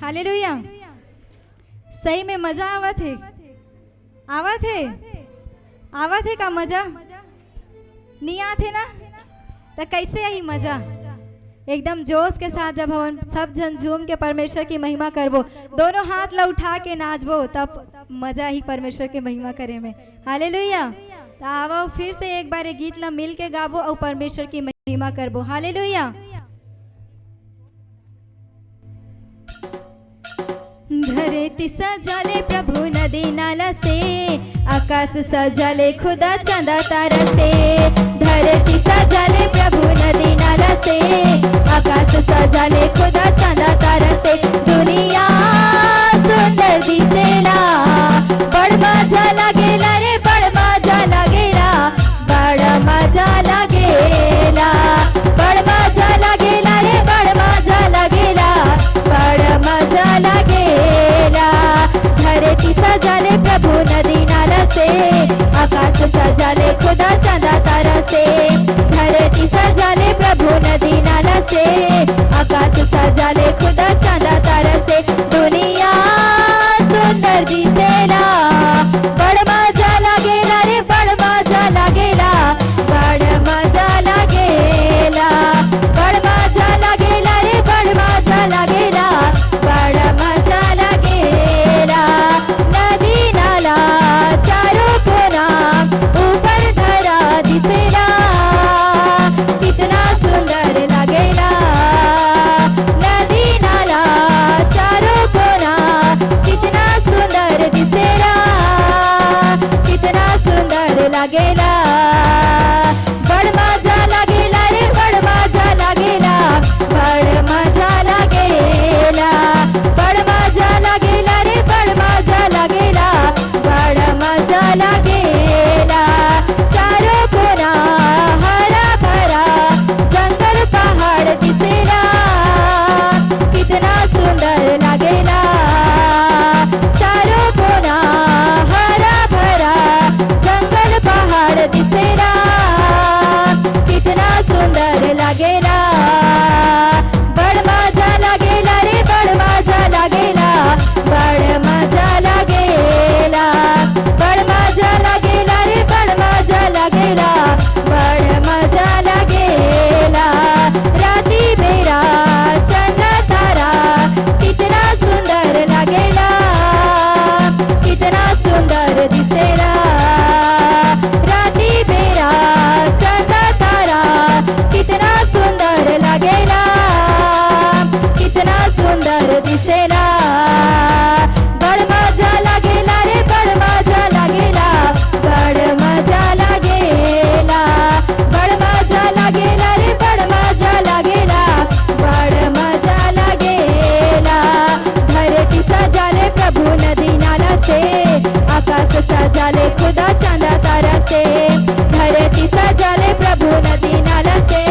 Hallelujah. सही में मजा आवत है, आवत है, आवत है का मजा नहीं आते ना, तो कैसे यही मजा एकदम जोश के साथ जब हम सब जन झूम के परमेश्वर की महिमा करबो, दोनों हाथ ला उठा के नाचबो, तब मजा ही परमेश्वर की महिमा करे में। हालेलुया। तो आवो फिर से एक बार ये गीत ला मिल के गाबो और परमेश्वर की महिमा करबो। हालेलुया। धरती सजाले प्रभु नदी नाला से, आकाश सजाले खुदा चंदा तारा से। धरती सजाले प्रभु नदी नाला से, आकाश सजाले खुदा चंदा तारा से। दुनिया सुंदर दिसेला, बड़ मजा लागेला रे, बड़ मजा लागेला, बड़ मजा लागेला, बड़ मजा लागेला रे, बड़ मजा लागेला, बड़ मजा लागेला। धरती सजाले प्रभु नदी नाला से, आकाश सजाले खुदा चंदा तारा से। धरती सजाले प्रभु नदी नाला से, आकाश सजाले खुदा चंदा तारा से। दुनिया सुंदर दिसेला, बड़ मजा लागेला रे, बड़ मजा लागेला, बड़ मजा लागेला, बड़ मजा लागेला रे, बड़ मजा लागेला, बड़ मजा लागेला। नदी नाला चारों कोना ऊपर धरा दिसेला, कितना सुंदर लागेला। नदी नाला चारों कोना कितना सुंदर दिसेला, कितना सुंदर लागेला। बड़ मजा लागेला रे, बड़ मजा लागेला, बड़ मजा लागेला, बड़ मजा लागेला रे, बड़ मजा लागेला, बड़ मजा लागेला। चारों कोना हरा भरा जंगल पहाड़ दिसेला, कितना सुंदर लागेला। चारों कोना हरा भरा जंगल पहाड़ दिसेला, कितना सुंदर लागेला। बड़ मजा लागेला रे, बड़ मजा लागेला, बड़ मजा लागेला, बड़ मजा लागेला रे, बड़ मजा लागेला, बड़ मजा लागेला। राती बेरा चंदा तारा कितना सुंदर लागेला, कितना सुंदर दिसेला। राती बेरा चंदा तारा कितना सुंदर लागेला, कितना सुंदर दिसेला। बड़ मजा लागेला रे, बड़ मजा लागेला, बड़ मजा लागेला, बड़ मजा लागेला रे, बड़ मजा लागेला, बड़ मजा लागेला। धरती सजाले प्रभु नदी नाला से, आकाश सजाले खुदा चंदा तारा से। धरती सजाले प्रभु नदी नाला से,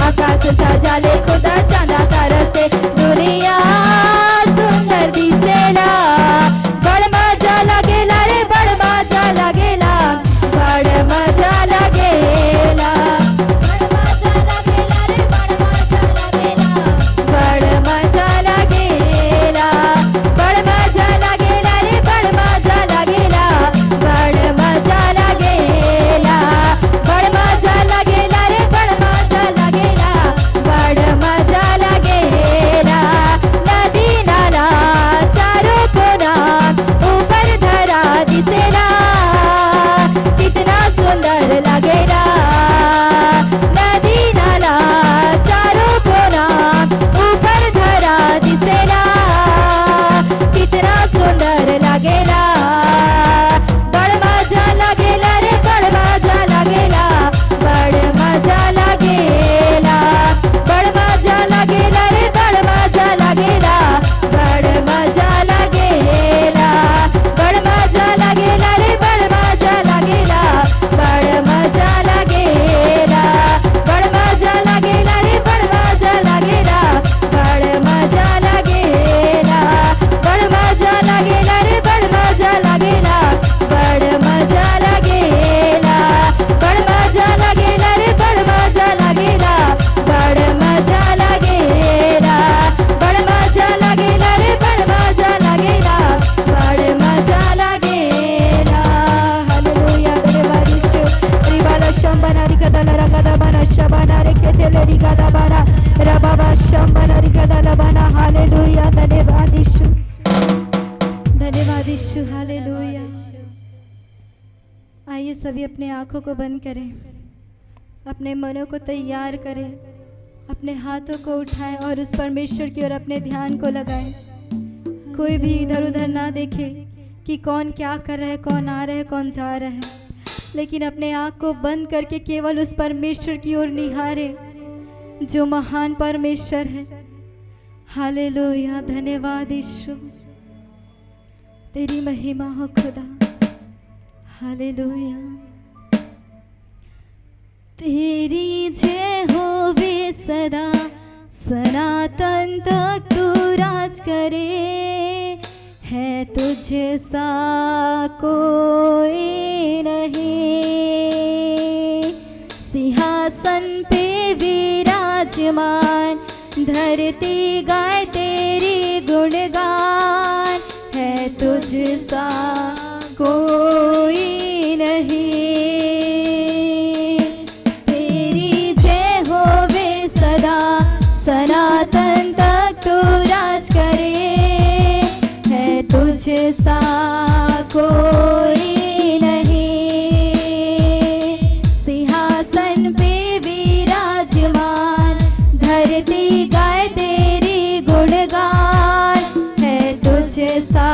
आकाश सजाले खुदा चंदा तारा से। दुनिया सुंदर दिसेला, बड़ मजा लागेला रे, बड़ मजा लागेला, बड़ मजा लागेला, बड़ मजा लागेला रे, बड़ मजा लागेला, बड़ मजा लागेला, बड़ मजा लागेला रे, बड़ मजा लागेला, बड़ अपने आँखों को बंद करें, अपने मनों को तैयार करें, अपने हाथों को उठाएं और उस परमेश्वर की ओर अपने ध्यान को लगाएं। कोई भी इधर उधर ना देखे कि कौन क्या कर रहा है, कौन आ रहा है, कौन जा रहा है, लेकिन अपने आँख को बंद करके केवल उस परमेश्वर की ओर निहारे जो महान परमेश्वर है। हालेलुया, धन्यवाद यीशु, तेरी महिमा हो खुदा। हालेलुया। तेरी जय होवे सदा, सनातन तक तू राज करे, है तुझ सा कोई नहीं। सिंहासन पे विराजमान, धरती गाए तेरी गुणगान, है तुझ सा कोई नहीं। तेरी जय होवे सदा, सनातन तक तू राज करे, है तुझ सा कोई नहीं। सिंहासन पे विराजमान, धरती गाए तेरी गुणगान, है तुझ सा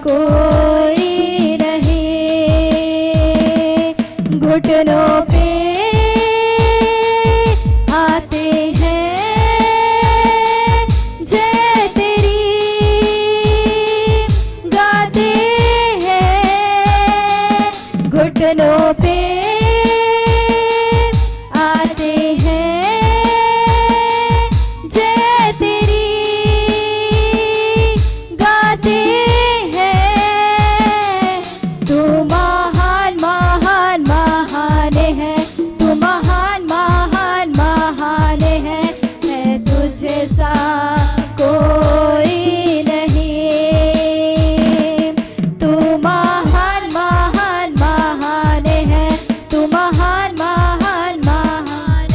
कोई नहीं। घुटनों पे आते हैं जय तेरी, गाते हैं। घुटनों पे आते हैं जय तेरी, गाते हैं। तू महान महान महान है, तू महान महान महान है तुझ सा कोई नहीं। तू महान महान महान है, तू महान महान महान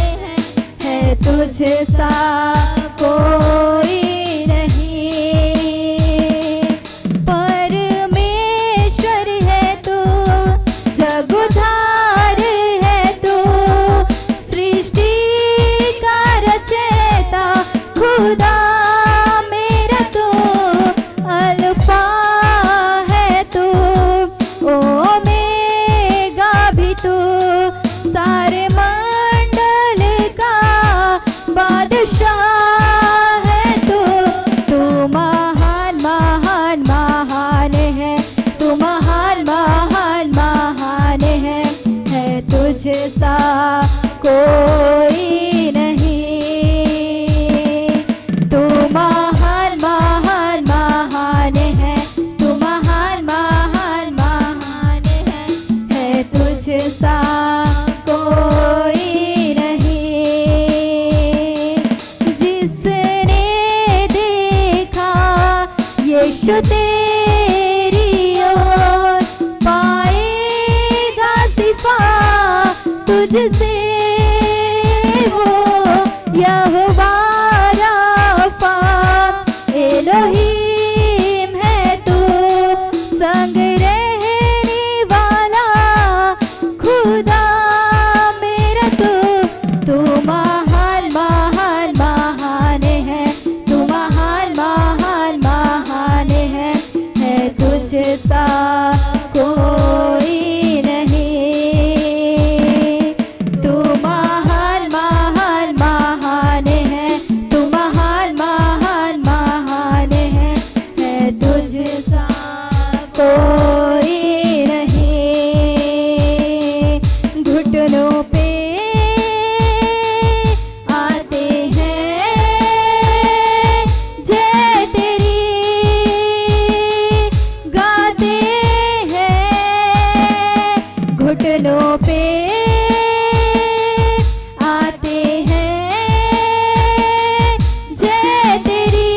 है तुझ सा कोई नहीं। परमेश्वर है तू, जग उद्धार है तू, सृष्टि का रचयिता खुदा मेरा तू। अल्फा है तू, ओमेगा भी तू, सारे मंडल का बादशाह है तू। तू महान महान महान है, तू महान महान महान है तुझ सा कोई नहीं। तू महान महान महान है, तू महान महान महान है तुझ सा कोई नहीं। जिसने देखा यीशु तेरी ओर, पाएगा सिफा तुझसे हो। यहोवा राफा एलोहीम है तू, संग रहने वाला खुदा मेरा तू। तू महान महान महान है, तू महान महान महान है तुझ सा कोई नहीं। तू महान महान महान है, तू महान महान महान है तुझ सा कोई नहीं। घुटनों पे आते हैं जय तेरी, गाते हैं। घुटनों पे आते हैं जय तेरी,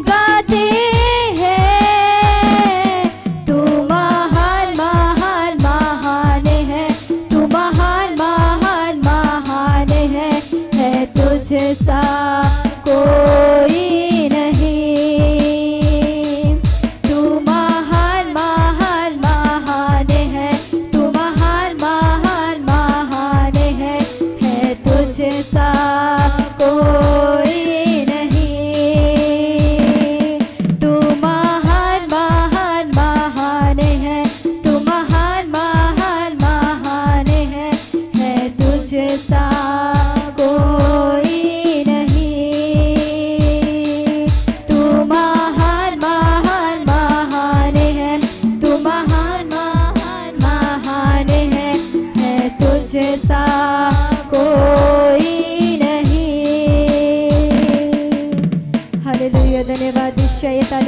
गाते हैं। तू महान महान महान है, तू महान महान महान है तुझ सा कोई नहीं। तू महान महान महान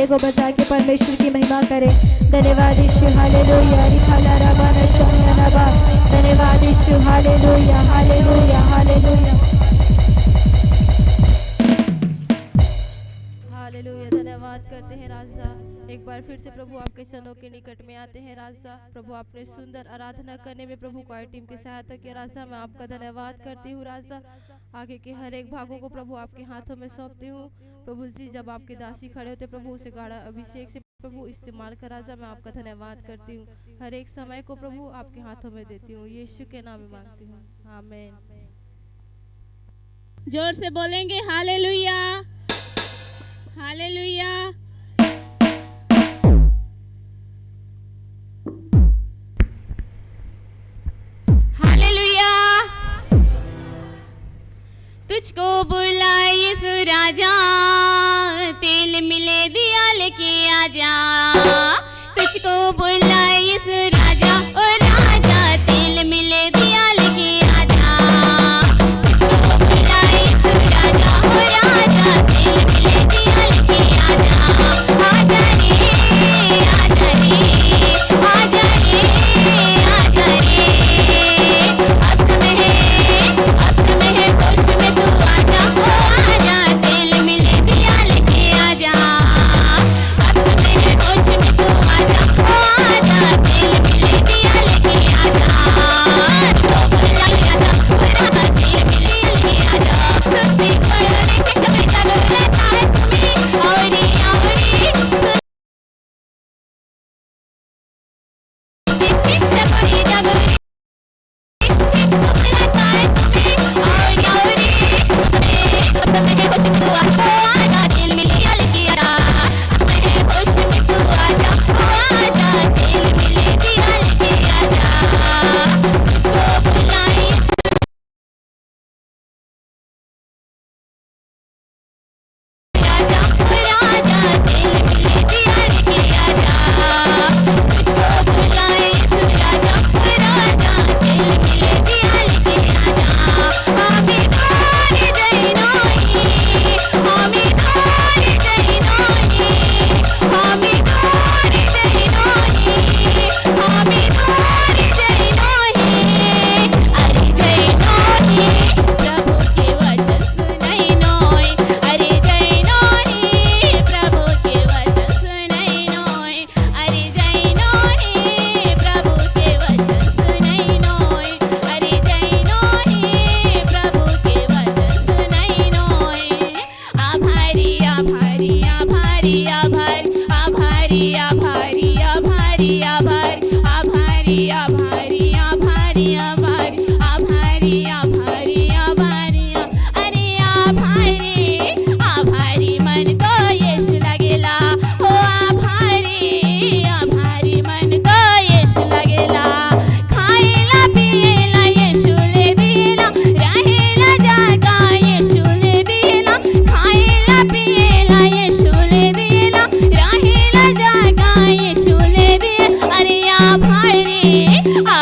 ताले को बजा के परमेश्वर की महिमा करें। धन्यवाद यीशु, हालेलुया, रिखाला रबाना शमनबा। धन्यवाद यीशु, हालेलुया, हालेलुया, हालेलुया, हालेलुया। धन्यवाद करते हैं राजा, एक बार फिर से प्रभु आपके चरणों के निकट में आते हैं राजा। प्रभु आपने सुंदर आराधना करने में प्रभु क्वायर टीम की सहायता किया राजा, मैं आपका धन्यवाद करती हूँ राजा। आगे के हर एक भागों को प्रभु आपके हाथों में सौंपती हूँ। प्रभु जी, जब आपके दासी खड़े होते प्रभु उसे गाढ़ा अभिषेक से प्रभु इस्तेमाल कर राजा, मैं आपका धन्यवाद करती हूँ। हर एक समय को प्रभु आपके हाथों में देती हूँ, यीशु के नाम में मांगती हूँ, आमीन। जोर से बोलेंगे हालेलुया, हालेलुया। हालेलुया। तुझको बुलाए यीशु राजा, तेल मिले दिया लेके आजा। तुझको बुलाए यीशु राजा, ओ राजा, तेल मिले दिया लेके आजा। तुझको बुलाए यीशु राजा, ओ राजा, तेल मिले दिया लेके आजा। आजा रे, आजा रे, आजा रे, आजा रे। अस्त में है होश में तू आजा, ओ आजा, तेल मिले दिया लेके आजा। अस्त में है होश में तू आजा, ओ आजा, तेल मिले दिया लेके आजा। तो बुला आजा, ओ राजा, तेल मिले लेके आजा। सुस्ती छोड़ने के जब जागर लेता है तुम्हें, औरी औरी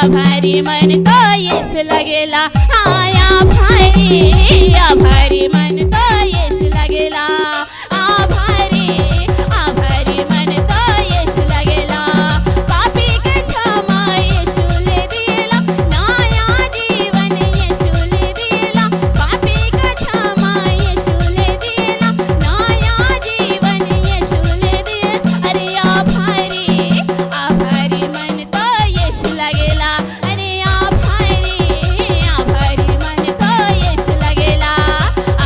आभारी मन तो यीशु लगेला, आया भाई आभारी मन तो यीशु लगेला। आभारी आभारी मन तो यीशु लगेला। पापी के क्षमा यीशु ले दिला, नया जीवन यीशु ले दिला। पापी के क्षमा यीशु ले दिला, नया जीवन यीशु ले दिला। अरे आभारी आभारी मन तो यीशु लगेला। अरे आभारी आभारी मन तो यीशु लगेला।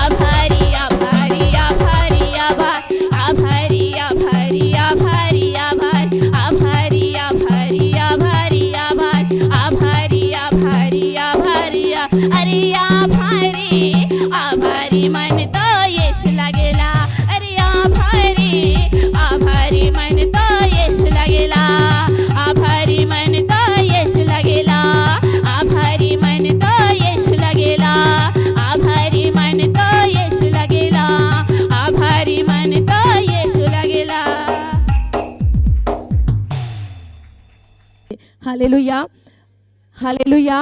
आभारी आभारी आभारी आभारी आभारी आभारी आभारी आभारी आभारी आभारी आभारी आभारी आभारी अरे आभारी आभारी मन तो यीशु लगेला। अरे आभारी आभारी मन तो यीशु लगेला। आभारी मन तो यीशु लगेला। आभारी मन तो यीशु लगेला। आभारी मन तो यीशु लगेला। आभारी मन तो यीशु लगेला। हालेलुया, हालेलुया,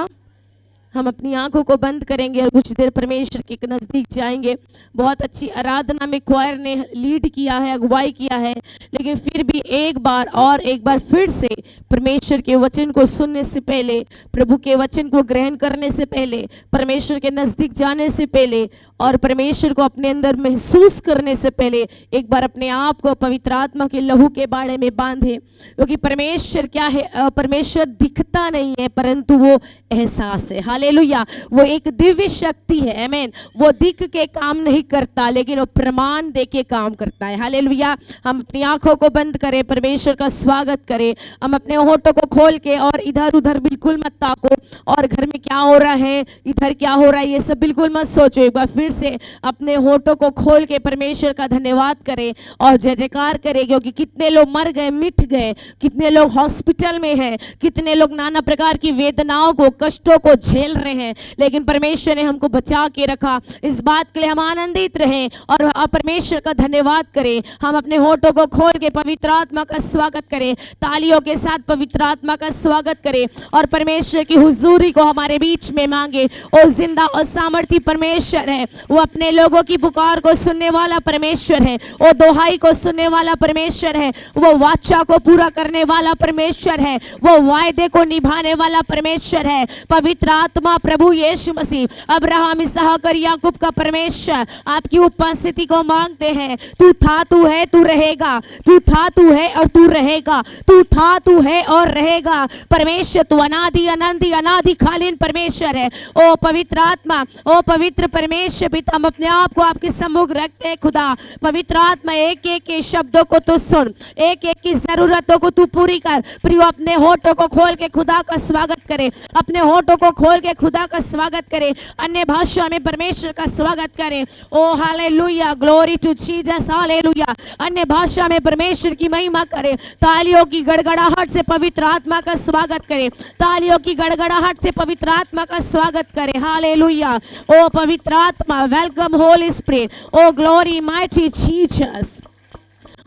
हम अपनी आंखों को बंद करेंगे और कुछ देर परमेश्वर के नजदीक जाएंगे। बहुत अच्छी आराधना में क्वायर ने लीड किया है, अगुवाई किया है, लेकिन फिर भी एक बार फिर से परमेश्वर के वचन को सुनने से पहले, प्रभु के वचन को ग्रहण करने से पहले, परमेश्वर के नजदीक जाने से पहले और परमेश्वर को अपने अंदर महसूस करने से पहले एक बार अपने आप को पवित्र आत्मा के लहू के बाड़े में बांधे। क्योंकि परमेश्वर क्या है, परमेश्वर दिखता नहीं है परंतु वो एहसास है। हालेलुया। वो एक दिव्य शक्ति है। आमीन। वो दिख के काम नहीं करता लेकिन वो प्रमाण दे के काम करता है। हालेलुया। हम अपनी आंखों को बंद करें, परमेश्वर का स्वागत करें। हम अपने होठों को खोल के और इधर उधर बिल्कुल मत ताको और घर में क्या हो रहा है, इधर क्या हो रहा है, ये सब बिल्कुल मत सोचो। एक बार फिर से अपने होठों को खोल के परमेश्वर का धन्यवाद करें और जय जयकार करें। क्योंकि कितने लोग मर गए, मिट गए, कितने लोग हॉस्पिटल में हैं, कितने लोग नाना प्रकार की वेदनाओं को, कष्टों को झेल रहे हैं, लेकिन परमेश्वर ने हमको बचा के रखा। इस बात के लिए हम आनंदित रहें और परमेश्वर का धन्यवाद करें। हम अपने होठों को खोल के पवित्र आत्मा का स्वागत करें, तालियों के साथ पवित्र आत्मा का स्वागत करें और परमेश्वर की हुजूरी को हमारे बीच में मांगे। ओ जिंदा और सामर्थी परमेश्वर है, वो अपने लोगों की पुकार को सुनने वाला परमेश्वर है, वो दोहाई को सुनने वाला परमेश्वर है, वो वाचा को पूरा करने वाला परमेश्वर है, वो वायदे को निभाने वाला परमेश्वर है। पवित्र आत्मा प्रभु यीशु मसीह, अब्राहम, इसहाक और याकूब का परमेश्वर, आपकी उपस्थिति को मांगते हैं। तू था, तू है, तू रहेगा। तू था, तू है और तू रहेगा। तू था, तू है और रहेगा। परमेश्वर तू अनादि अनंती अनादिकालीन परमेश्वर है। ओ पवित्र आत्मा, ओ पवित्र परमेश्वर पिता, हम अपने आप को आपके सम्मुख रखते हैं। खुदा पवित्र आत्मा, एक एक के शब्दों को तू सुन, एक एक की जरूरतों को तू पूरी कर। प्रियो, अपने होठों को खोल के खुदा का स्वागत करे, अपने होठों को खोल के खुदा का स्वागत करे, अन्य भाषा में परमेश्वर का स्वागत करे। Oh hallelujah, glory to Jesus, hallelujah. अन्य भाषा में परमेश्वर की महिमा करे। तालियों की गड़गड़ाहट से पवित्र आत्मा का स्वागत करे, तालियों की गड़गड़ाहट से पवित्र आत्मा का स्वागत करे। हालेलुया। ओ पवित्र आत्मा, welcome Holy Spirit. Oh glory mighty Jesus.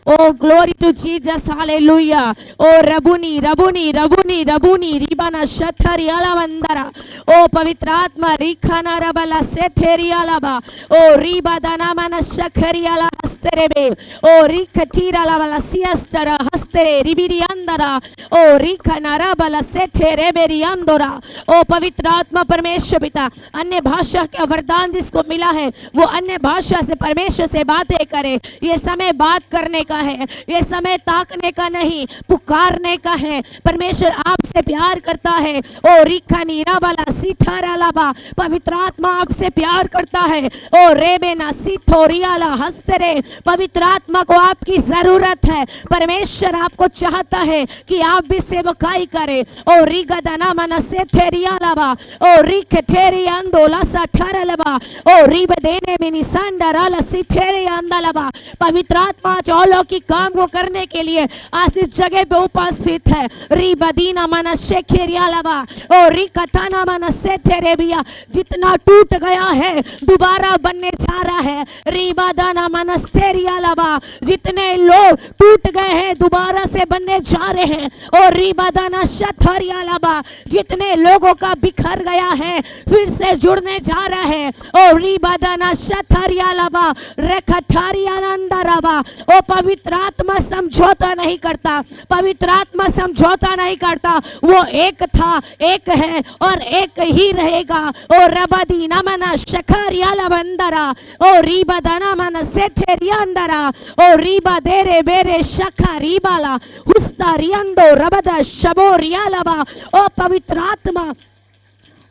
Oh, glory to Jesus, hallelujah. Oh, Rabuni, Rabuni, Rabuni, Rabuni, Ribana Shatari Alavandara. Oh, Pavitratma, Rikana Rabala Seteri Alaba. Oh, Ribadana Mana Shakari Ala Hasterebe. Oh, Rikatira Lavala Siastara Hastere, Ribiriandara. Oh, Rikana Rabala Setereberi Andora. Oh, पवित्रात्मा परमेश्वर पिता, अन्य भाषा का वरदान जिसको मिला है वो अन्य भाषा से परमेश्वर से बातें करे। ये समय बात करने का है, ये समय ताकने का नहीं, पुकारने का है। परमेश्वर आपसे प्यार करता है। ओ रिखा नीरा वाला सीठारा लाबा, पवित्र आत्मा आपसे प्यार करता है। ओ रेबेना सीथोरियाला हस्तरे, पवित्र आत्मा को आपकी जरूरत है। परमेश्वर आपको चाहता है कि आप भी सेवकाई करें। ओ रिगदना मन सेठेरिया लाबा, ओ रिखटेरिया अंदोला साठारा लाबा, ओ रिबदेने मिनी सांडराला सीठेरिया अंदलाबा। पवित्र आत्मा चौलों की काम को करने के लिए आज इस जगह पे उपस्थित है। रिबदीना मन शेखेरिया लाबा, ओ रिकताना मन सेठेरेबिया, जितना टूट गया है दोबारा बनने जा रहा है। रिबादाना मन सेरिया लाबा, जितने लोग टूट गए हैं दोबारा से बनने जा रहे हैं। और रिबादाना शथरिया लाबा, जितने लोगों का बिखर गया है फिर से जुड़ने जा रहा है। और रिबादाना शथरिया लाबा, रेखठारिया नंदराबा। ओ पवित्र आत्मा समझौता नहीं करता, पवित्र आत्मा समझौता नहीं करता। वो एक था, एक है और एक ही रहेगा। ओ रबदीना मना शखरिया लबंदरा, ओ रिबादाना मन सेठेरिया अंदरा, ओ रिबा देरे बेरे शखा रिबाला हुस्ता रियंदो रबदा शबो रियालबा। ओ पवित्र आत्मा,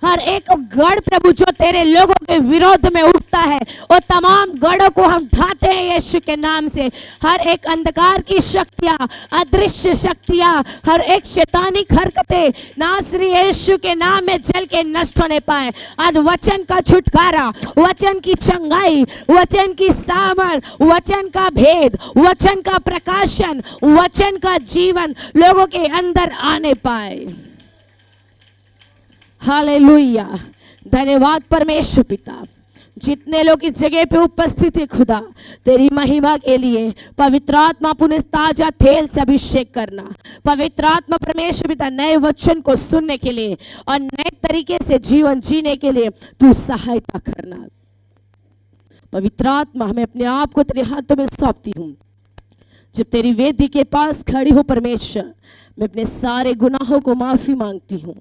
हर एक गढ़ प्रभु जो तेरे लोगों के विरोध में उठता है वो तमाम गढ़ों को हम ढाते हैं यीशु के नाम से। हर एक अंधकार की शक्तियां, अदृश्य शक्तियां, हर एक शैतानिक हरकतें नासरी यीशु के नाम में जल के नष्ट होने पाए। आज वचन का छुटकारा, वचन की चंगाई, वचन की सामर्थ, वचन का भेद, वचन का प्रकाशन, वचन का जीवन लोगों के अंदर आने पाए। हालेलुया। धन्यवाद परमेश्वर पिता, जितने लोग इस जगह पे उपस्थित है खुदा, तेरी महिमा के लिए पवित्र आत्मा पुनः ताजा तेल से अभिषेक करना। पवित्र आत्मा परमेश्वर पिता नए वचन को सुनने के लिए और नए तरीके से जीवन जीने के लिए तू सहायता करना। पवित्र आत्मा, हमें अपने आप को तेरे हाथों में सौंपती हूँ। जब तेरी वेदी के पास खड़ी हो परमेश्वर, मैं अपने सारे गुनाहों को माफी मांगती हूँ।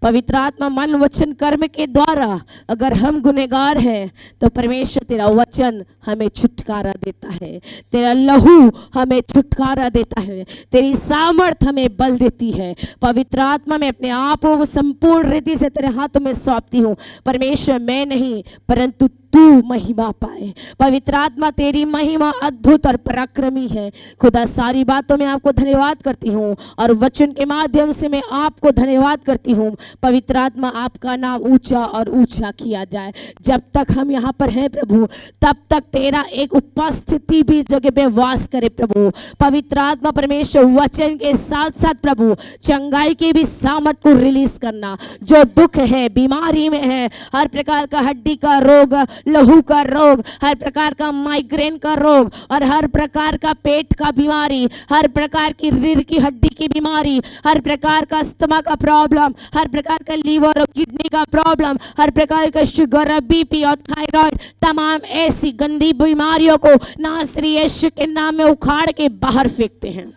पवित्र आत्मा, मन वचन कर्म के द्वारा अगर हम गुनहगार हैं तो परमेश्वर तेरा वचन हमें छुटकारा देता है, तेरा लहू हमें छुटकारा देता है, तेरी सामर्थ हमें बल देती है। पवित्र आत्मा, मैं अपने आप को संपूर्ण रीति से तेरे हाथों में सौंपती हूँ। परमेश्वर, मैं नहीं परंतु तू महिमा पाए। पवित्र आत्मा, तेरी महिमा अद्भुत और पराक्रमी है। खुदा, सारी बातों में आपको धन्यवाद करती हूँ और वचन के माध्यम से मैं आपको धन्यवाद करती हूँ। पवित्र आत्मा, आपका नाम ऊंचा और ऊंचा किया जाए। जब तक हम यहाँ पर हैं प्रभु, तब तक तेरा एक उपस्थिति भी जगह पे वास करे प्रभु। पवित्र आत्मा परमेश्वर, वचन के साथ साथ प्रभु चंगाई के भी सामर्थ को रिलीज करना। जो दुख है, बीमारी में है, हर प्रकार का हड्डी का रोग, लहू का रोग, हर प्रकार का माइग्रेन का रोग और हर प्रकार का पेट का बीमारी, हर प्रकार की रीढ़ की हड्डी की बीमारी, हर प्रकार का अस्थमा का प्रॉब्लम, हर प्रकार का लीवर और किडनी का प्रॉब्लम, हर प्रकार का शुगर और बीपी और थायराइड, तमाम ऐसी गंदी बीमारियों को नासरी यीशु के नाम में उखाड़ के बाहर फेंकते हैं।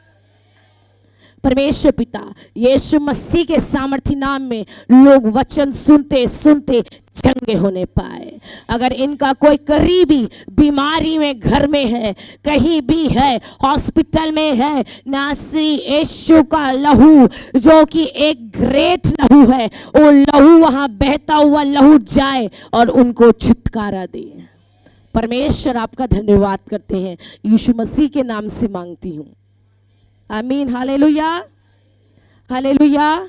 परमेश्वर पिता, यीशु मसीह के सामर्थी नाम में लोग वचन सुनते सुनते चंगे होने पाए। अगर इनका कोई करीबी बीमारी में, घर में है, कहीं भी है, हॉस्पिटल में है, नासरी यीशु का लहू जो कि एक ग्रेट लहू है, वो लहू वहां बहता हुआ लहू जाए और उनको छुटकारा दे। परमेश्वर, आपका धन्यवाद करते हैं, यीशु मसीह के नाम से मांगती हूँ, आमीन। Hallelujah, hallelujah.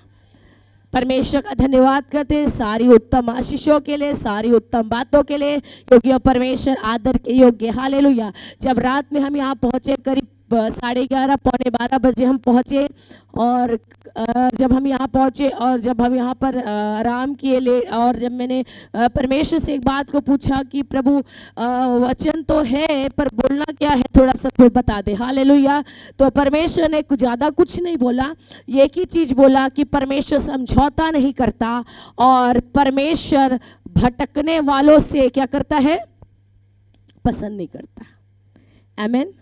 परमेश्वर का धन्यवाद करते हैं सारी उत्तम आशीषों के लिए, सारी उत्तम बातों के लिए, क्योंकि परमेश्वर आदर के योग्य। हालेलुया। जब रात में हम यहाँ पहुँचे, करीब 11:30 पौने 12 बजे हम पहुँचे, और जब हम यहाँ पहुँचे और जब हम यहाँ पर आराम किए ले, और जब मैंने परमेश्वर से एक बात को पूछा कि प्रभु वचन तो है पर बोलना क्या है, थोड़ा सा तो बता दे। हालेलुया। तो परमेश्वर ने ज़्यादा कुछ नहीं बोला, एक ही चीज़ बोला कि परमेश्वर समझौता नहीं करता और परमेश्वर भटकने वालों से क्या करता है, पसंद नहीं करता। आमीन।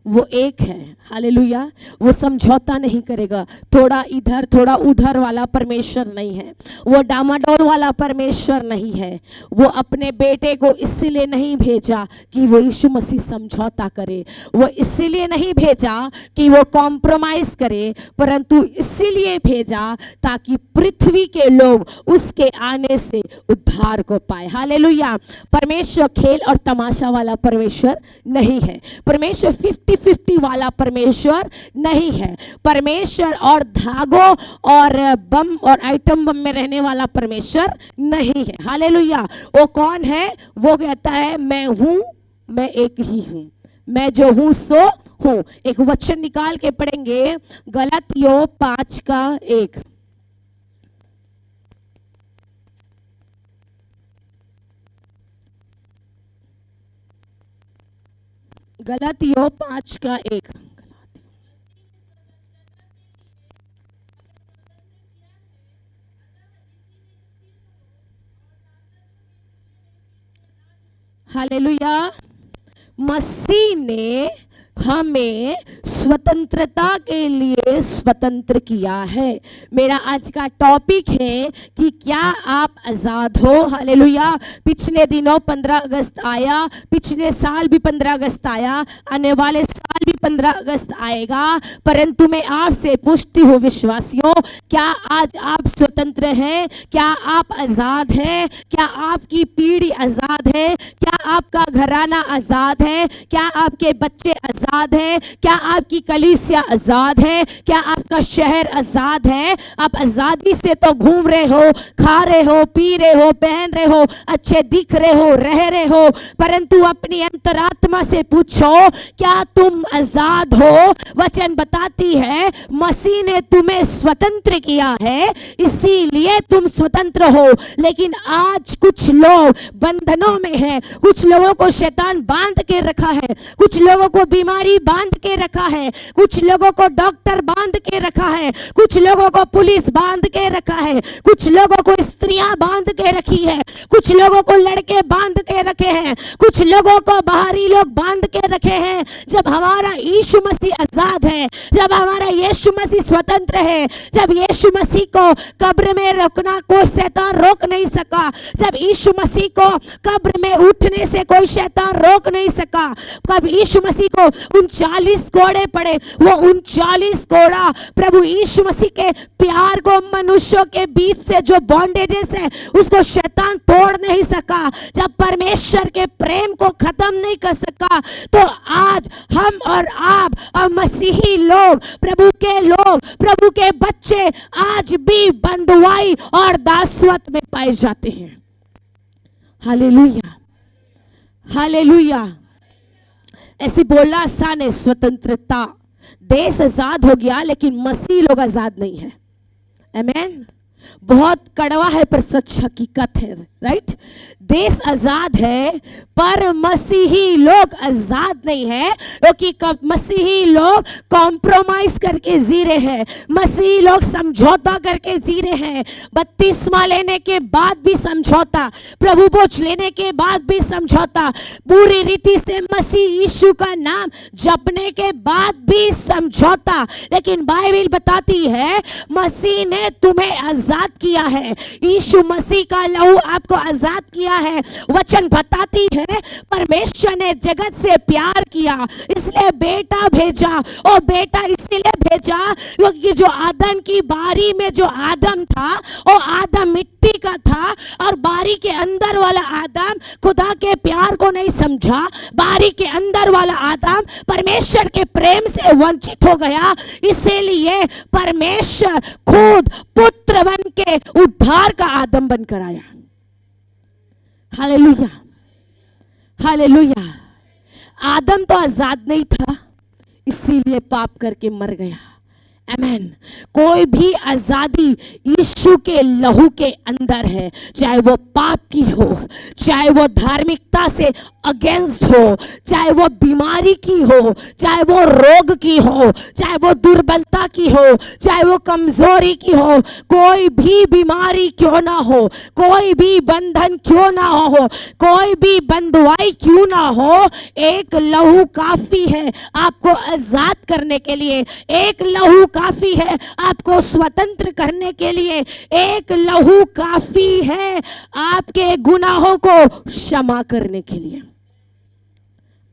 वो एक है। हालेलुया। वो समझौता नहीं करेगा, थोड़ा इधर थोड़ा उधर वाला परमेश्वर नहीं है, वो डामाडोल वाला परमेश्वर नहीं है। वो अपने बेटे को इसीलिए नहीं भेजा कि वो यीशु मसीह समझौता करे, वो इसीलिए नहीं भेजा कि वो कॉम्प्रोमाइज करे, परंतु इसीलिए भेजा ताकि पृथ्वी के लोग उसके आने से उद्धार को पाए। हालेलुया। परमेश्वर खेल और तमाशा वाला परमेश्वर नहीं है, परमेश्वर 50-50 वाला परमेश्वर नहीं है, परमेश्वर और धागों और बम और आइटम बम में रहने वाला परमेश्वर नहीं है। हालेलुया। वो कौन है? वो कहता है मैं हूं, मैं एक ही हूं, मैं जो हूं सो हूं। एक वचन निकाल के पढ़ेंगे, गलातियों 5:1। गलातियों 5:1। हालेलुया। मसीह ने हमें स्वतंत्रता के लिए स्वतंत्र किया है। मेरा आज का टॉपिक है कि क्या आप आजाद हो। हालेलुया। पिछले दिनों 15 अगस्त आया, पिछले साल भी 15 अगस्त आया, आने वाले साल भी 15 अगस्त आएगा, परंतु मैं आपसे पूछती हूँ विश्वासियों, क्या आज आप स्वतंत्र हैं? क्या आप आजाद हैं? क्या आपकी पीढ़ी आजाद है? क्या आपका घराना आजाद है? क्या आपके बच्चे आजाद हैं? क्या आपकी कलीसिया आजाद है? क्या आपका शहर आजाद है? आप आजादी से तो घूम रहे हो, खा रहे हो, पी रहे हो, पहन रहे हो, अच्छे दिख रहे हो, रह रहे हो, परंतु अपनी अंतरात्मा से पूछो, क्या तुम आजाद हो? वचन बताती है मसीह ने तुम्हें स्वतंत्र किया है, इसीलिए तुम स्वतंत्र हो। लेकिन आज कुछ लोग बंधनों में हैं, कुछ लोगों को शैतान बांध के रखा है, कुछ लोगों को बीमारी बांध के रखा है, कुछ लोगों को डॉक्टर बांध के रखा है, कुछ लोगों को पुलिस बांध के रखा है, कुछ लोगों को स्त्रियां बांध के रखी है, कुछ लोगों को लड़के बांध के रखे हैं, कुछ लोगों को बाहरी लोग बांध के रखे हैं। जब हमारा यीशु मसीह आजाद है, जब हमारा यीशु मसीह स्वतंत्र है, जब यीशु मसीह को कब्र में रखना कोई शैतान रोक नहीं सका, जब यीशु मसीह को कब्र में उठने से कोई शैतान रोक नहीं सका, कब यीशु मसीह को 39 कोड़े पड़े, वो 39 कोड़ा प्रभु यीशु मसीह के प्यार को, मनुष्यों के बीच से जो बॉन्डेजेस है उसको शैतान तोड़ नहीं सका, जब परमेश्वर के प्रेम को खत्म नहीं कर सका, तो आज हम और आप और मसीही लोग, प्रभु के लोग, प्रभु के बच्चे आज भी बंधुआई और दासवत में पाए जाते हैं। Hallelujah, hallelujah. ऐसे बोलना आसान है, स्वतंत्रता, देश आजाद हो गया लेकिन मसीह लोग आजाद नहीं है। आमेन। बहुत कड़वा है पर सच हकीकत है, राइट। देश आजाद है पर मसीही लोग आजाद नहीं है, क्योंकि मसीही लोग कॉम्प्रोमाइज करके जी रहे हैं, मसीही लोग समझौता करके जी रहे हैं। बपतिस्मा लेने के बाद भी समझौता, प्रभु बोझ लेने के बाद भी समझौता, पूरी रीति से मसीह यीशु का नाम जपने के बाद भी समझौता। लेकिन बाइबल बताती है मसीह ने तुम्हें आजाद किया है, यीशु मसीह का लहू आपको आजाद किया है। वचन बताती है परमेश्वर ने जगत से प्यार किया इसलिए बेटा भेजा, और बेटा इसीलिए भेजा क्योंकि जो आदम की बारी में जो आदम था वो आदम मिट्टी का था, और बारी के अंदर वाला आदम खुदा के प्यार को नहीं समझा, बारी के अंदर वाला आदम परमेश्वर के प्रेम से वंचित हो गया। इसीलिए परमेश्वर खुद पुत्र बन के उद्धार का आदम बनकर आया। Hallelujah, hallelujah. आदम तो आजाद नहीं था, इसीलिए पाप करके मर गया। आमेन। कोई भी आजादी यीशु के लहू के अंदर है, चाहे वो पाप की हो, चाहे वो धार्मिकता से अगेंस्ट हो, चाहे वो बीमारी की हो, चाहे वो रोग की हो, चाहे वो दुर्बलता की हो, चाहे वो कमजोरी की हो, कोई भी बीमारी क्यों ना हो, कोई भी बंधन क्यों ना हो, कोई भी बंधुआई क्यों ना हो, एक लहू काफी है आपको आजाद करने के लिए, एक लहू काफी है आपको स्वतंत्र करने के लिए, एक लहू काफी है आपके गुनाहों को क्षमा करने के लिए।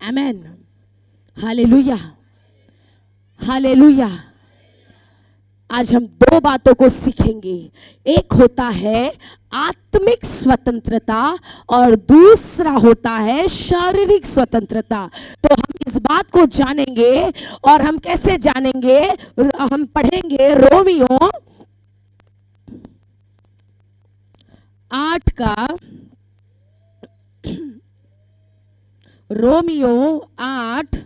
आमेन। Hallelujah, hallelujah. आज हम दो बातों को सीखेंगे, एक होता है आत्मिक स्वतंत्रता और दूसरा होता है शारीरिक स्वतंत्रता। तो हम इस बात को जानेंगे, और हम कैसे जानेंगे, हम पढ़ेंगे रोमियो 8 का, रोमियो 8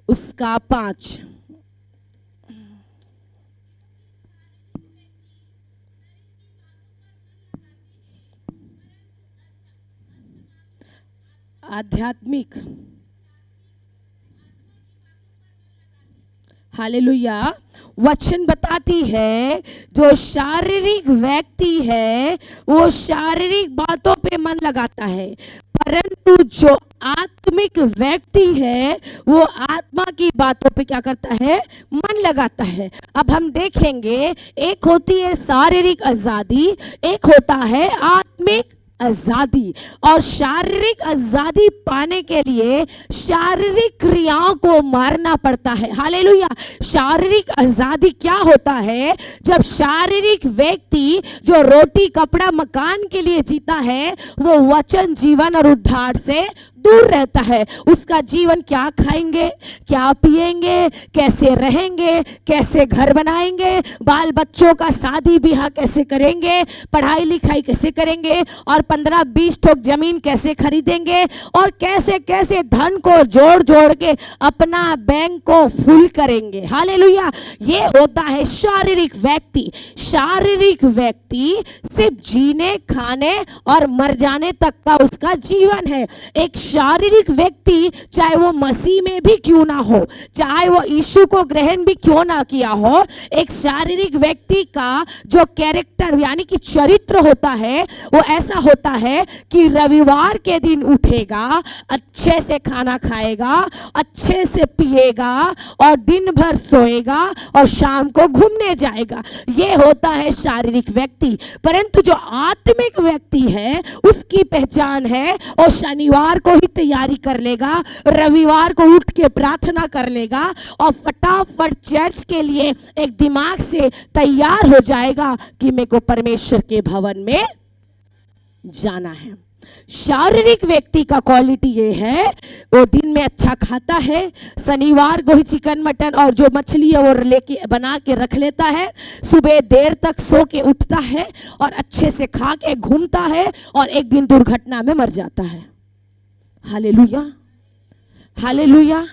उसका 5। आध्यात्मिक, हालेलुया। वचन बताती है जो शारीरिक व्यक्ति है वो शारीरिक बातों पे मन लगाता है, परंतु जो आत्मिक व्यक्ति है वो आत्मा की बातों पे क्या करता है, मन लगाता है। अब हम देखेंगे, एक होती है शारीरिक आजादी, एक होता है आत्मिक आजादी। और शारीरिक आजादी पाने के लिए शारीरिक क्रियाओं को मारना पड़ता है। हालेलुया। शारीरिक आजादी क्या होता है? जब शारीरिक व्यक्ति जो रोटी कपड़ा मकान के लिए जीता है, वो वचन जीवन और उद्धार से दूर रहता है। उसका जीवन क्या खाएंगे, क्या पिएंगे, कैसे रहेंगे, कैसे घर बनाएंगे, बाल बच्चों का शादी ब्याह कैसे करेंगे, पढ़ाई लिखाई कैसे करेंगे, और 15-20 ठोक जमीन कैसे खरीदेंगे, और कैसे कैसे धन को जोड़ जोड़ के अपना बैंक को फुल करेंगे। हालेलुया। ये होता है शारीरिक व्यक्ति। शारीरिक व्यक्ति सिर्फ जीने खाने और मर जाने तक का उसका जीवन है। एक शारीरिक व्यक्ति चाहे वो मसीह में भी क्यों ना हो, चाहे वो यीशु को ग्रहण भी क्यों ना किया हो, एक शारीरिक व्यक्ति का जो कैरेक्टर यानी कि चरित्र होता है, वो ऐसा होता है कि रविवार के दिन उठेगा, अच्छे से खाना खाएगा, अच्छे से पिएगा और दिन भर सोएगा और शाम को घूमने जाएगा। ये होता है शारीरिक व्यक्ति। परंतु जो आत्मिक व्यक्ति है, उसकी पहचान है और शनिवार को ही तैयारी कर लेगा, रविवार को उठ के प्रार्थना कर लेगा और फटाफट चर्च के लिए एक दिमाग से तैयार हो जाएगा कि मेरे को परमेश्वर के भवन में जाना है। शारीरिक व्यक्ति का क्वालिटी ये है, वो दिन में अच्छा खाता है, शनिवार को ही चिकन मटन और जो मछली है वो लेके बना के रख लेता है, सुबह देर तक सो के उठता है और अच्छे से खा के घूमता है और एक दिन दुर्घटना में मर जाता है। Hallelujah, hallelujah.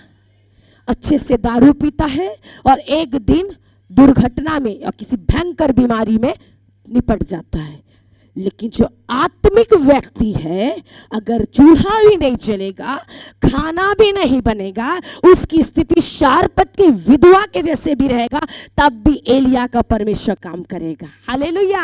अच्छे से दारू पीता है और एक दिन दुर्घटना में या किसी भयंकर बीमारी में निपट जाता है। लेकिन जो आत्मिक व्यक्ति है, अगर चूल्हा भी नहीं जलेगा, खाना भी नहीं बनेगा, उसकी स्थिति शारपत की विधवा के जैसे भी रहेगा, तब भी एलिया का परमेश्वर काम करेगा। Hallelujah,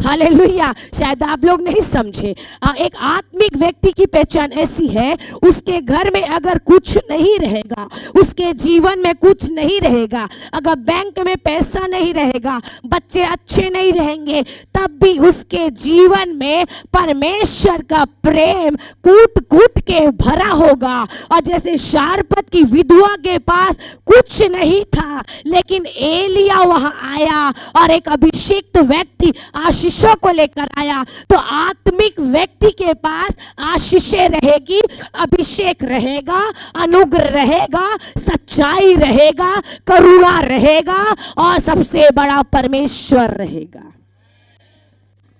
hallelujah. शायद आप लोग नहीं समझे। एक आत्मिक व्यक्ति की पहचान ऐसी है, उसके घर में अगर कुछ नहीं रहेगा, उसके जीवन में कुछ नहीं रहेगा, अगर बैंक में पैसा नहीं रहेगा, बच्चे अच्छे नहीं रहेंगे, तब भी उसके जीवन में परमेश्वर का प्रेम कूट कूट के भरा होगा। और जैसे शारपत की विधवा के पास कुछ नहीं था, लेकिन एलिया वहां आया और एक अभिषिक्त व्यक्ति आशीषों को लेकर आया, तो आत्मिक व्यक्ति के पास आशीषें रहेगी, अभिषेक रहेगा, अनुग्रह रहेगा, सच्चाई रहेगा, करुणा रहेगा और सबसे बड़ा परमेश्वर रहेगा।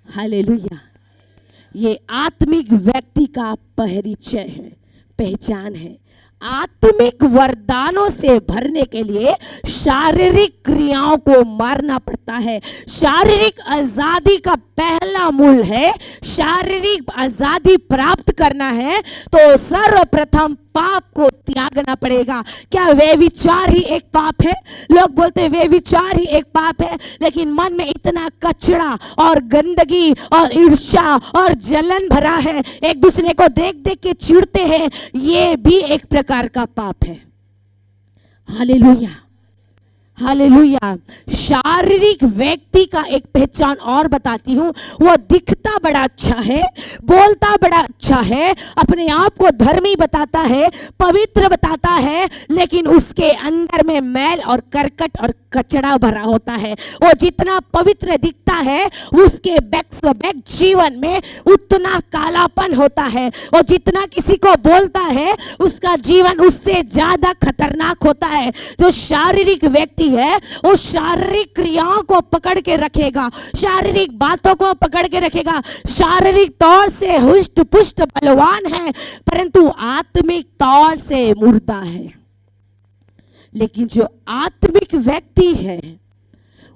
हालेलुया। ये आत्मिक व्यक्ति का परिचय है, पहचान है। आत्मिक वरदानों से भरने के लिए शारीरिक क्रियाओं को मारना पड़ता है। शारीरिक आजादी का पहला मूल है, शारीरिक आजादी प्राप्त करना है तो सर्वप्रथम पाप को त्यागना पड़ेगा। क्या वे विचार ही एक पाप है? लोग बोलते हैं वे विचार ही एक पाप है, लेकिन मन में इतना कचरा और गंदगी और ईर्ष्या और जलन भरा है, एक दूसरे को देख देख के चिढ़ते हैं, ये भी एक प्रकार का पाप है। Hallelujah, hallelujah. शारीरिक व्यक्ति का एक पहचान और बताती हूँ, वो दिखता बड़ा अच्छा है, बोलता बड़ा अच्छा है, अपने आप को धर्मी बताता है, पवित्र बताता है, लेकिन उसके अंदर में मैल और करकट और कचरा भरा होता है। वो जितना पवित्र दिखता है, उसके बैक जीवन में उतना कालापन होता है। वो जितना किसी को बोलता है, उसका जीवन उससे ज्यादा खतरनाक होता है। जो शारीरिक व्यक्ति है, वो शारीरिक क्रियाओं को पकड़ के रखेगा, शारीरिक बातों को पकड़ के रखेगा, शारीरिक तौर से हुष्ट पुष्ट बलवान है, परंतु आत्मिक तौर से मुर्दा है। लेकिन जो आत्मिक व्यक्ति है,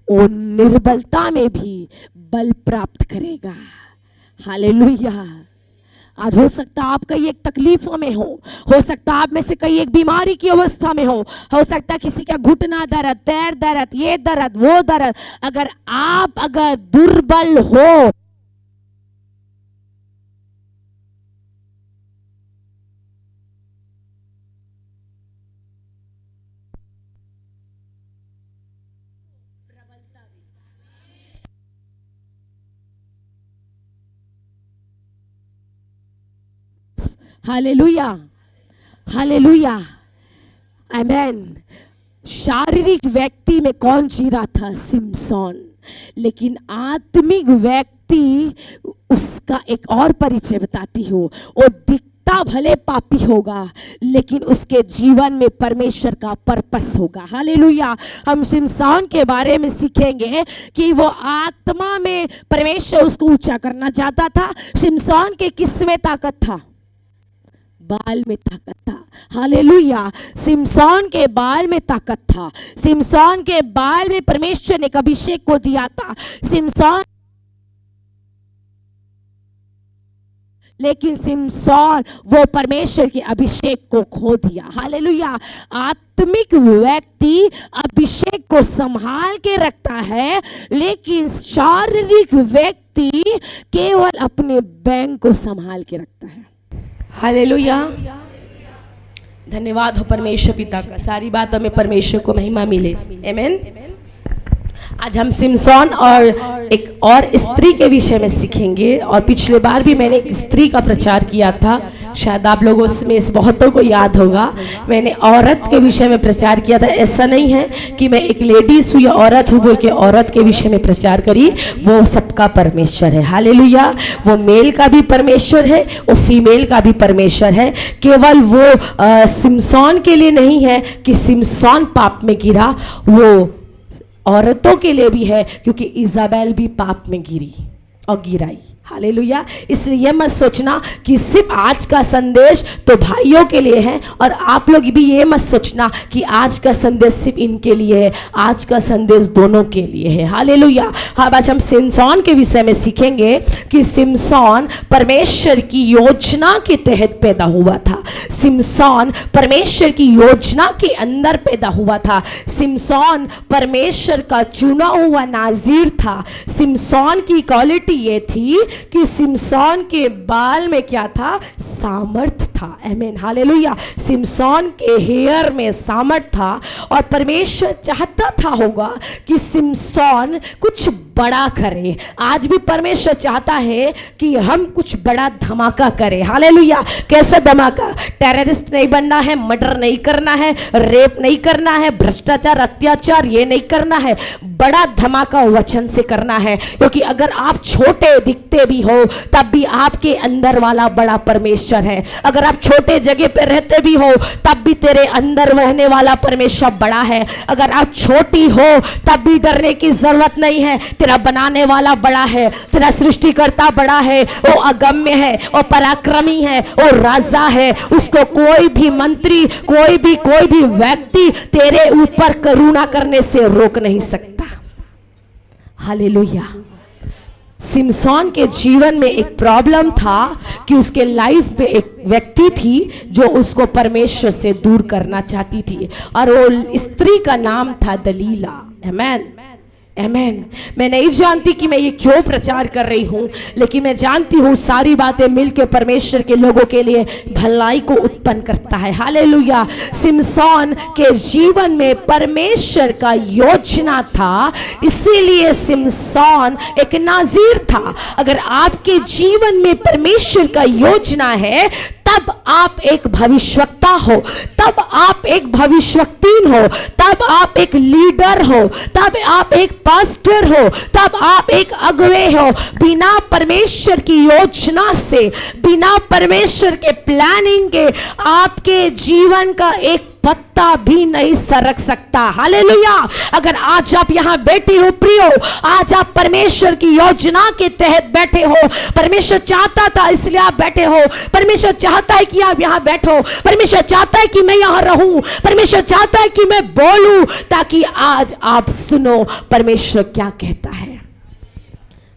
वो निर्बलता में भी बल प्राप्त करेगा। हालेलुया। आज हो सकता आप कई एक तकलीफों में हो सकता आप में से कई एक बीमारी की अवस्था में हो सकता किसी का घुटना दर्द, पैर दर्द, ये दर्द, वो दर्द। अगर दुर्बल हो, हालेलुया, हालेलुया, आमेन। शारीरिक व्यक्ति में कौन जी रहा था? सिमसोन। लेकिन आत्मिक व्यक्ति, उसका एक और परिचय बताती हूँ। वो दिखता भले पापी होगा, लेकिन उसके जीवन में परमेश्वर का पर्पस होगा। हालेलुया। हम सिमसोन के बारे में सीखेंगे कि वो आत्मा में परमेश्वर उसको ऊंचा करना चाहता था। सिमसोन के किस में ताकत था? बाल में ताकत था। हालेलुया। सिमसोन के बाल में ताकत था। सिमसोन के बाल में परमेश्वर ने एक अभिषेक को दिया था। सिमसोन, लेकिन सिमसोन वो परमेश्वर के अभिषेक को खो दिया। हालेलुया। आत्मिक व्यक्ति अभिषेक को संभाल के रखता है, लेकिन शारीरिक व्यक्ति केवल अपने बैंक को संभाल के रखता है। हालेलुया। धन्यवाद हो परमेश्वर पिता का। सारी बातों में परमेश्वर को महिमा मिले। आमेन। आज हम सिमसोन और एक और स्त्री के विषय में सीखेंगे। और पिछले बार भी मैंने एक स्त्री का प्रचार किया था, शायद आप लोगों में से बहुतों को याद होगा। मैंने औरत के विषय में प्रचार किया था। ऐसा नहीं है कि मैं एक लेडीज हूँ या औरत हूँ बोल के औरत के विषय में प्रचार करी। वो सबका परमेश्वर है। हालेलुया। वो मेल का भी परमेश्वर है, वो फीमेल का भी परमेश्वर है। केवल वो सिमसोन के लिए नहीं है कि सिमसोन पाप में गिरा, वो औरतों के लिए भी है, क्योंकि इजाबेल भी पाप में गिरी और गिराई। हालेलुया। इसलिए ये मत सोचना कि सिर्फ आज का संदेश तो भाइयों के लिए है, और आप लोग भी ये मत सोचना कि आज का संदेश सिर्फ इनके लिए है। आज का संदेश दोनों के लिए है। हालेलुया। हाँ, आज हम सिमसोन के विषय में सीखेंगे कि सिमसोन परमेश्वर की योजना के तहत पैदा हुआ था। सिमसोन परमेश्वर की योजना के अंदर पैदा हुआ था। सिमसोन परमेश्वर का चुना हुआ नाज़ीर था। सिमसोन की क्वालिटी ये थी कि सिमसोन के बाल में क्या था? सामर्थ था। आमीन। हालेलुया। सिमसोन के हेयर में सामर्थ था, और परमेश्वर चाहता था होगा कि सिमसोन कुछ बड़ा करे। आज भी परमेश्वर चाहता है कि हम कुछ बड़ा धमाका करें। हालेलुया। कैसा धमाका? टेररिस्ट नहीं बनना है, मर्डर नहीं करना है, रेप नहीं करना है, भ्रष्टाचार अत्याचार ये नहीं करना है। बड़ा धमाका वचन से करना है, क्योंकि अगर आप छोटे दिखते भी हो तब भी आपके अंदर वाला बड़ा परमेश्वर है। अगर आप छोटे जगह पे रहते भी हो तब भी तेरे अंदर रहने वाला परमेश्वर बड़ा है। अगर आप छोटी हो तब भी डरने की जरूरत नहीं है। तेरा बनाने वाला बड़ा है, तेरा सृष्टिकर्ता बड़ा है। वो अगम्य है, वो पराक्रमी है, वो राजा है। उसको कोई भी मंत्री, कोई भी व्यक्ति तेरे ऊपर करुणा करने से रोक नहीं सकता। हालेलुया। सिमसोन के जीवन में एक प्रॉब्लम था कि उसके लाइफ में एक व्यक्ति थी जो उसको परमेश्वर से दूर करना चाहती थी, और वो स्त्री का नाम था दलीला। आमेन। आमेन। मैं नहीं जानती कि मैं ये क्यों प्रचार कर रही हूँ, लेकिन मैं जानती हूँ सारी बातें मिलकर परमेश्वर के लोगों के लिए भलाई को उत्पन्न करता है। हालेलुया। सिमसोन के जीवन में परमेश्वर का योजना था, इसीलिए सिमसोन एक नाज़ीर था। अगर आपके जीवन में परमेश्वर का योजना है तब आप एक भविष्यवक्ता हो, तब आप एक भविष्यवक्तीन हो, तब आप एक लीडर हो, तब आप एक पास्टर हो, तब आप एक अगुवे हो। बिना परमेश्वर की योजना से, बिना परमेश्वर के प्लानिंग के आपके जीवन का एक पत्ता भी नहीं सरक सकता। हालेलुया। अगर आज आप यहाँ बैठे हो प्रियो, आज आप परमेश्वर की योजना के तहत बैठे हो। परमेश्वर चाहता था इसलिए आप बैठे हो। परमेश्वर चाहता है कि आप यहाँ बैठो। परमेश्वर चाहता है कि मैं यहाँ रहूं। परमेश्वर चाहता है कि मैं बोलूं, ताकि आज आप सुनो परमेश्वर क्या कहता है।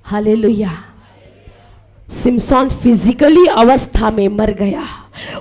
हालेलुया। सिमसोन फिजिकली अवस्था में मर गया,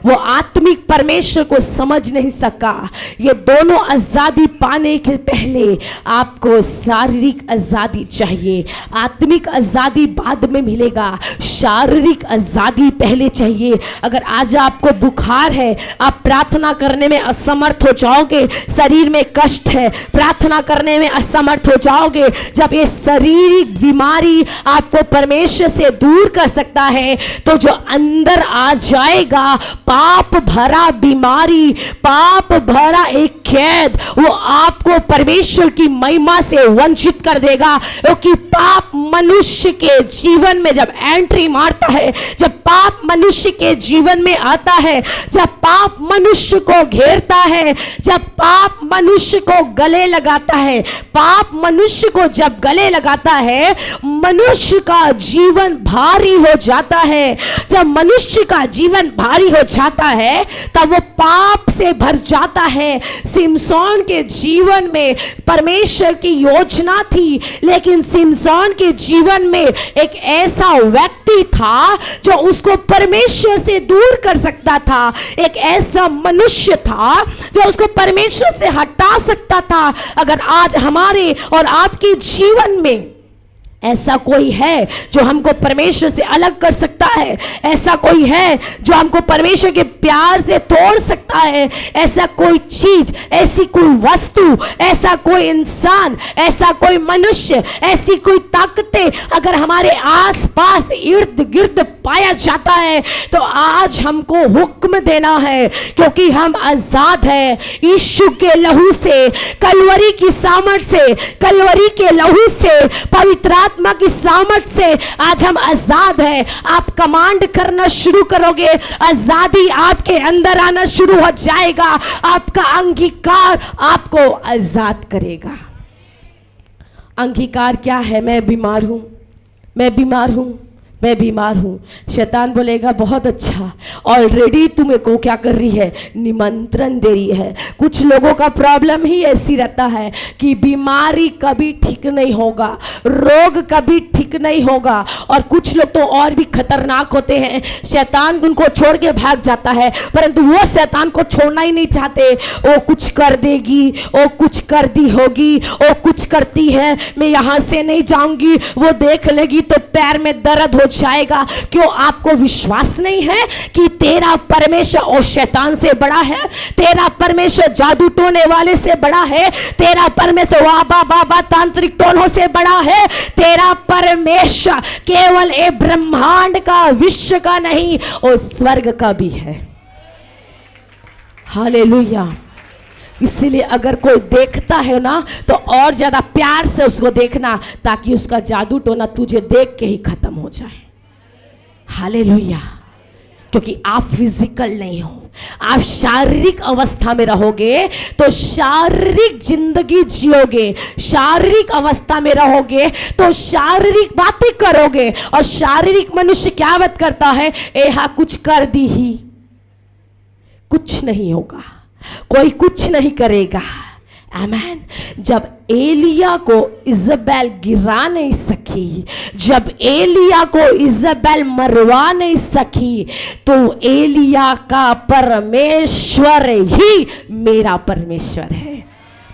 वो आत्मिक परमेश्वर को समझ नहीं सका। ये दोनों आजादी पाने के पहले आपको शारीरिक आजादी चाहिए। आत्मिक आजादी बाद में मिलेगा, शारीरिक आजादी पहले चाहिए। अगर आज आपको बुखार है, आप प्रार्थना करने में असमर्थ हो जाओगे, शरीर में कष्ट है, प्रार्थना करने में असमर्थ हो जाओगे। जब ये शारीरिक बीमारी आपको परमेश्वर से दूर कर सकता है, तो जो अंदर आ जाएगा पाप भरा बीमारी, पाप भरा एक कैद, वो आपको परमेश्वर की महिमा से वंचित कर देगा। क्योंकि पाप मनुष्य के जीवन में जब एंट्री मारता है, जब पाप मनुष्य के जीवन में आता है, जब पाप मनुष्य को घेरता है, जब पाप मनुष्य को गले लगाता है, पाप मनुष्य को जब गले लगाता है, मनुष्य का जीवन भारी हो जाता है। जब मनुष्य का जीवन भारी हो जाता है तब वो पाप से भर जाता है। सिमसोन के जीवन में परमेश्वर की योजना थी, लेकिन सिमसोन के जीवन में एक ऐसा व्यक्ति था जो उसको परमेश्वर से दूर कर सकता था, एक ऐसा मनुष्य था जो उसको परमेश्वर से हटा सकता था। अगर आज हमारे और आपके जीवन में ऐसा कोई है जो हमको परमेश्वर से अलग कर सकता है, ऐसा कोई है जो हमको परमेश्वर के प्यार से तोड़ सकता है, ऐसा कोई चीज, ऐसी कोई वस्तु, ऐसा कोई इंसान, ऐसा कोई मनुष्य, ऐसी कोई ताकतें अगर हमारे आसपास इर्द गिर्द पाया जाता है तो आज हमको हुक्म देना है, क्योंकि हम आजाद हैं यीशु के लहू से, कलवरी की सामर्थ से, कलवरी के लहू से, पवित्र आत्मा की सामर्थ से आज हम आजाद हैं। आप कमांड करना शुरू करोगे, आजादी आपके अंदर आना शुरू हो जाएगा। आपका अंगीकार आपको आजाद करेगा। अंगीकार क्या है? मैं बीमार हूं, मैं बीमार हूं, मैं बीमार हूं। शैतान बोलेगा बहुत अच्छा, ऑलरेडी तुम्हें को क्या कर रही है? निमंत्रण दे रही है। कुछ लोगों का प्रॉब्लम ही ऐसी रहता है कि बीमारी कभी ठीक नहीं होगा, रोग कभी ठीक नहीं होगा। और कुछ लोग तो और भी खतरनाक होते हैं, शैतान उनको छोड़ के भाग जाता है, परंतु वो शैतान को छोड़ना ही नहीं चाहते। वो कुछ कर देगी, वो कुछ कर दी होगी, वो कुछ करती है, मैं यहां से नहीं जाऊंगी, वो देख लेगी तो पैर में दर्द हो जाएगा। क्यों? आपको विश्वास नहीं है कि तेरा परमेश्वर और शैतान से बड़ा है, तेरा परमेश्वर जादू टोने वाले से बड़ा है, तेरा परमेश्वर वाबा बाबा तांत्रिक टोनों से बड़ा है। तेरा परमेश्वर केवल ए ब्रह्मांड का, विश्व का नहीं, और स्वर्ग का भी है। हालेलुया। इसीलिए अगर कोई देखता है ना तो और ज्यादा प्यार से उसको देखना, ताकि उसका जादू टोना तुझे देख के ही खत्म हो जाए। हालेलुया। क्योंकि आप फिजिकल नहीं हो, आप शारीरिक अवस्था में रहोगे तो शारीरिक जिंदगी जियोगे, शारीरिक अवस्था में रहोगे तो शारीरिक बातें करोगे। और शारीरिक मनुष्य क्या बात करता है? हाँ कुछ कर दी ही, कुछ नहीं होगा, कोई कुछ नहीं करेगा। आमेन। जब एलिया को इज़बेल गिरा नहीं सकी, जब एलिया को इज़बेल मरवा नहीं सकी, तो एलिया का परमेश्वर ही मेरा परमेश्वर है।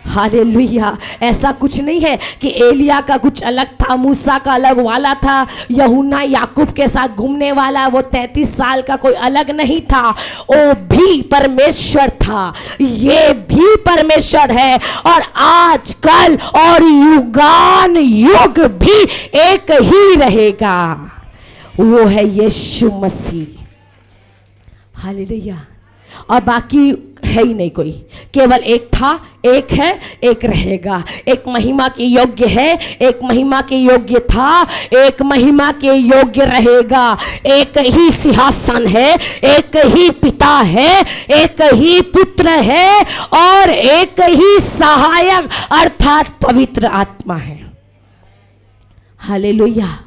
हालेलुया। ऐसा कुछ नहीं है कि एलिया का कुछ अलग था, मूसा का अलग वाला था, यूहन्ना याकूब के साथ घूमने वाला वो 33 साल का कोई अलग नहीं था। वो भी परमेश्वर था, ये भी परमेश्वर है, और आज कल और युगान युग भी एक ही रहेगा। वो है यीशु मसीह। हालेलुया। और बाकी है ही नहीं कोई, केवल एक था, एक है, एक रहेगा। एक महिमा के योग्य है, एक महिमा के योग्य था, एक महिमा के योग्य रहेगा। एक ही सिंहासन है, एक ही पिता है, एक ही पुत्र है, और एक ही सहायक अर्थात पवित्र आत्मा है। हालेलुया।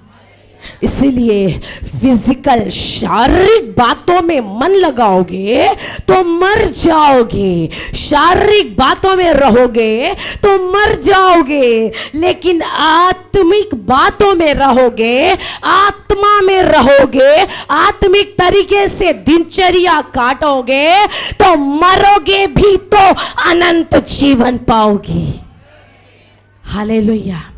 इसीलिए फिजिकल शारीरिक बातों में मन लगाओगे तो मर जाओगे, शारीरिक बातों में रहोगे तो मर जाओगे, लेकिन आत्मिक बातों में रहोगे, आत्मा में रहोगे, आत्मिक तरीके से दिनचर्या काटोगे तो मरोगे भी तो अनंत जीवन पाओगे। हालेलुया।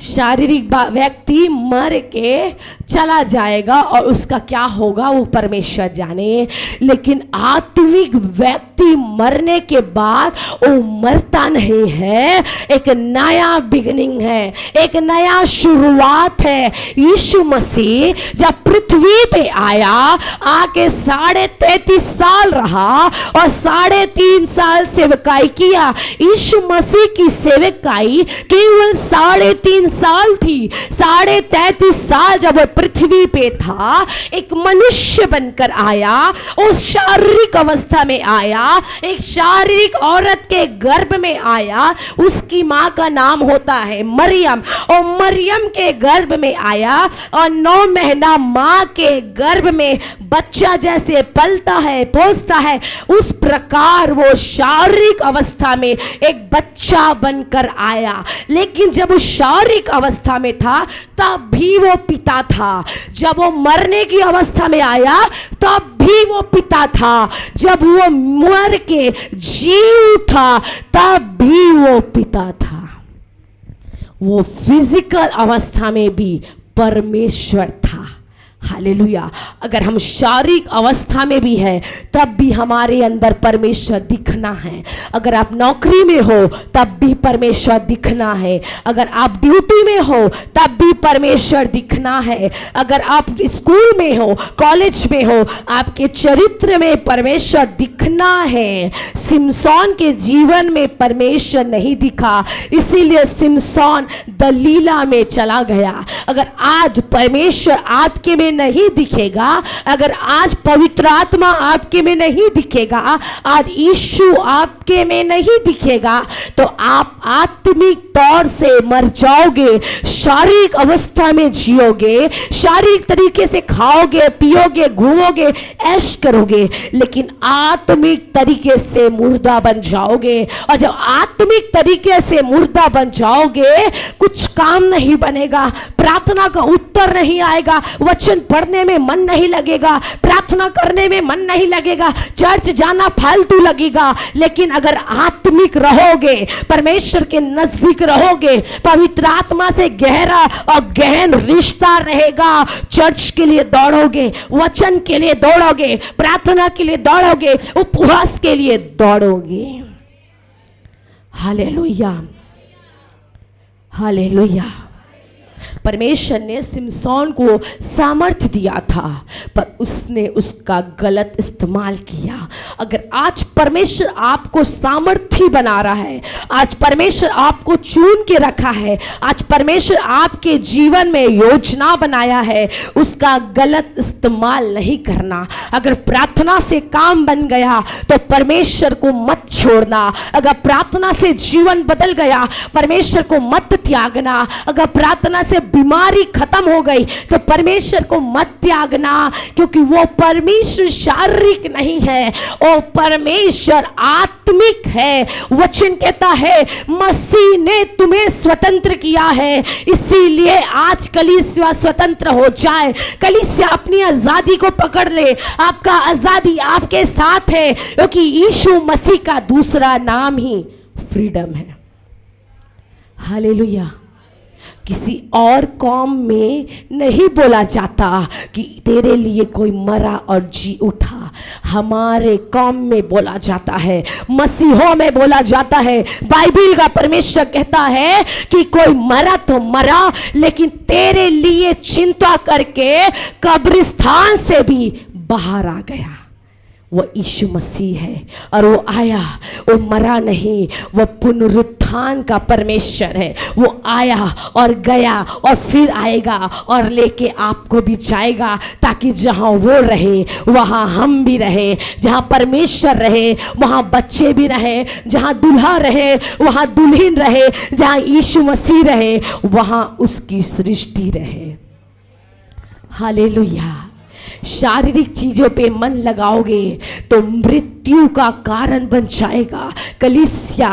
शारीरिक व्यक्ति मर के चला जाएगा और उसका क्या होगा वो परमेश्वर जाने, लेकिन आत्मिक व्यक्ति मरने के बाद वो मरता नहीं है, एक नया बिगिनिंग है, एक नया शुरुआत है। यीशु मसीह जब पृथ्वी पे आया, आके 33.5 साल रहा और 3.5 साल सेवकाई किया। यीशु मसीह की सेवकाई केवल 3.5 साल थी। 33.5 साल जब वह पृथ्वी पे था, एक मनुष्य बनकर आया, उस शारीरिक अवस्था में आया, एक शारीरिक औरत के गर्भ में आया। उसकी मां का नाम होता है मरियम, और मरियम के गर्भ में आया और 9 महीना मां के गर्भ में बच्चा जैसे पलता है, पोसता है, उस प्रकार वो शारीरिक अवस्था में एक बच्चा बनकर आया। लेकिन जब उस शारीरिक अवस्था में था तब भी वो पिता था। जब वो मरने की अवस्था में आया तब भी वो पिता था। जब वो मर के जी उठा तब भी वो पिता था। वो फिजिकल अवस्था में भी परमेश्वर था। हालेलुया। अगर हम शारीरिक अवस्था में भी है तब भी हमारे अंदर परमेश्वर दिखना है। अगर आप नौकरी में हो तब भी परमेश्वर दिखना है। अगर आप ड्यूटी में हो तब भी परमेश्वर दिखना है। अगर आप स्कूल में हो, कॉलेज में हो, आपके चरित्र में परमेश्वर दिखना है। सिमसोन के जीवन में परमेश्वर नहीं दिखा, इसीलिए सिमसोन दलीला में चला गया। अगर आज परमेश्वर आपके में नहीं दिखेगा, अगर आज पवित्र आत्मा आपके में नहीं दिखेगा, आज यीशु आपके में नहीं दिखेगा, तो आप आत्मिक तौर से मर जाओगे। शारीरिक अवस्था में जियोगे, शारीरिक तरीके से खाओगे, पियोगे, घूमोगे, ऐश करोगे, लेकिन आत्मिक तरीके से मुर्दा बन जाओगे। और जब आत्मिक तरीके से मुर्दा बन जाओगे, कुछ काम नहीं बनेगा, प्रार्थना का उत्तर नहीं आएगा, वचन पढ़ने में मन नहीं लगेगा, प्रार्थना करने में मन नहीं लगेगा, चर्च जाना फालतू लगेगा। लेकिन अगर आत्मिक रहोगे, परमेश्वर के नजदीक रहोगे, पवित्र आत्मा से गहरा और गहन रिश्ता रहेगा, चर्च के लिए दौड़ोगे, वचन के लिए दौड़ोगे, प्रार्थना के लिए दौड़ोगे, उपवास के लिए दौड़ोगे। Hallelujah, hallelujah. परमेश्वर ने सिमसोन को सामर्थ्य दिया था, पर उसने उसका गलत इस्तेमाल किया। अगर आज परमेश्वर आपको सामर्थ्य बना रहा है, आज परमेश्वर आपको चुन के रखा है, आज परमेश्वर आपके जीवन में योजना बनाया है, उसका गलत इस्तेमाल नहीं करना। अगर प्रार्थना से काम बन गया तो परमेश्वर को मत छोड़ना। अगर प्रार्थना से जीवन बदल गया, परमेश्वर को मत त्यागना। अगर प्रार्थना से बीमारी खत्म हो गई तो परमेश्वर को मत त्यागना, क्योंकि वो परमेश्वर शारीरिक नहीं है, वो परमेश्वर आत्मिक है। वचन कहता है मसीह ने तुम्हें स्वतंत्र किया है, इसीलिए आज कलीसिया स्वतंत्र हो जाए। कलीसिया अपनी आजादी को पकड़ ले। आपका आजादी आपके साथ है, क्योंकि यीशु मसीह का दूसरा नाम ही फ्रीडम है। हालेलुया। किसी और कौम में नहीं बोला जाता कि तेरे लिए कोई मरा और जी उठा। हमारे कौम में बोला जाता है, मसीहों में बोला जाता है। बाइबिल का परमेश्वर कहता है कि कोई मरा तो मरा, लेकिन तेरे लिए चिंता करके कब्रिस्तान से भी बाहर आ गया। वो यीशु मसीह है, और वो आया, वो मरा नहीं, वो पुनरुत्थान का परमेश्वर है। वो आया और गया और फिर आएगा और लेके आपको भी जाएगा, ताकि जहां वो रहे वहां हम भी रहे, जहां परमेश्वर रहे वहां बच्चे भी रहे, जहां दुल्हा रहे वहां दुल्हन रहे, जहां यीशु मसीह रहे वहां उसकी सृष्टि रहे। हालेलुया। शारीरिक चीजों पे मन लगाओगे तो मृत्यु का कारण बन जाएगा। कलीसिया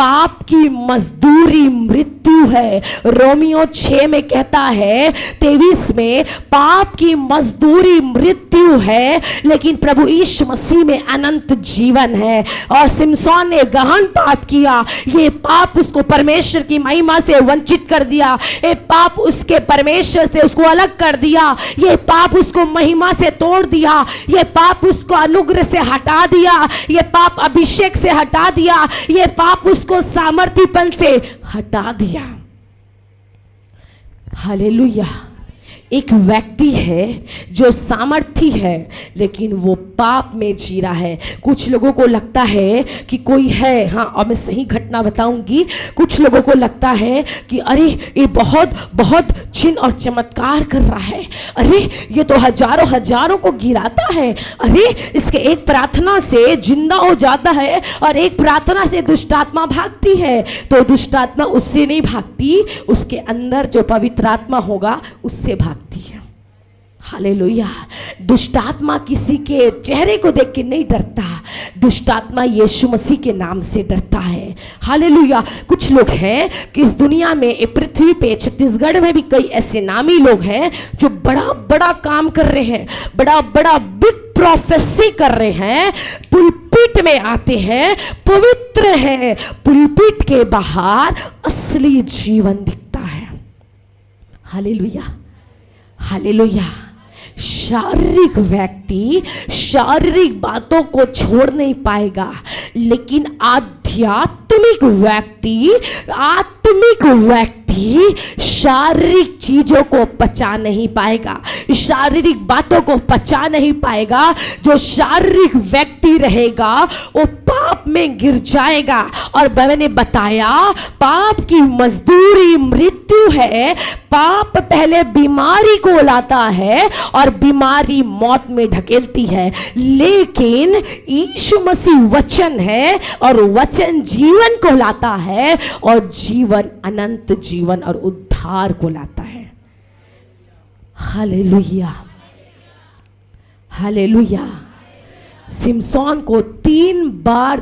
पाप की मजदूरी मृत्यु है। रोमियो 6 में कहता है 23 में, पाप की मजदूरी मृत्यु है लेकिन प्रभु यीशु मसीह में अनंत जीवन है। और सिमसोन ने गहन पाप किया, ये पाप उसको परमेश्वर की महिमा से वंचित कर दिया, ये पाप उसके परमेश्वर से उसको अलग कर दिया, ये पाप उसको महिमा से तोड़ दिया, ये पाप उसको अनुग्रह से हटा दिया, ये पाप अभिषेक से हटा दिया, ये पाप उसको सामर्थीपन से हटा दिया। हालेलुया। एक व्यक्ति है जो सामर्थी है लेकिन वो पाप में जी रहा है। कुछ लोगों को लगता है कि कोई है, हाँ, और मैं सही घटना बताऊंगी, कुछ लोगों को लगता है कि अरे ये बहुत बहुत चिन्ह और चमत्कार कर रहा है, अरे ये तो हजारों हजारों को गिराता है, अरे इसके एक प्रार्थना से जिंदा हो जाता है और एक प्रार्थना से दुष्ट आत्मा भागती है। तो दुष्ट आत्मा उससे नहीं भागती, उसके अंदर जो पवित्र आत्मा होगा उससे भागती है। हालेलुया। दुष्ट आत्मा किसी के चेहरे को देख के नहीं डरता, दुष्ट आत्मा यीशु मसीह के नाम से डरता है। हालेलुया। कुछ लोग हैं कि इस दुनिया में, पृथ्वी पे, छत्तीसगढ़ में भी कई ऐसे नामी लोग हैं जो बड़ा बड़ा काम कर रहे हैं, बड़ा बड़ा बिग प्रोफेसी कर रहे हैं, पुलपिट में आते हैं, पवित्र है, पुलपिट के बाहर असली जीवन दिखता है। Hallelujah, hallelujah. शारीरिक व्यक्ति शारीरिक बातों को छोड़ नहीं पाएगा, लेकिन आध्यात्मिक व्यक्ति शारीरिक चीजों को पचा नहीं पाएगा, शारीरिक बातों को पचा नहीं पाएगा। जो शारीरिक व्यक्ति रहेगा वो पाप में गिर जाएगा। और मैंने बताया पाप की मजदूरी मृत्यु है। पाप पहले बीमारी को लाता है और बीमारी मौत में ढकेलती है, लेकिन यीशु मसीह वचन है और वचन जीवन को लाता है और जीवन अनंत जीवन और उद्धार को लाता है। Hallelujah, hallelujah. सिमसोन को 4 बार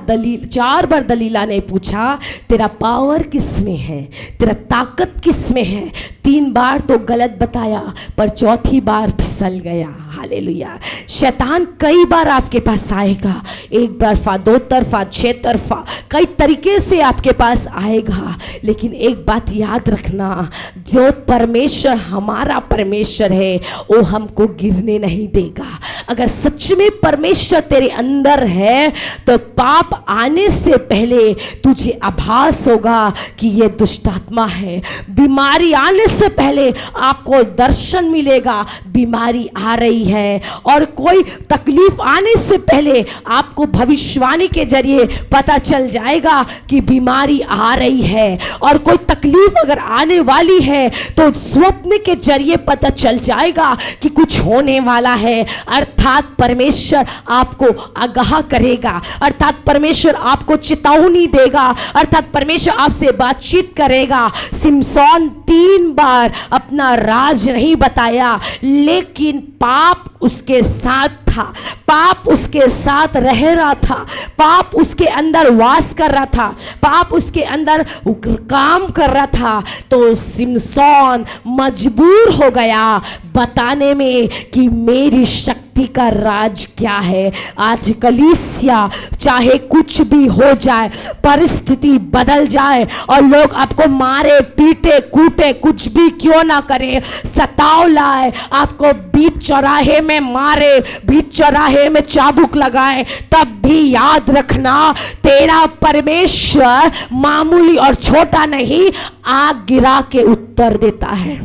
दलीला ने पूछा तेरा पावर किस में है, तेरा ताकत किस में है। 3 बार तो गलत बताया पर चौथी बार फिसल गया। हालेलुया। शैतान कई बार आपके पास आएगा, 1 तरफा, 2 तरफा, 6 तरफा, कई तरीके से आपके पास आएगा, लेकिन एक बात याद रखना, जो परमेश्वर हमारा परमेश्वर है वो हमको गिरने नहीं देगा। अगर सच में परमेश्वर तेरे अंदर है तो पाप आने से पहले तुझे आभास होगा कि ये दुष्ट आत्मा है। बीमारी आने से पहले आपको दर्शन मिलेगा बीमारी आ रही है, और कोई तकलीफ आने से पहले आपको भविष्यवाणी के जरिए पता चल जाएगा कि बीमारी आ रही है। और कोई तकलीफ अगर आने वाली है तो स्वप्न के जरिए पता चल जाएगा कि कुछ होने वाला है। अर्थात परमेश्वर आपको आगाह करेगा, अर्थात परमेश्वर आपको चेतावनी देगा, अर्थात परमेश्वर आपसे बातचीत करेगा। सिमसोन 3 बार अपना राज नहीं बताया, लेकिन पाप उसके साथ था, पाप उसके साथ रह रहा था, पाप उसके अंदर वास कर रहा था, पाप उसके अंदर काम कर रहा था। तो सिमसोन मजबूर हो गया बताने में कि मेरी शक्ति का राज क्या है। आज कलीसिया, चाहे कुछ भी हो जाए, परिस्थिति बदल जाए और लोग आपको मारे, पीटे, कूटे, कुछ भी क्यों ना करे, सताव लाए, आपको बीच चौराहे में मारे, बीच चौराहे में चाबुक लगाए, तब भी याद रखना तेरा परमेश्वर मामूली और छोटा नहीं, आग गिरा के उत्तर देता है।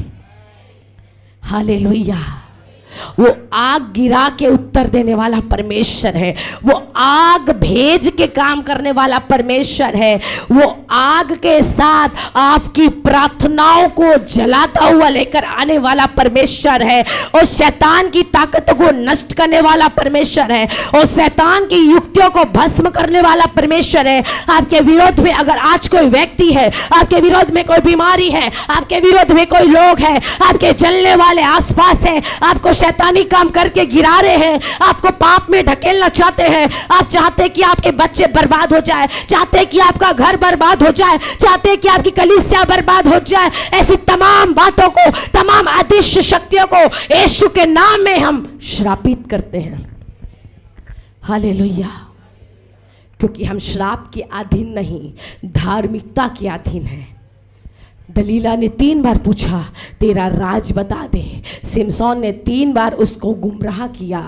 हालेलुया। वो आग गिरा के उत्तर देने वाला परमेश्वर है, वो आग भेज के काम करने वाला परमेश्वर है, वो आग के साथ आपकी प्रार्थनाओं को जलाता हुआ लेकर आने वाला परमेश्वर है, और शैतान की ताकतों को नष्ट करने वाला परमेश्वर है, और शैतान की युक्तियों को भस्म करने वाला परमेश्वर है। आपके विरोध में अगर आज कोई व्यक्ति है, आपके विरोध में कोई बीमारी है, आपके विरोध में कोई लोग है, आपके जलने वाले आसपास है, आपको शैतानी काम करके गिरा रहे हैं, आपको पाप में ढकेलना चाहते हैं। आप चाहते हैं कि आपके बच्चे बर्बाद हो जाए, चाहते हैं कि आपका घर बर्बाद हो जाए, चाहते हैं कि आपकी कलीसिया बर्बाद हो जाए। ऐसी तमाम बातों को, तमाम अदृश्य शक्तियों को यीशु के नाम में हम श्रापित करते हैं। हालेलुया। क्योंकि हम श्राप के अधीन नहीं, धार्मिकता के अधीन हैं। दलीला ने 3 बार पूछा, तेरा राज बता दे। सिमसोन ने 3 बार उसको गुमराह किया,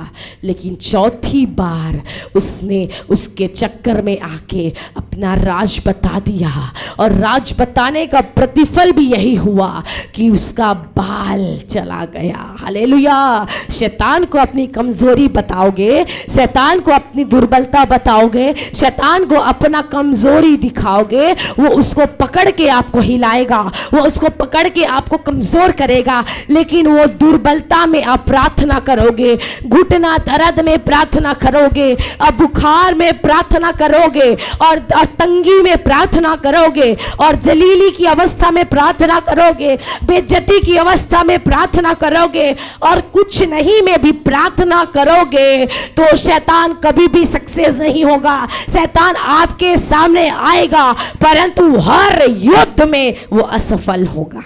लेकिन चौथी बार उसने उसके चक्कर में आके अपना राज बता दिया। और राज बताने का प्रतिफल भी यही हुआ कि उसका बाल चला गया। हालेलुया। शैतान को अपनी कमजोरी बताओगे, शैतान को अपनी दुर्बलता बताओगे, शैतान को अपना कमजोरी दिखाओगे, वो उसको पकड़ के आपको हिलाएगा, वो उसको पकड़ के आपको कमजोर करेगा। लेकिन वो दुर्बलता में आप प्रार्थना करोगे, घुटना दर्द में प्रार्थना करोगे, अब बुखार में प्रार्थना करोगे, और तंगी में प्रार्थना करोगे, और जलीली की अवस्था में प्रार्थना करोगे, बेइज्जती की अवस्था में प्रार्थना करोगे, और कुछ नहीं में भी प्रार्थना करोगे, तो शैतान कभी भी सक्सेस नहीं होगा। शैतान आपके सामने आएगा, परंतु हर युद्ध में वो असफल होगा।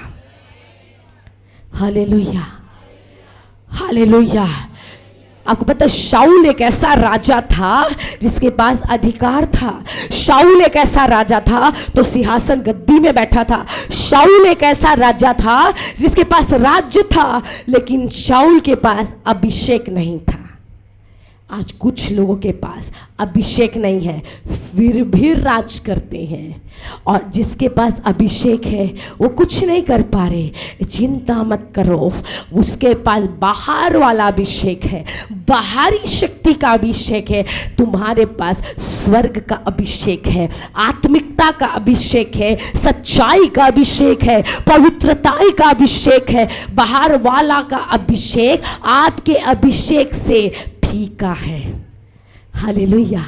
Hallelujah, hallelujah. आपको पता है, शाऊल एक ऐसा राजा था जिसके पास अधिकार था। शाऊल एक ऐसा राजा था तो सिंहासन गद्दी में बैठा था। शाऊल एक ऐसा राजा था जिसके पास राज्य था, लेकिन शाऊल के पास अभिषेक नहीं था। आज कुछ लोगों के पास अभिषेक नहीं है, फिर भी राज करते हैं, और जिसके पास अभिषेक है वो कुछ नहीं कर पा रहे। चिंता मत करो, उसके पास बाहर वाला अभिषेक है, बाहरी शक्ति का अभिषेक है। तुम्हारे पास स्वर्ग का अभिषेक है, आत्मिकता का अभिषेक है, सच्चाई का अभिषेक है, पवित्रता का अभिषेक है। बाहर वाला का अभिषेक आपके अभिषेक से फीका है। हालेलुया।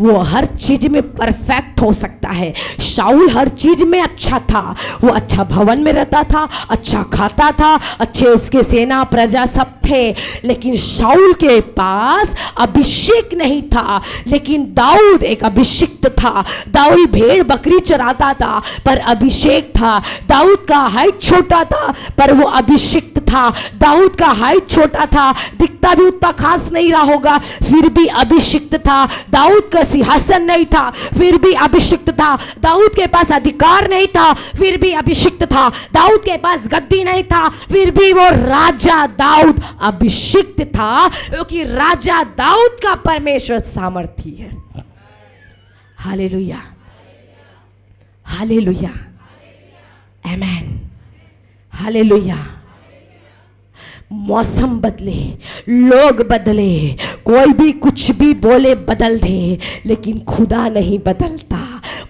वो हर चीज में परफेक्ट हो सकता है। शाऊल हर चीज में अच्छा था, वो अच्छा भवन में रहता था, अच्छा खाता था, अच्छे उसके सेना प्रजा सब थे, लेकिन शाऊल के पास अभिषेक नहीं था। लेकिन दाऊद एक अभिषिक्त था। दाऊद भेड़ बकरी चराता था पर अभिषेक था। दाऊद का हाइट छोटा था पर वो अभिषिक्त था। दाऊद का हाइट छोटा था, दिखता भी उतना खास नहीं रहा होगा, फिर भी अभिषिक्त था। दाऊद का सिंहासन नहीं था, फिर भी अभिषिक्त था। दाऊद के पास अधिकार नहीं था, फिर भी अभिषिक्त था। दाऊद के पास गद्दी नहीं था, फिर भी वो राजा दाऊद अभिषिक्त था, क्योंकि राजा दाऊद का परमेश्वर सामर्थी है। हालेलुया, हालेलुया, आमेन, हालेलुया। मौसम बदले, लोग बदले, कोई भी कुछ भी बोले बदल दे, लेकिन खुदा नहीं बदलता,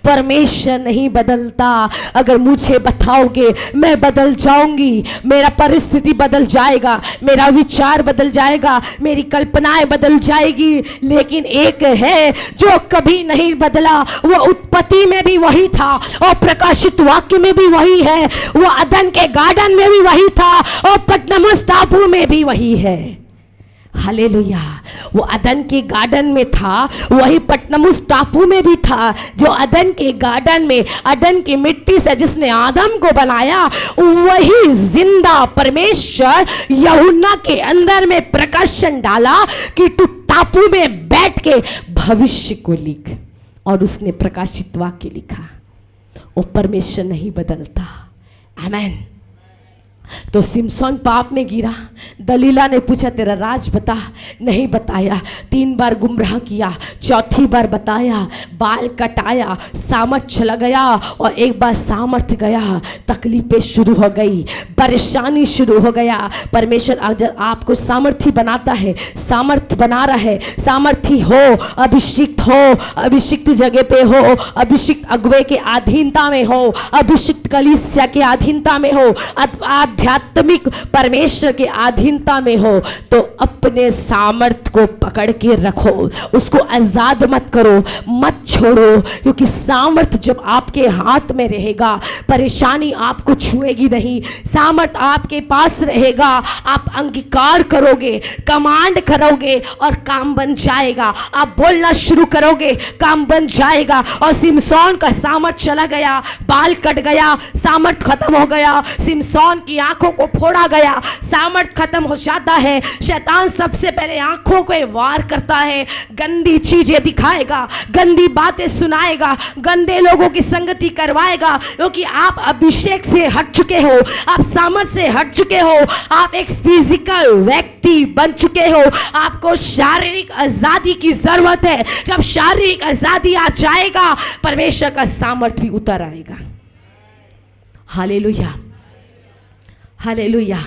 परमेश्वर नहीं बदलता। अगर मुझे बताओगे मैं बदल जाऊंगी, मेरा परिस्थिति बदल जाएगा, मेरा विचार बदल जाएगा, मेरी कल्पनाएं बदल जाएगी, लेकिन एक है जो कभी नहीं बदला। वो उत्पत्ति में भी वही था, और प्रकाशित वाक्य में भी वही है, वो अदन के गार्डन में भी वही था, और पटनमुस टापू में भी वही है। हालेलुया। वो अदन के गार्डन में था, वही पटनमुस टापू में भी था। जो अदन के गार्डन में अदन की मिट्टी से जिसने आदम को बनाया, वही जिंदा परमेश्वर यूहन्ना के अंदर में प्रकाशन डाला कि तू टापू में बैठ के भविष्य को लिख, और उसने प्रकाशित वाक्य लिखा। वो परमेश्वर नहीं बदलता। आमेन। तो सिमसोन पाप में गिरा। दलीला ने पूछा तेरा राज बता, नहीं बताया। 3 बार गुमराह किया, चौथी बार बताया, बाल कटाया, सामर्थ चला गया, और एक बार सामर्थ गया, तकलीफें शुरू हो गई, परेशानी शुरू हो गया। परमेश्वर अगर आपको सामर्थी बनाता है, सामर्थ बना रहा है, सामर्थी हो, अभिषिक्त हो, अभिषिक्त जगह पे हो, अभिषिक्त अगुवे के अधीनता में हो, अभिषिक्त कलीसिया के अधीनता में हो, आध्यात्मिक परमेश्वर के अधीनता में हो तो अपने सामर्थ को पकड़ के रखो, उसको आजाद मत करो, मत छोड़ो, क्योंकि सामर्थ जब आपके हाथ में रहेगा परेशानी आपको छुएगी नहीं। सामर्थ आपके पास रहेगा, आप अंगीकार करोगे, कमांड करोगे और काम बन जाएगा। आप बोलना शुरू करोगे, काम बन जाएगा। और सिमसोन का सामर्थ चला गया, बाल कट गया, सामर्थ खत्म हो गया, सिमसोन की आंखों को फोड़ा गया, सामर्थ खत्म हो जाता है। शैतान सबसे पहले आंखों को वार करता है, गंदी चीजें दिखाएगा, गंदी बातें सुनाएगा, गंदे लोगों की संगति करवाएगा, क्योंकि आप अभिषेक से हट चुके हो, आप सामर्थ से हट चुके हो, आप एक फिजिकल व्यक्ति बन चुके हो। आपको शारीरिक आजादी की जरूरत है। जब शारीरिक आजादी आ जाएगा परमेश्वर का सामर्थ भी उतर आएगा। Hallelujah, hallelujah.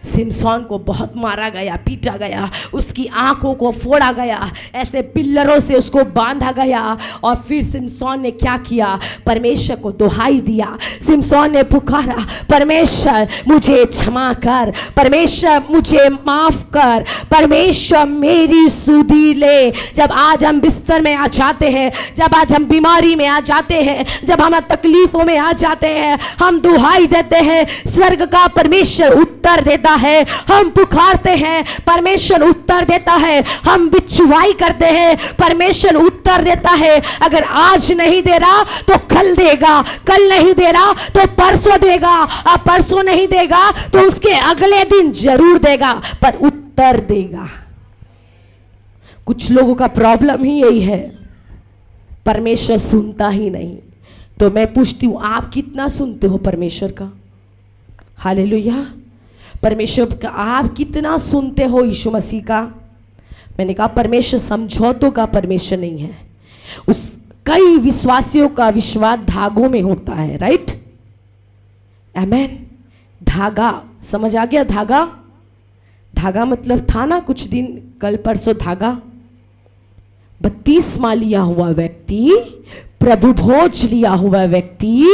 सिमसोन को बहुत मारा गया, पीटा गया, उसकी आंखों को फोड़ा गया, ऐसे पिल्लरों से उसको बांधा गया। और फिर सिमसोन ने क्या किया? परमेश्वर को दुहाई दिया। सिमसोन ने पुकारा, परमेश्वर मुझे क्षमा कर, परमेश्वर मुझे माफ कर, परमेश्वर मेरी सुधि ले। जब आज हम बिस्तर में आ जाते हैं, जब आज हम बीमारी में आ जाते हैं, जब हम तकलीफों में आ जाते हैं, हम दुहाई देते हैं, स्वर्ग का परमेश्वर उत्तर देता है। हम पुकारते हैं, परमेश्वर उत्तर देता है। हम बिचवाई करते हैं, परमेश्वर उत्तर देता है। अगर आज नहीं दे रहा तो कल देगा, कल नहीं दे रहा तो परसों देगा, और परसों नहीं देगा तो उसके अगले दिन जरूर देगा, पर उत्तर देगा। कुछ लोगों का प्रॉब्लम ही यही है, परमेश्वर सुनता ही नहीं। तो मैं पूछती हूं, आप कितना सुनते हो परमेश्वर का? हालेलुया। परमेश्वर का आप कितना सुनते हो? यीशु मसीह का। मैंने कहा परमेश्वर समझौतों का परमेश्वर नहीं है। उस कई विश्वासियों का विश्वास धागों में होता है, राइट? आमेन। धागा, समझ आ गया? धागा, धागा मतलब था ना कुछ दिन कल परसों धागा। बत्तीसवां लिया हुआ व्यक्ति, प्रभु भोज लिया हुआ व्यक्ति,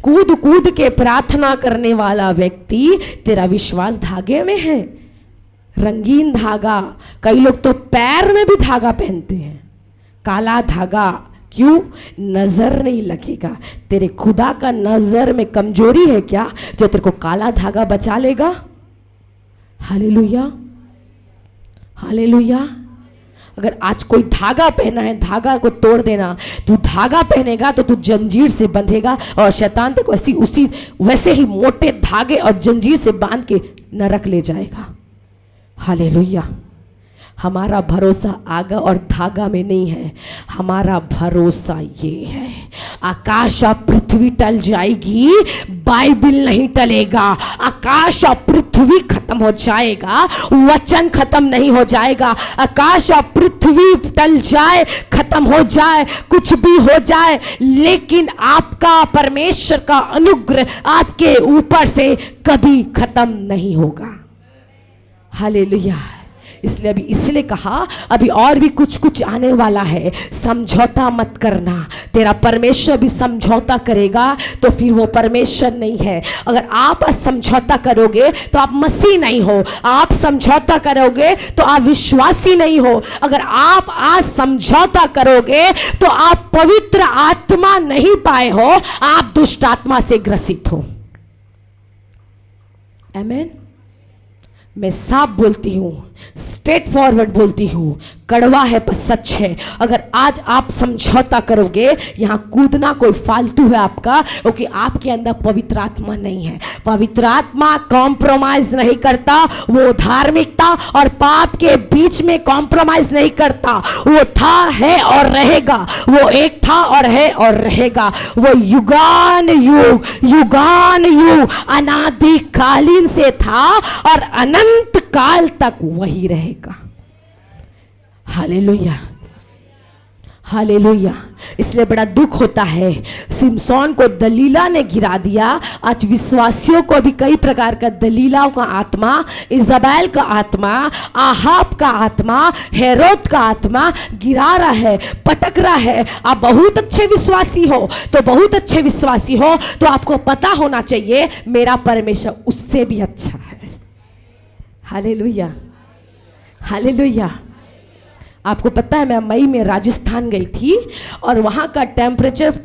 कूद कूद के प्रार्थना करने वाला व्यक्ति, तेरा विश्वास धागे में है। रंगीन धागा, कई लोग तो पैर में भी धागा पहनते हैं, काला धागा। क्यों? नजर नहीं लगेगा। तेरे खुदा का नजर में कमजोरी है क्या जो तेरे को काला धागा बचा लेगा? Hallelujah, hallelujah. अगर आज कोई धागा पहना है, धागा को तोड़ देना। तू धागा पहनेगा तो तू जंजीर से बंधेगा, और शैतान तेरे को उसी वैसे ही मोटे धागे और जंजीर से बांध के नरक ले जाएगा। हालेलुया। हमारा भरोसा आगा और धागा में नहीं है, हमारा भरोसा ये है, आकाश और पृथ्वी टल जाएगी, बाइबल नहीं टलेगा। आकाश और पृथ्वी खत्म हो जाएगा, वचन खत्म नहीं हो जाएगा। आकाश और पृथ्वी टल जाए, खत्म हो जाए, कुछ भी हो जाए, लेकिन आपका परमेश्वर का अनुग्रह आपके ऊपर से कभी खत्म नहीं होगा। हालेलुया। इसलिए इसलिए कहा अभी और भी कुछ कुछ आने वाला है, समझौता मत करना। तेरा परमेश्वर भी समझौता करेगा तो फिर वो परमेश्वर नहीं है। अगर आप समझौता करोगे तो आप मसीह नहीं हो, आप समझौता करोगे तो आप विश्वासी नहीं हो। अगर आप आज समझौता करोगे तो आप पवित्र आत्मा नहीं पाए हो, आप दुष्ट आत्मा से ग्रसित हो। आमेन। मैं साफ बोलती हूँ, स्ट्रेट फॉरवर्ड बोलती हूँ, कड़वा है पर सच है। अगर आज आप समझौता करोगे, यहाँ कूदना कोई फालतू है आपका, क्योंकि आपके अंदर पवित्र आत्मा नहीं है। पवित्र आत्मा कॉम्प्रोमाइज नहीं करता, वो धार्मिकता और पाप के बीच में कॉम्प्रोमाइज नहीं करता। वो था, है और रहेगा, वो एक था और है और रहेगा। वो युगान युग, युगान युग, अनादिकालीन से था और अनंत काल तक वही रहेगा। Hallelujah, hallelujah. इसलिए बड़ा दुख होता है, सिमसोन को दलीला ने गिरा दिया, आज विश्वासियों को भी कई प्रकार का दलीलाओं का आत्मा, इज़ाबेल का आत्मा, आहाब का आत्मा, हेरोद का आत्मा गिरा रहा है, पटक रहा है। आप बहुत अच्छे विश्वासी हो तो बहुत अच्छे विश्वासी हो तो आपको पता होना चाहिए मेरा परमेश्वर उससे भी अच्छा है। Hallelujah, hallelujah. आपको पता है मैं मई में राजस्थान गई थी और वहाँ का टेम्परेचर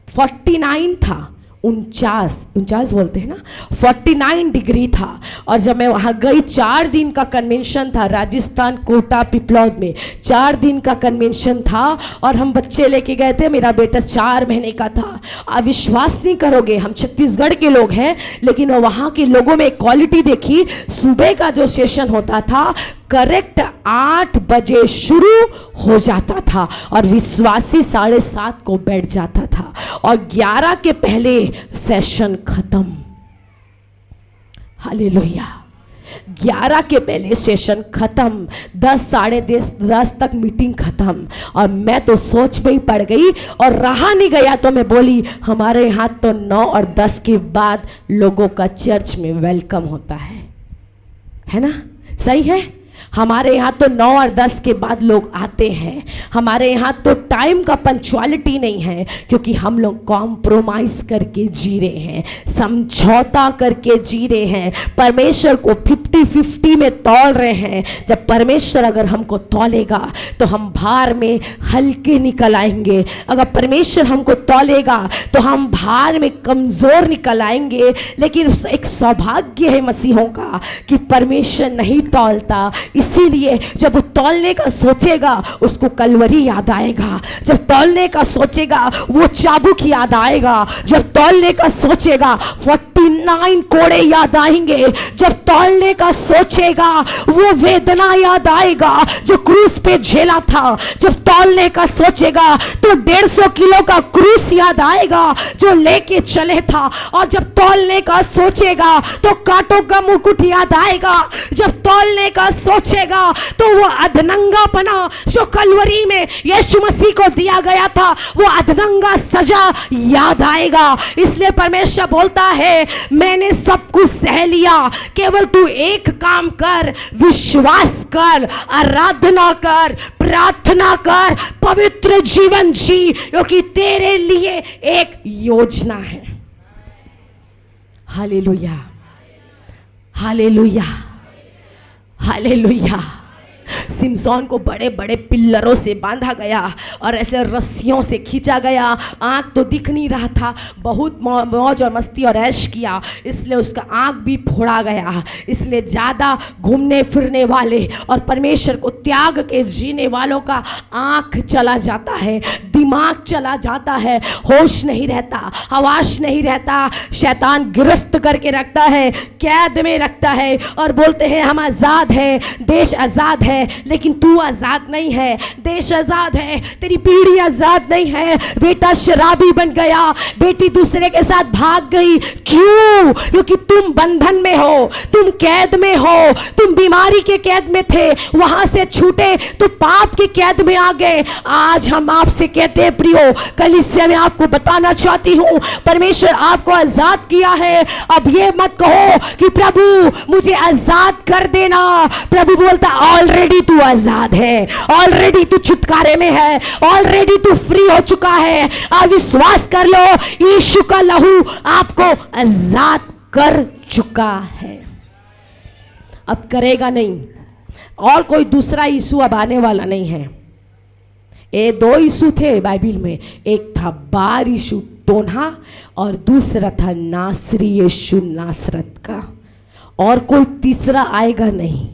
49 था, 49 बोलते हैं ना, 49 डिग्री था। और जब मैं वहाँ गई, 4 दिन का कन्वेंशन था राजस्थान कोटा पिपलौद में, 4 दिन का कन्वेंशन था और हम बच्चे लेके गए थे। मेरा बेटा 4 महीने का था। आप विश्वास नहीं करोगे, हम छत्तीसगढ़ के लोग हैं लेकिन वहाँ के लोगों में क्वालिटी देखी। सुबह का जो सेशन होता था करेक्ट 8 बजे शुरू हो जाता था और विश्वासी 7:30 को बैठ जाता था और 11 के पहले सेशन खत्म। हालेलुया, 11 के पहले सेशन खत्म, 10 साढ़े 10 तक मीटिंग खत्म। और मैं तो सोच में ही पड़ गई और रहा नहीं गया तो मैं बोली हमारे यहाँ तो 9 और 10 के बाद लोगों का चर्च में वेलकम होता है ना? सही है। हमारे यहाँ तो 9 और 10 के बाद लोग आते हैं। हमारे यहाँ तो टाइम का पंक्चुअलिटी नहीं है क्योंकि हम लोग कॉम्प्रोमाइज करके जी रहे हैं, समझौता करके जी रहे हैं, परमेश्वर को 50-50 में तौल रहे हैं। जब परमेश्वर अगर हमको तौलेगा तो हम भार में हल्के निकल आएंगे, अगर परमेश्वर हमको तौलेगा तो हम भार में कमज़ोर निकल आएंगे। लेकिन एक सौभाग्य है मसीहों का कि परमेश्वर नहीं तौलता, इसीलिए जब वो तौलने का सोचेगा उसको कलवरी याद आएगा, जब तौलने का सोचेगा वो चाबुक याद आएगा, जब तौलने का सोचेगा 49 कोड़े याद आएंगे, जब तौलने का सोचेगा वो वेदना याद आएगा जो क्रूस पे झेला था, जब तौलने का सोचेगा तो 150 किलो का क्रूस याद आएगा जो लेके चले था, और जब तौलने का सोचेगा तो कांटों का मुकुट याद आएगा, जब तौलने का सोचेगा तो वो अधनंगापना जो कलवरी में यीशु मसीह को दिया गया था वो अधनंगा सजा याद आएगा। इसलिए परमेश्वर बोलता है मैंने सब कुछ सह लिया, केवल तू एक काम कर, विश्वास कर, आराधना कर, प्रार्थना कर, पवित्र जीवन जी, क्योंकि तेरे लिए एक योजना है। Hallelujah, hallelujah, hallelujah. सिमसोन को बड़े बड़े पिल्लरों से बांधा गया और ऐसे रस्सियों से खींचा गया। आँख तो दिख नहीं रहा था, बहुत मौज और मस्ती और ऐश किया, इसलिए उसका आँख भी फोड़ा गया। इसलिए ज़्यादा घूमने फिरने वाले और परमेश्वर को त्याग के जीने वालों का आँख चला जाता है, दिमाग चला जाता है, होश नहीं रहता, हवाश नहीं रहता। शैतान गिरफ्त करके रखता है, कैद में रखता है और बोलते हैं हम आज़ाद हैं, देश आज़ाद है, लेकिन तू आजाद नहीं है। देश आजाद है, तेरी पीढ़ी आजाद नहीं है। बेटा शराबी बन गया, बेटी दूसरे के साथ भाग गई, क्यों? क्योंकि तुम बंधन में हो, तुम कैद में हो, तुम बीमारी के कैद में थे, वहां से छूटे तो पाप के कैद में आ गए। आज हम आपसे कहते हैं प्रियो, कलीसिया में आपको बताना चाहती हूं, परमेश्वर आपको आजाद किया है। अब ये मत कहो कि प्रभु मुझे आजाद कर देना। प्रभु बोलता ऑलरेडी तू आजाद है, ऑलरेडी तू छुटकारे में है, ऑलरेडी तू फ्री हो चुका है। आप विश्वास कर लो, यीशु का लहू आपको आजाद कर चुका है, अब करेगा नहीं। और कोई दूसरा यीशु अब आने वाला नहीं है। ये 2 यीशु थे बाइबल में, एक था बार यीशु टोन्हा और दूसरा था नासरी यीशु नासरत का, और कोई तीसरा आएगा नहीं।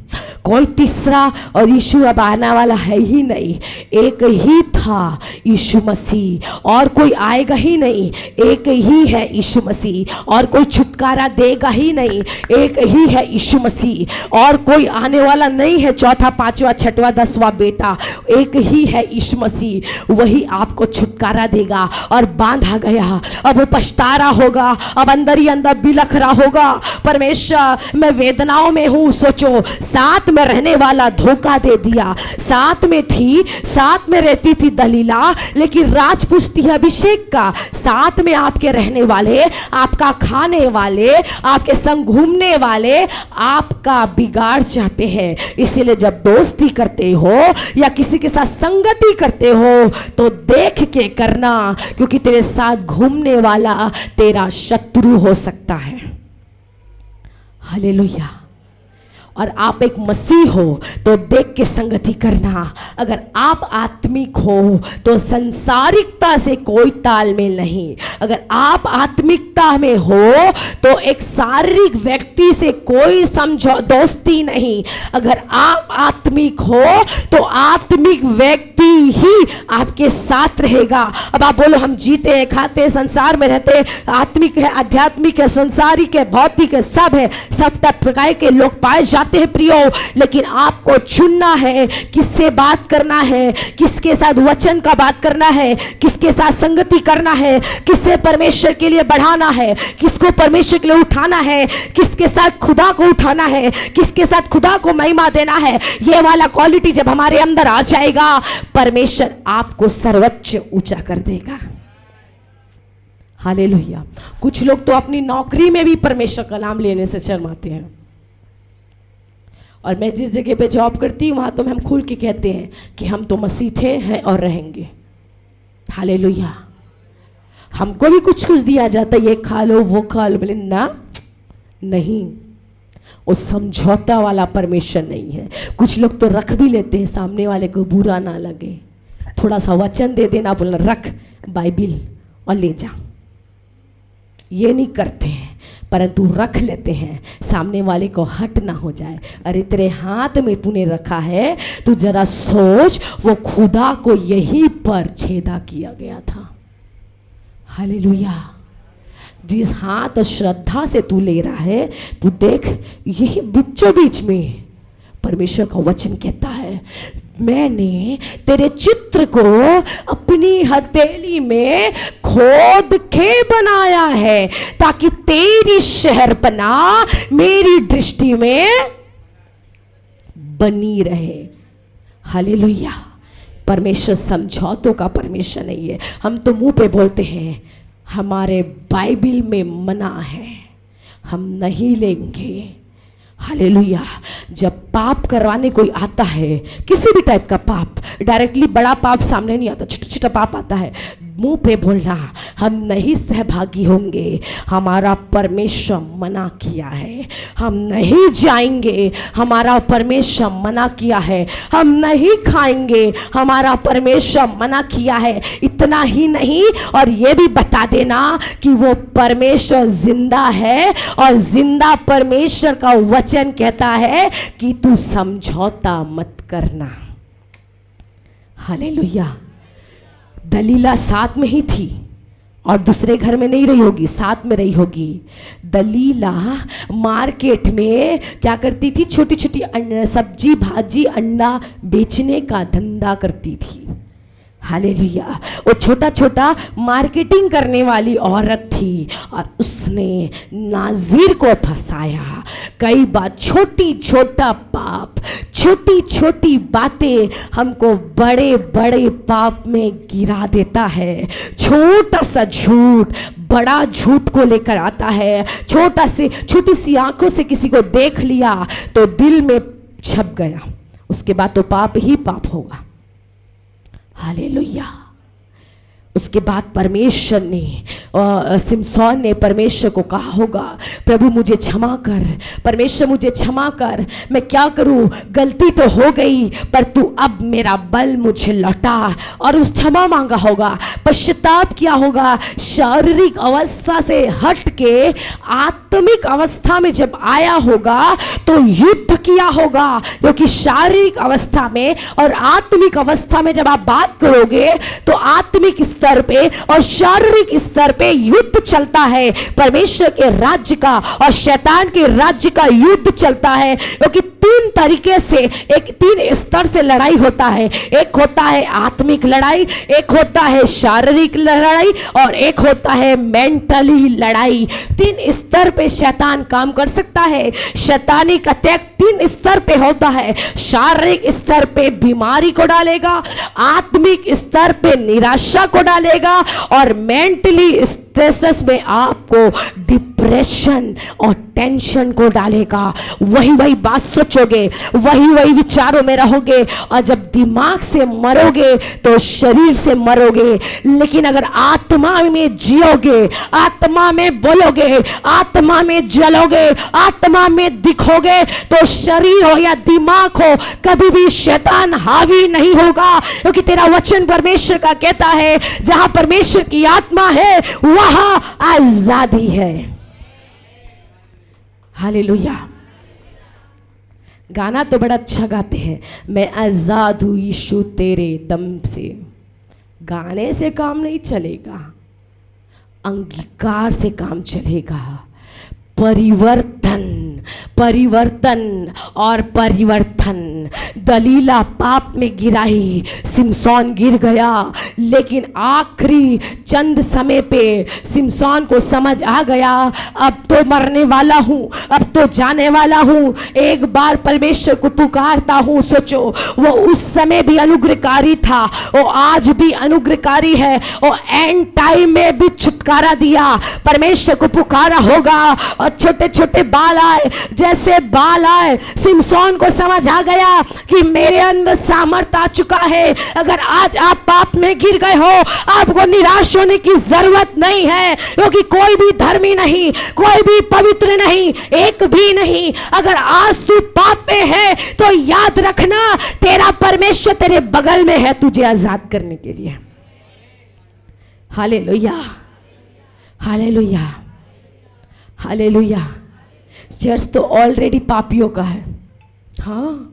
कोई तीसरा और यीशु अब आने वाला है ही नहीं। एक ही था यीशु मसीह, और कोई आएगा ही नहीं। एक ही है यीशु मसीह, और कोई छुटकारा देगा ही नहीं। एक ही है यीशु मसीह, और कोई आने वाला नहीं है चौथा, पांचवा, छठवां, 10वां बेटा। एक ही है यीशु मसीह, वही आपको छुटकारा देगा। और बांधा गया, अब वो पछता रहा होगा, अब अंदर ही अंदर बिलख रहा होगा, परमेश्वर मैं वेदनाओं में हूँ। सोचो 7 में रहने वाला धोखा दे दिया। साथ में थी, साथ में रहती थी दलीला, लेकिन राज पूछती है अभिषेक का। साथ में आपके रहने वाले, आपका खाने वाले, आपके संग घूमने वाले आपका बिगाड़ चाहते हैं। इसीलिए जब दोस्ती करते हो या किसी के साथ संगति करते हो तो देख के करना, क्योंकि तेरे साथ घूमने वाला तेरा शत्रु हो सकता है। हालेलुया। और आप एक मसीह हो तो देख के संगति करना। अगर आप आत्मिक हो तो संसारिकता से कोई तालमेल नहीं। अगर आप आत्मिकता में हो तो एक शारीरिक व्यक्ति से कोई समझो दोस्ती नहीं। अगर आप आत्मिक हो तो आत्मिक व्यक्ति ही आपके साथ रहेगा। अब आप बोलो हम जीते हैं, खाते हैं, संसार में रहते हैं, आत्मिक है, आध्यात्मिक है, संसारिक है, भौतिक है, सब है, सब प्रकार के लोग पाए जाते हैं प्रियो। लेकिन आपको चुनना है किससे बात करना है, किसके साथ वचन का बात करना है, किसके साथ संगति करना है, किससे परमेश्वर के लिए बढ़ाना है, किसको परमेश्वर के लिए उठाना है, किसके साथ खुदा को उठाना है, किसके साथ खुदा को महिमा देना है। ये वाला क्वालिटी जब हमारे अंदर आ जाएगा, परमेश्वर आपको सर्वोच्च ऊंचा कर देगा। हालेलुया। कुछ लोग तो अपनी नौकरी में भी परमेश्वर का नाम लेने से शर्माते हैं। और मैं जिस जगह पे जॉब करती हूँ वहाँ तो हम खुल के कहते हैं कि हम तो मसीह थे, हैं और रहेंगे। हालेलुया। हमको भी कुछ कुछ दिया जाता है, ये खा लो वो खा लो, बोले ना नहीं, वो समझौता वाला परमेश्वर नहीं है। कुछ लोग तो रख भी लेते हैं, सामने वाले को बुरा ना लगे, थोड़ा सा वचन दे देना, बोलना रख बाइबिल और ले जा। ये नहीं करते हैं, परंतु रख लेते हैं, सामने वाले को हट ना हो जाए। अरे तेरे हाथ में तूने रखा है, तू जरा सोच, वो खुदा को यहीं पर छेदा किया गया था। हालेलुया। जिस हाथ और श्रद्धा से तू ले रहा है, तू देख यही बीचों बीच में परमेश्वर का वचन कहता है, मैंने तेरे चित्र को अपनी हथेली में खोद के बनाया है ताकि तेरी शहरपना मेरी दृष्टि में बनी रहे। हालेलुया। परमेश्वर समझौतों का परमेश्वर नहीं है। हम तो मुंह पे बोलते हैं, हमारे बाइबिल में मना है, हम नहीं लेंगे। हालेलुया। जब पाप करवाने कोई आता है, किसी भी टाइप का पाप, डायरेक्टली बड़ा पाप सामने नहीं आता, छोटा छोटा पाप आता है, मुंह पे बोलना हम नहीं सहभागी होंगे, हमारा परमेश्वर मना किया है, हम नहीं जाएंगे, हमारा परमेश्वर मना किया है, हम नहीं खाएंगे, हमारा परमेश्वर मना किया है। इतना ही नहीं, और ये भी बता देना कि वो परमेश्वर जिंदा है और जिंदा परमेश्वर का वचन कहता है कि तू समझौता मत करना। हालेलुया। दलीला साथ में ही थी और दूसरे घर में नहीं रही होगी, साथ में रही होगी। दलीला मार्केट में क्या करती थी, छोटी छोटी सब्जी भाजी अंडा बेचने का धंधा करती थी। हालेलुया। वो छोटा छोटा मार्केटिंग करने वाली औरत थी और उसने नाज़ीर को फंसाया। कई बार छोटी छोटा पाप, छोटी छोटी बातें हमको बड़े बड़े पाप में गिरा देता है। छोटा सा झूठ बड़ा झूठ को लेकर आता है। छोटी सी आंखों से किसी को देख लिया तो दिल में छप गया, उसके बाद तो पाप ही पाप होगा। हालेलुया। उसके बाद परमेश्वर ने सिमसोन ने परमेश्वर को कहा होगा, प्रभु मुझे क्षमा कर, परमेश्वर मुझे क्षमा कर, मैं क्या करूं, गलती तो हो गई पर तू अब मेरा बल मुझे लौटा। और उस क्षमा मांगा होगा, पश्चाताप किया होगा, शारीरिक अवस्था से हट के आत्मिक अवस्था में जब आया होगा तो युद्ध किया होगा। क्योंकि शारीरिक अवस्था में और आत्मिक अवस्था में जब आप बात करोगे तो आत्मिक स्तर पे और शारीरिक स्तर पे युद्ध चलता है, परमेश्वर के राज्य का और शैतान के राज्य का युद्ध चलता है, क्योंकि तीन तरीके से, तीन स्तर से लड़ाई होता है। एक होता है आत्मिक लड़ाई, एक होता है शारीरिक लड़ाई और एक होता है मेंटली लड़ाई। तीन स्तर पे शैतान काम कर सकता है। शैतानी का अटैक तीन स्तर पे होता है। शारीरिक स्तर पे बीमारी को डालेगा, आत्मिक स्तर पे निराशा को डालेगा और मेंटली स्ट्रेस में आपको डिप्रेशन और टेंशन को डालेगा। वही बात सोचोगे, वही विचारों में रहोगे और जब दिमाग से मरोगे तो शरीर से मरोगे। लेकिन अगर आत्मा में जियोगे, आत्मा में बोलोगे, आत्मा में जलोगे, आत्मा में दिखोगे तो शरीर हो या दिमाग हो, कभी भी शैतान हावी नहीं होगा, क्योंकि तेरा वचन परमेश्वर का कहता है जहां परमेश्वर की आत्मा है वहां आजादी है। हालेलुया। गाना तो बड़ा अच्छा गाते हैं, मैं आजाद हूं यीशु तेरे दम से। गाने से काम नहीं चलेगा, अंगीकार से काम चलेगा। परिवर्तन और परिवर्तन। दलीला पाप में गिराई, सिमसोन गिर गया, लेकिन आखिरी चंद समय पे सिमसोन को समझ आ गया अब तो मरने वाला हूं, अब तो जाने वाला हूं, एक बार परमेश्वर को पुकारता हूं। सोचो, वो उस समय भी अनुग्रहकारी था, वो आज भी अनुग्रहकारी है, वो एंड टाइम में भी छुटकारा दिया। परमेश्वर को पुकारा होगा और छोटे छोटे बाल आए, जैसे बाल आए, सिमसोन को समझ आ गया कि मेरे अंदर सामर्थ आ चुका है। अगर आज आप पाप में गिर गए हो, आपको निराश होने की जरूरत नहीं है, क्योंकि कोई भी धर्मी नहीं, कोई भी पवित्र नहीं, एक भी नहीं। अगर आज तू पाप में है तो याद रखना, तेरा परमेश्वर तेरे बगल में है तुझे आजाद करने के लिए। Hallelujah, hallelujah, hallelujah. चर्च तो ऑलरेडी पापियों का है। हाँ,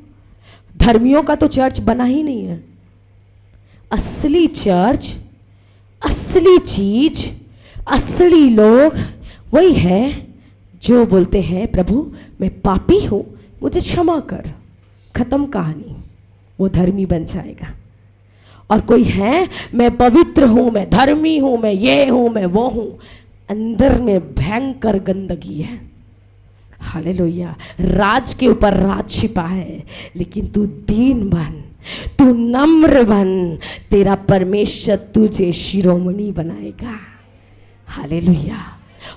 धर्मियों का तो चर्च बना ही नहीं है। असली चर्च, असली चीज, असली लोग वही है जो बोलते हैं प्रभु मैं पापी हूं, मुझे क्षमा कर, खत्म कहानी। वो धर्मी बन जाएगा। और कोई है मैं पवित्र हूं, मैं धर्मी हूं, मैं ये हूं, मैं वो हूं, अंदर में भयंकर गंदगी है। हालेलुया। राज के ऊपर राज छिपा है, लेकिन तू दीन बन, तू नम्र बन, तेरा परमेश्वर तुझे शिरोमणि बनाएगा। हालेलुया।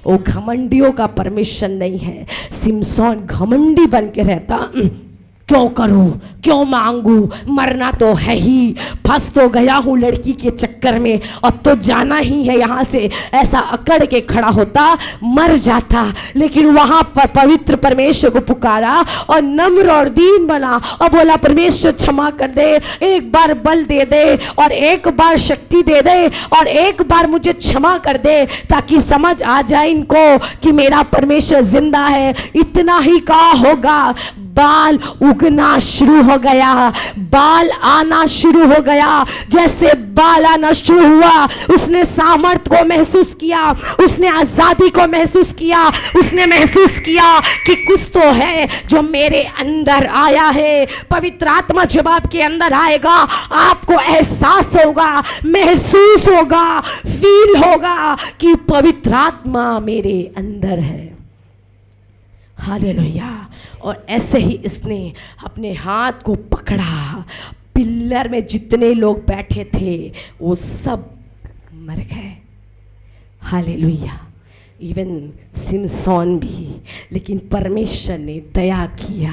वो घमंडियों का परमेश्वर नहीं है। सिमसोन घमंडी बन के रहता, क्यों करूं, क्यों मांगू, मरना तो है ही, फंस तो गया हूं लड़की के चक्कर में, अब तो जाना ही है यहां से, ऐसा अकड़ के खड़ा होता, मर जाता। लेकिन वहां पर पवित्र परमेश्वर को पुकारा और नम्र और दीन बना और बोला परमेश्वर क्षमा कर दे, एक बार बल दे दे और एक बार शक्ति दे दे और एक बार मुझे क्षमा कर दे, ताकि समझ आ जाए इनको कि मेरा परमेश्वर जिंदा है। इतना ही कहा होगा, बाल उगना शुरू हो गया, बाल आना शुरू हो गया। जैसे बाल आना शुरू हुआ, उसने सामर्थ को महसूस किया, उसने आजादी को महसूस किया, उसने महसूस किया कि कुछ तो है जो मेरे अंदर आया है। पवित्र आत्मा जब आपके अंदर आएगा, आपको एहसास होगा, महसूस होगा, फील होगा कि पवित्र आत्मा मेरे अंदर है। हालेलुया। और ऐसे ही इसने अपने हाथ को पकड़ा, पिल्लर में जितने लोग बैठे थे वो सब मर गए। हालेलुया। इवन सिमसोन भी, लेकिन परमेश्वर ने दया किया।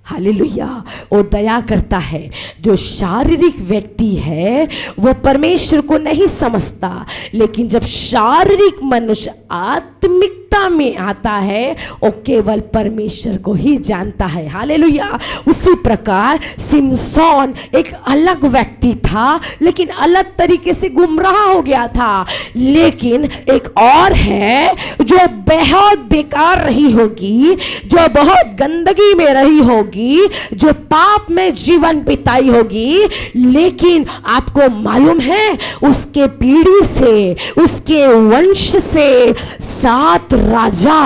हालेलुया। वो दया करता है। जो शारीरिक व्यक्ति है वो परमेश्वर को नहीं समझता, लेकिन जब शारीरिक मनुष्य आत्मिकता वास्तविकता में आता है वो केवल परमेश्वर को ही जानता है। हालेलुया। उसी प्रकार सिमसोन एक अलग व्यक्ति था, लेकिन अलग तरीके से गुमराह हो गया था। लेकिन एक और है जो बहुत बेकार रही होगी, जो बहुत गंदगी में रही होगी, जो पाप में जीवन बिताई होगी, लेकिन आपको मालूम है उसके पीढ़ी से, उसके वंश से 7 राजा,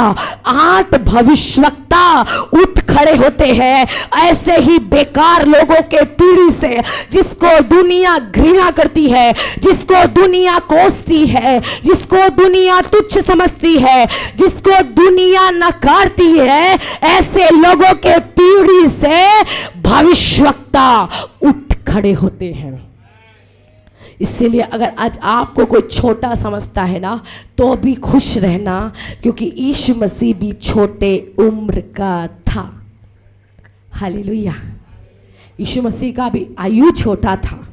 8 भविष्यवक्ता उठ खड़े होते हैं। ऐसे ही बेकार लोगों के पीढ़ी से, जिसको दुनिया घृणा करती है, जिसको दुनिया कोसती है, जिसको दुनिया तुच्छ समझती है, जिसको दुनिया नकारती है, ऐसे लोगों के पीढ़ी से भविष्यवक्ता उठ खड़े होते हैं। इसीलिए अगर आज आपको कोई छोटा समझता है ना, तो भी खुश रहना, क्योंकि यीशु मसीह भी छोटे उम्र का था। हालेलुया। यीशु मसीह का भी आयु छोटा था।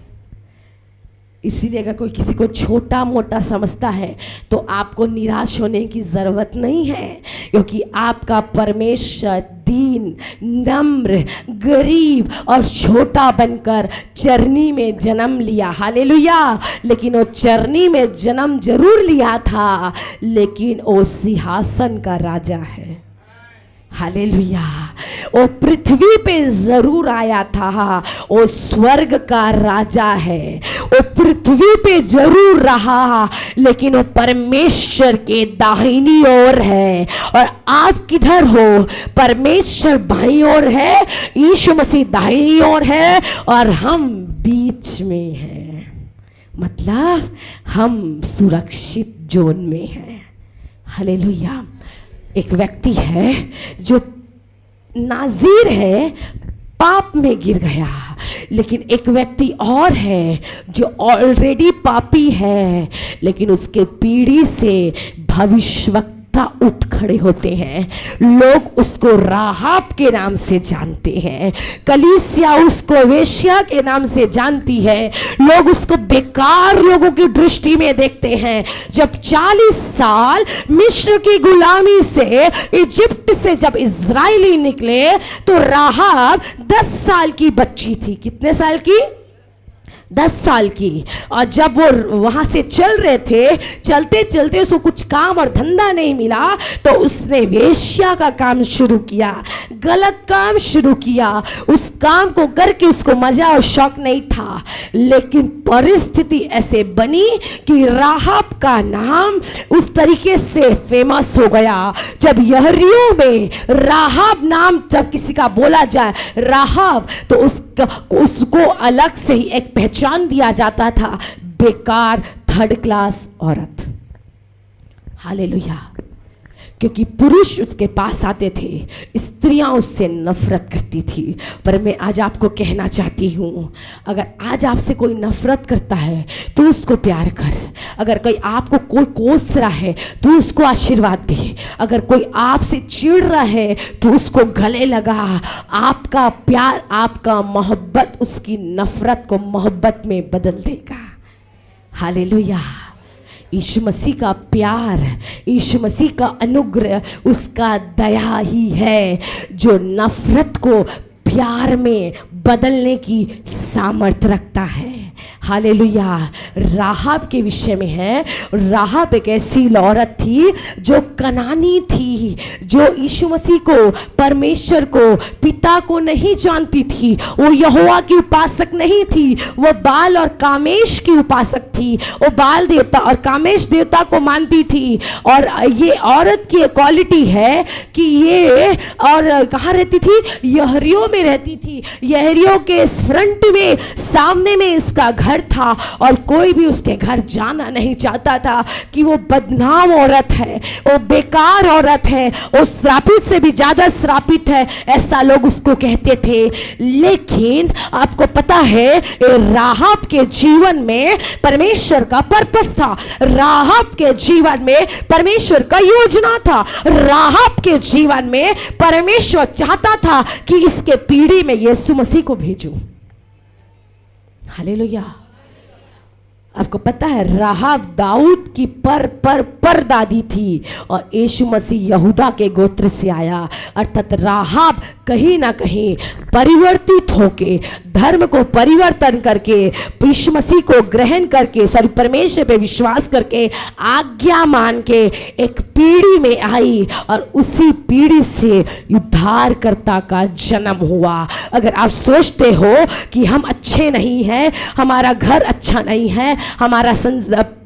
इसीलिए अगर कोई किसी को छोटा मोटा समझता है तो आपको निराश होने की ज़रूरत नहीं है, क्योंकि आपका परमेश्वर दीन, नम्र, गरीब और छोटा बनकर चरनी में जन्म लिया। हालेलुया। लेकिन वो चरनी में जन्म जरूर लिया था, लेकिन वो सिंहासन का राजा है। हालेलुया। वो पृथ्वी पे जरूर आया था, वो स्वर्ग का राजा है। वो पृथ्वी पे जरूर रहा, लेकिन वो परमेश्वर के दाहिनी ओर है। और आप किधर हो? परमेश्वर बाईं ओर है, यीशु मसीह दाहिनी ओर है, और हम बीच में हैं। मतलब हम सुरक्षित जोन में हैं। हालेलुया। एक व्यक्ति है जो नाज़ीर है, पाप में गिर गया, लेकिन एक व्यक्ति और है जो ऑलरेडी पापी है, लेकिन उसके पीढ़ी से भविष्यवक्ता उठ खड़े होते हैं। लोग उसको राहाब के नाम से जानते हैं, कलीसिया उसको वेश्या के नाम से जानती है, लोग उसको बेकार लोगों की दृष्टि में देखते हैं। जब 40 साल मिस्र की गुलामी से, इजिप्ट से जब इजरायली निकले, तो राहाब 10 साल की बच्ची थी। कितने साल की? 10 साल की। और जब वो वहाँ से चल रहे थे, चलते चलते उसको कुछ काम और धंधा नहीं मिला, तो उसने वेश्या का काम शुरू किया, गलत काम शुरू किया। उस काम को करके उसको मजा और शौक नहीं था, लेकिन परिस्थिति ऐसे बनी कि राहाब का नाम उस तरीके से फेमस हो गया। जब यहूदियों में राहाब नाम जब किसी का बोला जाए, राहाब, तो उसको अलग से ही एक पहचान दिया जाता था, बेकार, थर्ड क्लास औरत। हालेलुया। क्योंकि पुरुष उसके पास आते थे, स्त्रियां उससे नफरत करती थी। पर मैं आज आपको कहना चाहती हूँ, अगर आज आपसे कोई नफरत करता है तो उसको प्यार कर। अगर कोई आपको कोई कोस रहा है तो उसको आशीर्वाद दे। अगर कोई आपसे चिढ़ रहा है तो उसको गले लगा। आपका प्यार, आपका मोहब्बत उसकी नफरत को मोहब्बत में बदल देगा। हालेलुया। यीशु मसीह का प्यार, यीशु मसीह का अनुग्रह, उसका दया ही है जो नफरत को प्यार में बदलने की सामर्थ्य रखता है। हालेलुया। राहाब के विषय में है, राहाब एक ऐसी औरत थी जो कनानी थी, जो यीशु मसीह को, परमेश्वर को, पिता को नहीं जानती थी। वो यहोवा की उपासक नहीं थी, वो बाल और कामेश की उपासक थी। वो बाल देवता और कामेश देवता को मानती थी। और ये औरत की क्वालिटी है कि ये, और कहाँ रहती थी? यहूदियों में रहती थी। यहूदियों के फ्रंट में, सामने में इसका घर था, और कोई भी उसके घर जाना नहीं चाहता था कि वो बदनाम औरत है, वो बेकार औरत है, वो श्रापित से भी ज्यादा श्रापित है, ऐसा लोग उसको कहते थे। लेकिन आपको पता है, राहाब के जीवन में परमेश्वर का पर्पस था, राहाब के जीवन में परमेश्वर का योजना था, राहाब के जीवन में परमेश्वर चाहता था कि इसके पीढ़ी में यीशु मसीह को भेजूं। हालेलुया। आपको पता है राहाब दाऊद की पर दादी थी और यीशु मसीह यहूदा के गोत्र से आया। अर्थात राहाब कहीं ना कहीं परिवर्तित होके, धर्म को परिवर्तन करके, यीशु मसीह को ग्रहण करके, परमेश्वर पे विश्वास करके, आज्ञा मान के एक पीढ़ी में आई और उसी पीढ़ी से उद्धारकर्ता का जन्म हुआ। अगर आप सोचते हो कि हम अच्छे नहीं हैं, हमारा घर अच्छा नहीं है, हमारा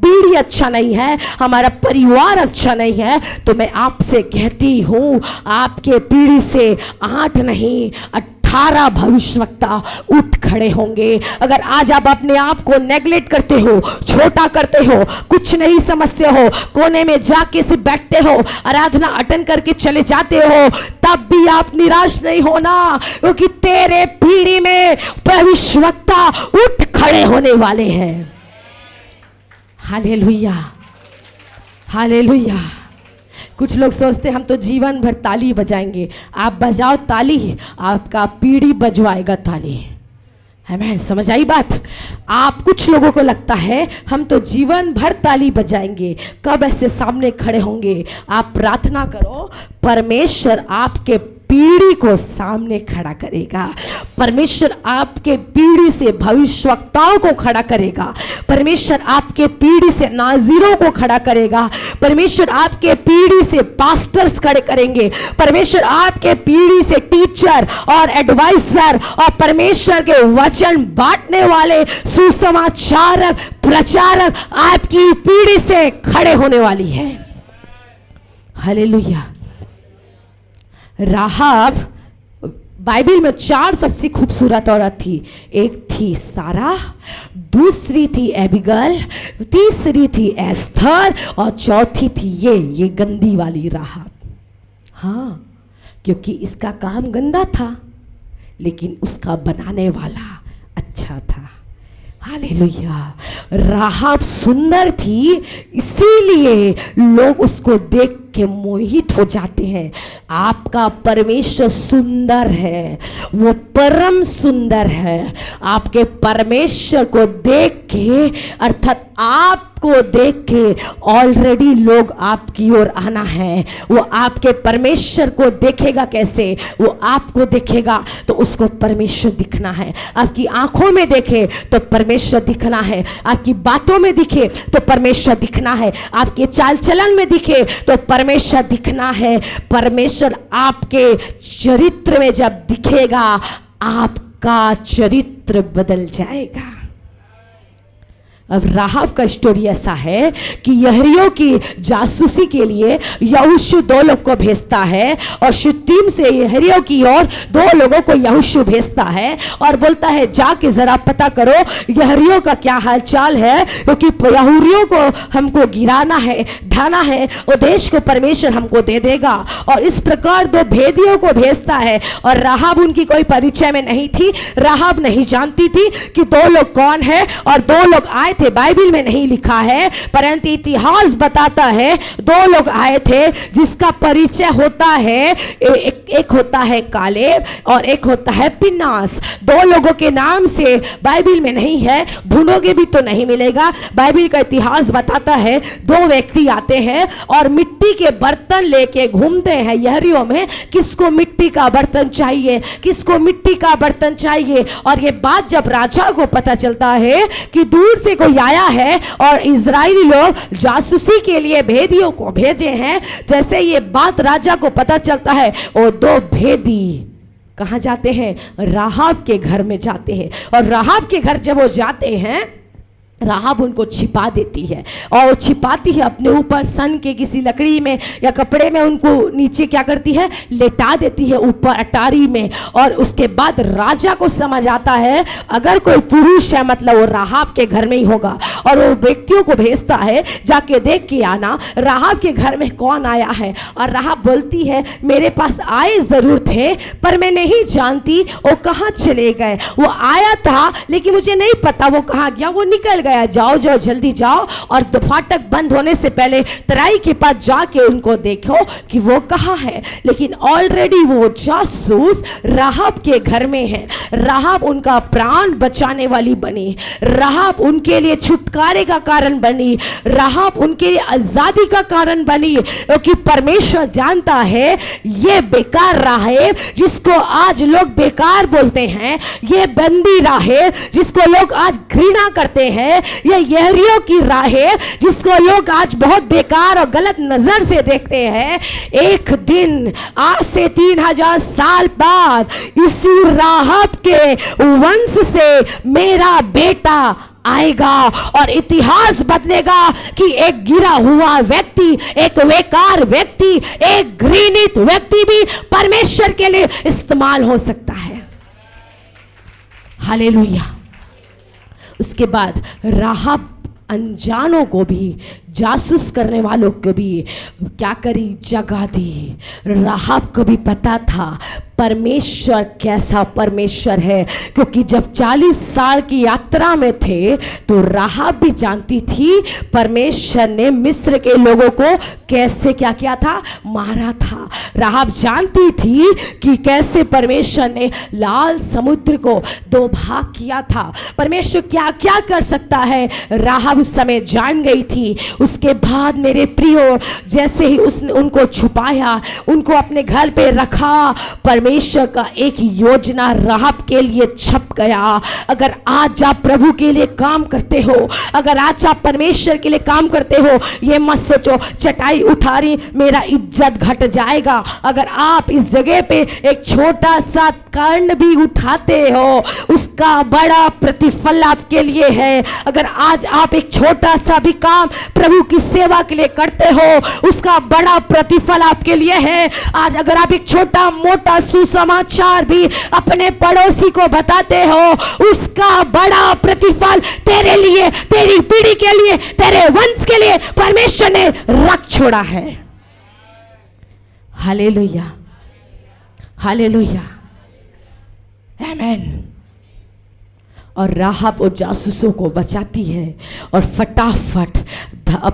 पीढ़ी अच्छा नहीं है, हमारा परिवार अच्छा नहीं है, तो मैं आपसे कहती हूँ आपके पीढ़ी से 8 नहीं 18 भविष्यवक्ता उठ खड़े होंगे। अगर आज आप अपने आप को नेग्लेक्ट करते हो, छोटा करते हो, कुछ नहीं समझते हो, कोने में जाके सिर्फ बैठते हो, आराधना अटेंड करके चले जाते हो, तब भी आप निराश नहीं होना, क्योंकि तेरे पीढ़ी में भविष्यवक्ता उठ खड़े होने वाले हैं। Hallelujah, hallelujah. कुछ लोग सोचते हम तो जीवन भर ताली बजाएंगे। आप बजाओ ताली, आपका पीढ़ी बजवाएगा ताली। है मैं समझ आई बात? आप कुछ लोगों को लगता है हम तो जीवन भर ताली बजाएंगे, कब ऐसे सामने खड़े होंगे? आप प्रार्थना करो, परमेश्वर आपके पीढ़ी को सामने खड़ा करेगा। परमेश्वर आपके पीढ़ी से भविष्यवक्ताओं को खड़ा करेगा। परमेश्वर आपके पीढ़ी से नाज़ीरों को खड़ा करेगा। परमेश्वर आपके पीढ़ी से पास्टर्स खड़े करेंगे। परमेश्वर आपके पीढ़ी से टीचर और एडवाइजर और परमेश्वर के वचन बांटने वाले सुसमाचारक, प्रचारक आपकी पीढ़ी से खड़े होने वाली है। हालेलुया। राहाब बाइबल में 4 सबसे खूबसूरत औरत थी। एक थी सारा, दूसरी थी एबिगल, तीसरी थी एस्थर और चौथी थी ये गंदी वाली राहाब। हाँ, क्योंकि इसका काम गंदा था लेकिन उसका बनाने वाला अच्छा था। हालेलुया। राहाब सुंदर थी, इसीलिए लोग उसको देख के मोहित हो जाते हैं। आपका परमेश्वर सुंदर है, वो परम सुंदर है। आपके परमेश्वर को देख के, अर्थात आपको देख के ऑलरेडी लोग आपकी ओर आना है। वो आपके परमेश्वर को देखेगा कैसे? वो आपको देखेगा तो उसको परमेश्वर दिखना है। आपकी आंखों में देखे तो परमेश्वर दिखना है, आपकी बातों में दिखे तो परमेश्वर दिखना है, आपके चाल चलन में दिखे तो परमेश्वर दिखना है। परमेश्वर आपके चरित्र में जब दिखेगा, आपका चरित्र बदल जाएगा। अब राहाब का स्टोरी ऐसा है कि यहूदियों की जासूसी के लिए यहोशू 2 लोग को भेजता है और शित्तीम से यहूदियों की ओर 2 लोगों को यहोशू भेजता है और बोलता है जाके जरा पता करो यहूदियों का क्या हाल चाल है, क्योंकि यहूदियों को हमको गिराना है, ढाना है, वो देश को परमेश्वर हमको दे देगा। और इस प्रकार 2 भेदियों को भेजता है और राहाब उनकी कोई परिचय में नहीं थी। राहाब नहीं जानती थी कि 2 लोग कौन है और 2 लोग आए थे। बाइबल में नहीं लिखा है, परंतु इतिहास बताता है 2 लोग आए थे जिसका परिचय होता है, एक होता है कालेब और एक होता है पिनास। 2 लोगों के नाम से बाइबल में नहीं है, ढूंढोगे भी तो नहीं मिलेगा। बाइबल का इतिहास बताता है 2 व्यक्ति आते हैं और मिट्टी के बर्तन लेके घूमते हैं यहूदियों में, किसको मिट्टी का बर्तन चाहिए, किसको मिट्टी का बर्तन चाहिए। और ये बात जब राजा को पता चलता है कि दूर से कोई आया है और इजरायली लोग जासूसी के लिए भेदियों को भेजे हैं, जैसे ये बात राजा को पता चलता है, वो 2 भेदी कहां जाते हैं? राहाब के घर में जाते हैं। और राहाब के घर जब वो जाते हैं, राहाब उनको छिपा देती है और वो छिपाती है अपने ऊपर सन के किसी लकड़ी में या कपड़े में, उनको नीचे क्या करती है? लेटा देती है ऊपर अटारी में। और उसके बाद राजा को समझ आता है अगर कोई पुरुष है मतलब वो राहाब के घर में ही होगा, और वो व्यक्तियों को भेजता है जाके देख के आना राहाब के घर में कौन आया है। और राहाब बोलती है मेरे पास आए जरूर थे पर मैं नहीं जानती वो कहाँ चले गए। वो आया था लेकिन मुझे नहीं पता वो कहाँ गया, वो निकल गया। गया, जाओ जाओ जल्दी जाओ और फाटक बंद होने से पहले तराई के पास जाके उनको देखो कि वो कहाँ है। लेकिन ऑलरेडी वो जासूस राहाब के घर में है। राहाब उनका प्राण बचाने वाली बनी, राहाब उनके लिए छुटकारे का कारण बनी, राहाब उनके लिए आजादी का कारण बनी, क्योंकि परमेश्वर जानता है ये बेकार राहेब जिसको आज लोग बेकार बोलते हैं, ये बंदी राहेब जिसको लोग आज घृणा करते हैं, ये यहरियों की राहेब जिसको लोग आज बहुत बेकार और गलत नजर से देखते हैं, एक दिन आज से 3000 साल बाद इसी राहाब के वंश से मेरा बेटा आएगा और इतिहास बदलेगा कि एक गिरा हुआ व्यक्ति, एक बेकार व्यक्ति, एक घृणित व्यक्ति भी परमेश्वर के लिए इस्तेमाल हो सकता है। हालेलुया। उसके बाद राहाब अनजानों को भी, जासूस करने वालों को भी क्या करी, जगह दी। राहाब को भी पता था परमेश्वर कैसा परमेश्वर है, क्योंकि जब 40 साल की यात्रा में थे तो राहाब भी जानती थी परमेश्वर ने मिस्र के लोगों को कैसे क्या किया था, मारा था। राहाब जानती थी कि कैसे परमेश्वर ने लाल समुद्र को 2 भाग किया था, परमेश्वर क्या क्या कर सकता है, राहाब उस समय जान गई थी। उसके बाद मेरे प्रियो, जैसे ही उसने उनको छुपाया, उनको अपने घर पे रखा, परमेश्वर का एक योजना राहाब के लिए छप गया। अगर आज आप प्रभु के लिए काम करते हो, अगर आज आप परमेश्वर के लिए काम करते हो, ये मत सोचो चटाई उठा रही मेरा इज्जत घट जाएगा। अगर आप इस जगह पे एक छोटा सा कर्ण भी उठाते हो, उसका बड़ा प्रतिफल आपके लिए है। अगर आज आप एक छोटा सा भी काम प्रभु की सेवा के लिए करते हो, उसका बड़ा प्रतिफल आपके लिए है। आज अगर आप एक छोटा मोटा सुसमाचार भी अपने पड़ोसी को बताते हो, उसका बड़ा प्रतिफल तेरे लिए, तेरी पीढ़ी के लिए, तेरे वंश के लिए परमेश्वर ने रख छोड़ा है। हालेलुया, हालेलुया, आमेन। और राहाब और जासूसों को बचाती है और फटाफट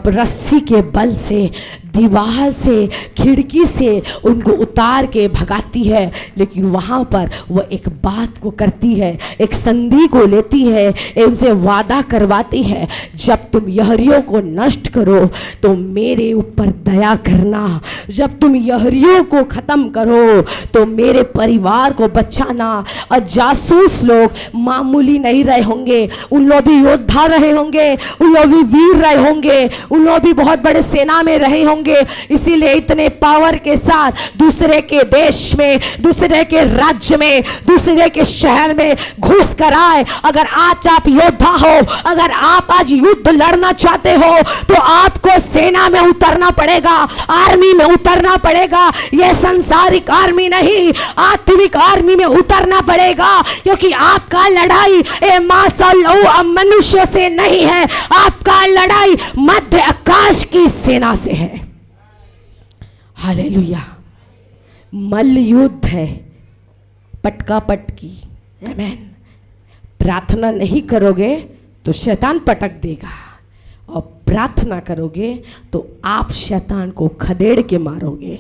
रस्सी के बल से, दीवार से, खिड़की से उनको उतार के भगाती है। लेकिन वहाँ पर वो एक बात को करती है, एक संधि को लेती है, उनसे वादा करवाती है, जब तुम यहरियों को नष्ट करो तो मेरे ऊपर दया करना, जब तुम यहरियों को खत्म करो तो मेरे परिवार को बचाना। और जासूस लोग मामूली नहीं रहे होंगे, उन लोग भी योद्धा रहे होंगे, उन लोग भी वीर रहे होंगे, उन लोग भी बहुत बड़े सेना में रहे होंगे। इसीलिए इतने पावर के साथ दूसरे के देश में, दूसरे के राज्य में, दूसरे के शहर में घुस कर आए। अगर आज आप योद्धा हो, अगर आप आज युद्ध लड़ना चाहते हो तो आपको सेना में उतरना पड़ेगा, आर्मी में उतरना पड़ेगा। यह संसारिक आर्मी नहीं, आत्मिक आर्मी में उतरना पड़ेगा, क्योंकि आपका लड़ाई मनुष्य से नहीं है, आपका लड़ाई मध्य आकाश की सेना से है। हालेलुया। मल्ल युद्ध है, पटका पटकी, आमेन। प्रार्थना नहीं करोगे तो शैतान पटक देगा, और प्रार्थना करोगे तो आप शैतान को खदेड़ के मारोगे।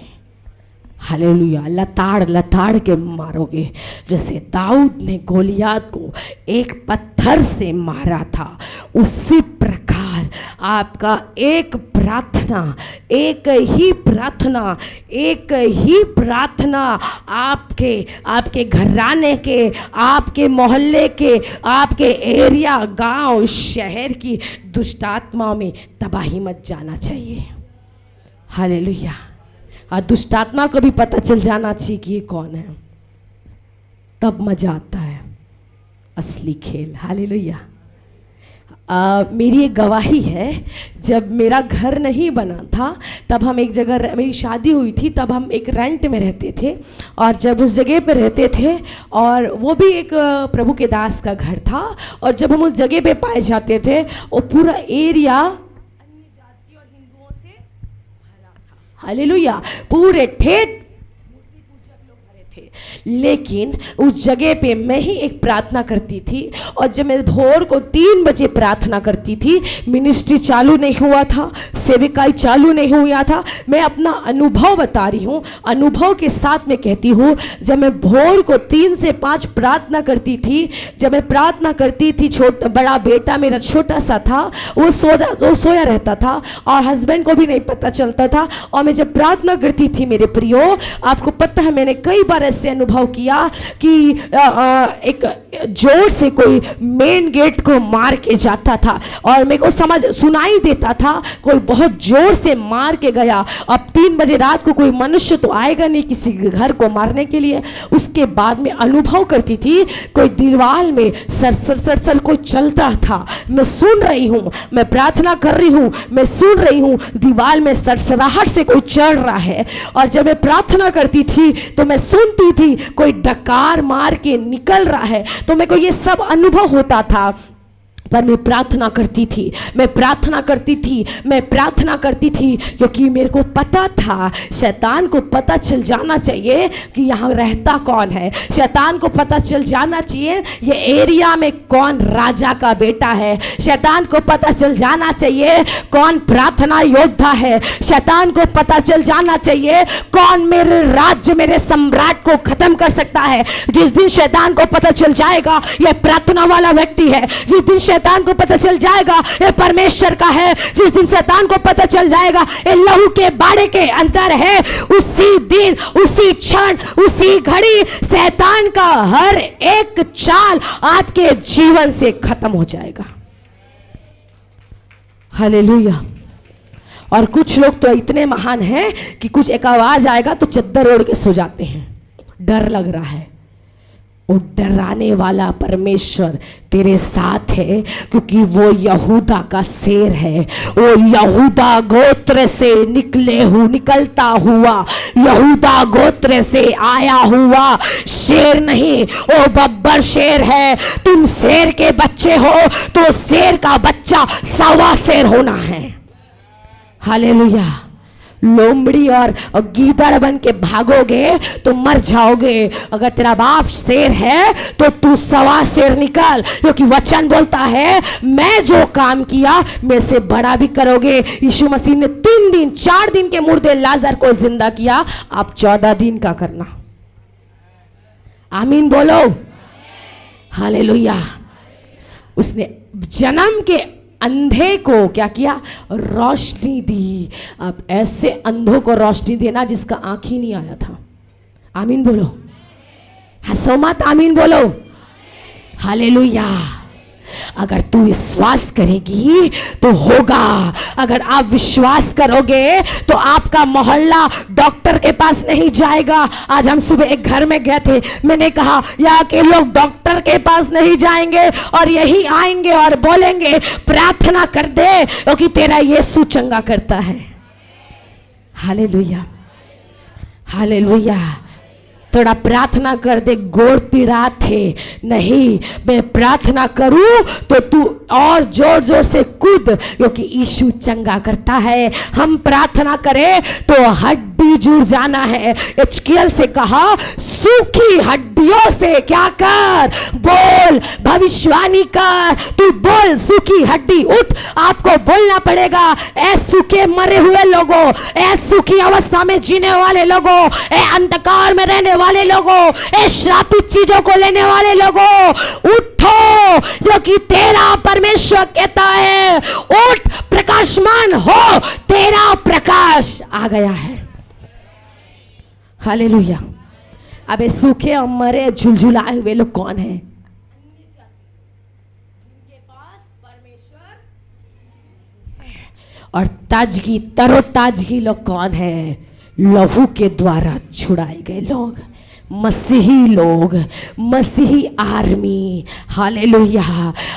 हालेलुया। लताड़ लताड़ के मारोगे। जैसे दाऊद ने गोलियात को एक पत्थर से मारा था, उसी प्रकार आपका एक प्रार्थना, एक ही प्रार्थना, एक ही प्रार्थना आपके घराने के, आपके मोहल्ले के, आपके एरिया, गांव, शहर की दुष्ट आत्माओं में तबाही मत जाना चाहिए। हालेलुया। और दुष्ट आत्मा को भी पता चल जाना चाहिए कि ये कौन है, तब मजा आता है असली खेल। हालेलुया। मेरी एक गवाही है, जब मेरा घर नहीं बना था तब हम एक जगह, मेरी शादी हुई थी तब हम एक रेंट में रहते थे, और जब उस जगह पे रहते थे, और वो भी एक प्रभु के दास का घर था, और जब हम उस जगह पे पाए जाते थे वो पूरा एरिया अन्य जाति और हिंदुओं से भरा था। हालेलुया। पूरे ठेठ मूर्ति पूजक लोग भरे थे, लेकिन उस जगह पे मैं ही एक प्रार्थना करती थी। और जब मैं भोर को 3 बजे प्रार्थना करती थी, मिनिस्ट्री चालू नहीं हुआ था, सेविकाई चालू नहीं हुआ था। मैं अपना अनुभव बता रही हूँ, अनुभव के साथ में कहती हूँ, जब मैं भोर को 3 से 5 प्रार्थना करती थी, जब मैं प्रार्थना करती थी, बड़ा बेटा मेरा छोटा सा था, वो सोया रहता था और हस्बैंड को भी नहीं पता चलता था। और मैं जब प्रार्थना करती थी मेरे प्रियो, आपको पता है मैंने कई बार ऐसे अनुभव किया कि एक जोर से कोई मेन गेट को मार के जाता था और मेरे को सुनाई देता था कोई बहुत जोर से मार के गया। अब 3 बजे रात को कोई मनुष्य तो आएगा नहीं किसी घर को मारने के लिए। उसके बाद में अनुभव करती थी कोई दीवार में सर कोई चलता था, मैं सुन रही हूँ, मैं प्रार्थना कर रही हूँ, मैं सुन रही हूँ, दीवार में सरसराहट से कोई चढ़ रहा है। और जब मैं प्रार्थना करती थी तो मैं सुनती थी कोई डकार मार के निकल रहा है, तो मेरे को ये सब अनुभव होता था। पर मैं प्रार्थना करती थी, मैं प्रार्थना करती थी, मैं प्रार्थना करती थी, क्योंकि मेरे को पता था शैतान को पता चल जाना चाहिए कि यहाँ रहता कौन है। शैतान को पता चल जाना चाहिए ये एरिया में कौन राजा का बेटा है। शैतान को पता चल जाना चाहिए कौन प्रार्थना योद्धा है। शैतान को पता चल जाना चाहिए कौन मेरे राज्य, मेरे सम्राट को खत्म कर सकता है। जिस दिन शैतान को पता चल जाएगा ये प्रार्थना वाला व्यक्ति है, जिस दिन शैतान को पता चल जाएगा ये परमेश्वर का है, जिस दिन शैतान को पता चल जाएगा ये लहू के बाड़े के अंदर है, उसी दिन, उसी क्षण, उसी घड़ी शैतान का हर एक चाल आपके जीवन से खत्म हो जाएगा। हालेलुया। और कुछ लोग तो इतने महान हैं कि कुछ एक आवाज आएगा तो चद्दर ओढ़ के सो जाते हैं, डर लग रहा है। वो डराने वाला परमेश्वर तेरे साथ है, क्योंकि वो यहूदा का शेर है। वो यहूदा गोत्र से निकलता हुआ, यहूदा गोत्र से आया हुआ शेर नहीं, वो बब्बर शेर है। तुम शेर के बच्चे हो तो शेर का बच्चा 1.25 शेर होना है। हालेलुया। लोमड़ी और गीदड़ बन के भागोगे तो मर जाओगे। अगर तेरा बाप शेर है तो तू 1.25 शेर निकल, क्योंकि वचन बोलता है मैं जो काम किया मैं से बड़ा भी करोगे। यीशु मसीह ने 3 दिन 4 दिन के मुर्दे लाजर को जिंदा किया, आप 14 दिन का करना। आमीन बोलो। हालेलुया। उसने जन्म के अंधे को क्या किया? रोशनी दी। अब ऐसे अंधों को रोशनी देना जिसका आंख ही नहीं आया था। आमीन बोलो। हंसो मत, आमीन बोलो। हालेलुया। अगर तू विश्वास करेगी तो होगा। अगर आप विश्वास करोगे तो आपका मोहल्ला डॉक्टर के पास नहीं जाएगा। आज हम सुबह एक घर में गए थे, मैंने कहा यहाँ के लोग डॉक्टर के पास नहीं जाएंगे और यही आएंगे और बोलेंगे प्रार्थना कर दे क्योंकि तेरा यीशु चंगा करता है। Hallelujah, hallelujah. थोड़ा प्रार्थना कर दे। गोड़ पिरा थे नहीं, मैं प्रार्थना करूं तो तू और जोर जोर से कूद, क्योंकि यीशु चंगा करता है। हम प्रार्थना करें तो हड्डी जुड़ जाना है। एचकेएल से कहा सूखी हड्डियों से क्या कर, बोल, भविष्यवाणी कर। तू बोल, सूखी हड्डी उठ। आपको बोलना पड़ेगा ऐ सूखे मरे हुए लोगों, ऐ सूखी अवस्था में जीने वाले लोगों, ऐ अंधकार में रहने वाले लोगों, ऐ श्रापित चीजों को लेने वाले लोगों, उठो, क्योंकि तेरा परमेश्वर कहता है उठ, प्रकाशमान हो, तेरा प्रकाश आ गया है। हालेलुया। अबे सूखे और मरे झुलझुलाए हुए लोग कौन है? और ताजगी, तरोताजगी लोग कौन है? लहू के द्वारा छुड़ाए गए लोग, मसीही लोग, मसीही आर्मी। Hallelujah,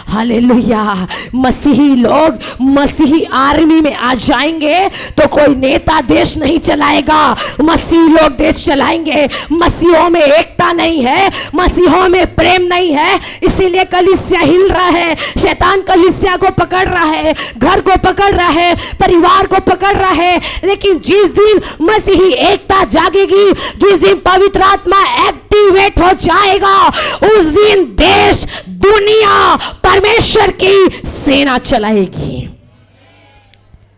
hallelujah. मसीही लोग मसीही आर्मी में आ जाएंगे तो कोई नेता देश नहीं चलाएगा, मसीही लोग देश चलाएंगे। मसीहों में एकता नहीं है, मसीहों में प्रेम नहीं है, इसीलिए कलीसिया हिल रहा है। शैतान कलीसिया को पकड़ रहा है, घर को पकड़ रहा है, परिवार को पकड़ रहा है। लेकिन जिस दिन मसीही एकता जागेगी, जिस दिन पवित्र आत्मा एक्टिवेट हो जाएगा, उस दिन देश दुनिया परमेश्वर की सेना चलाएगी।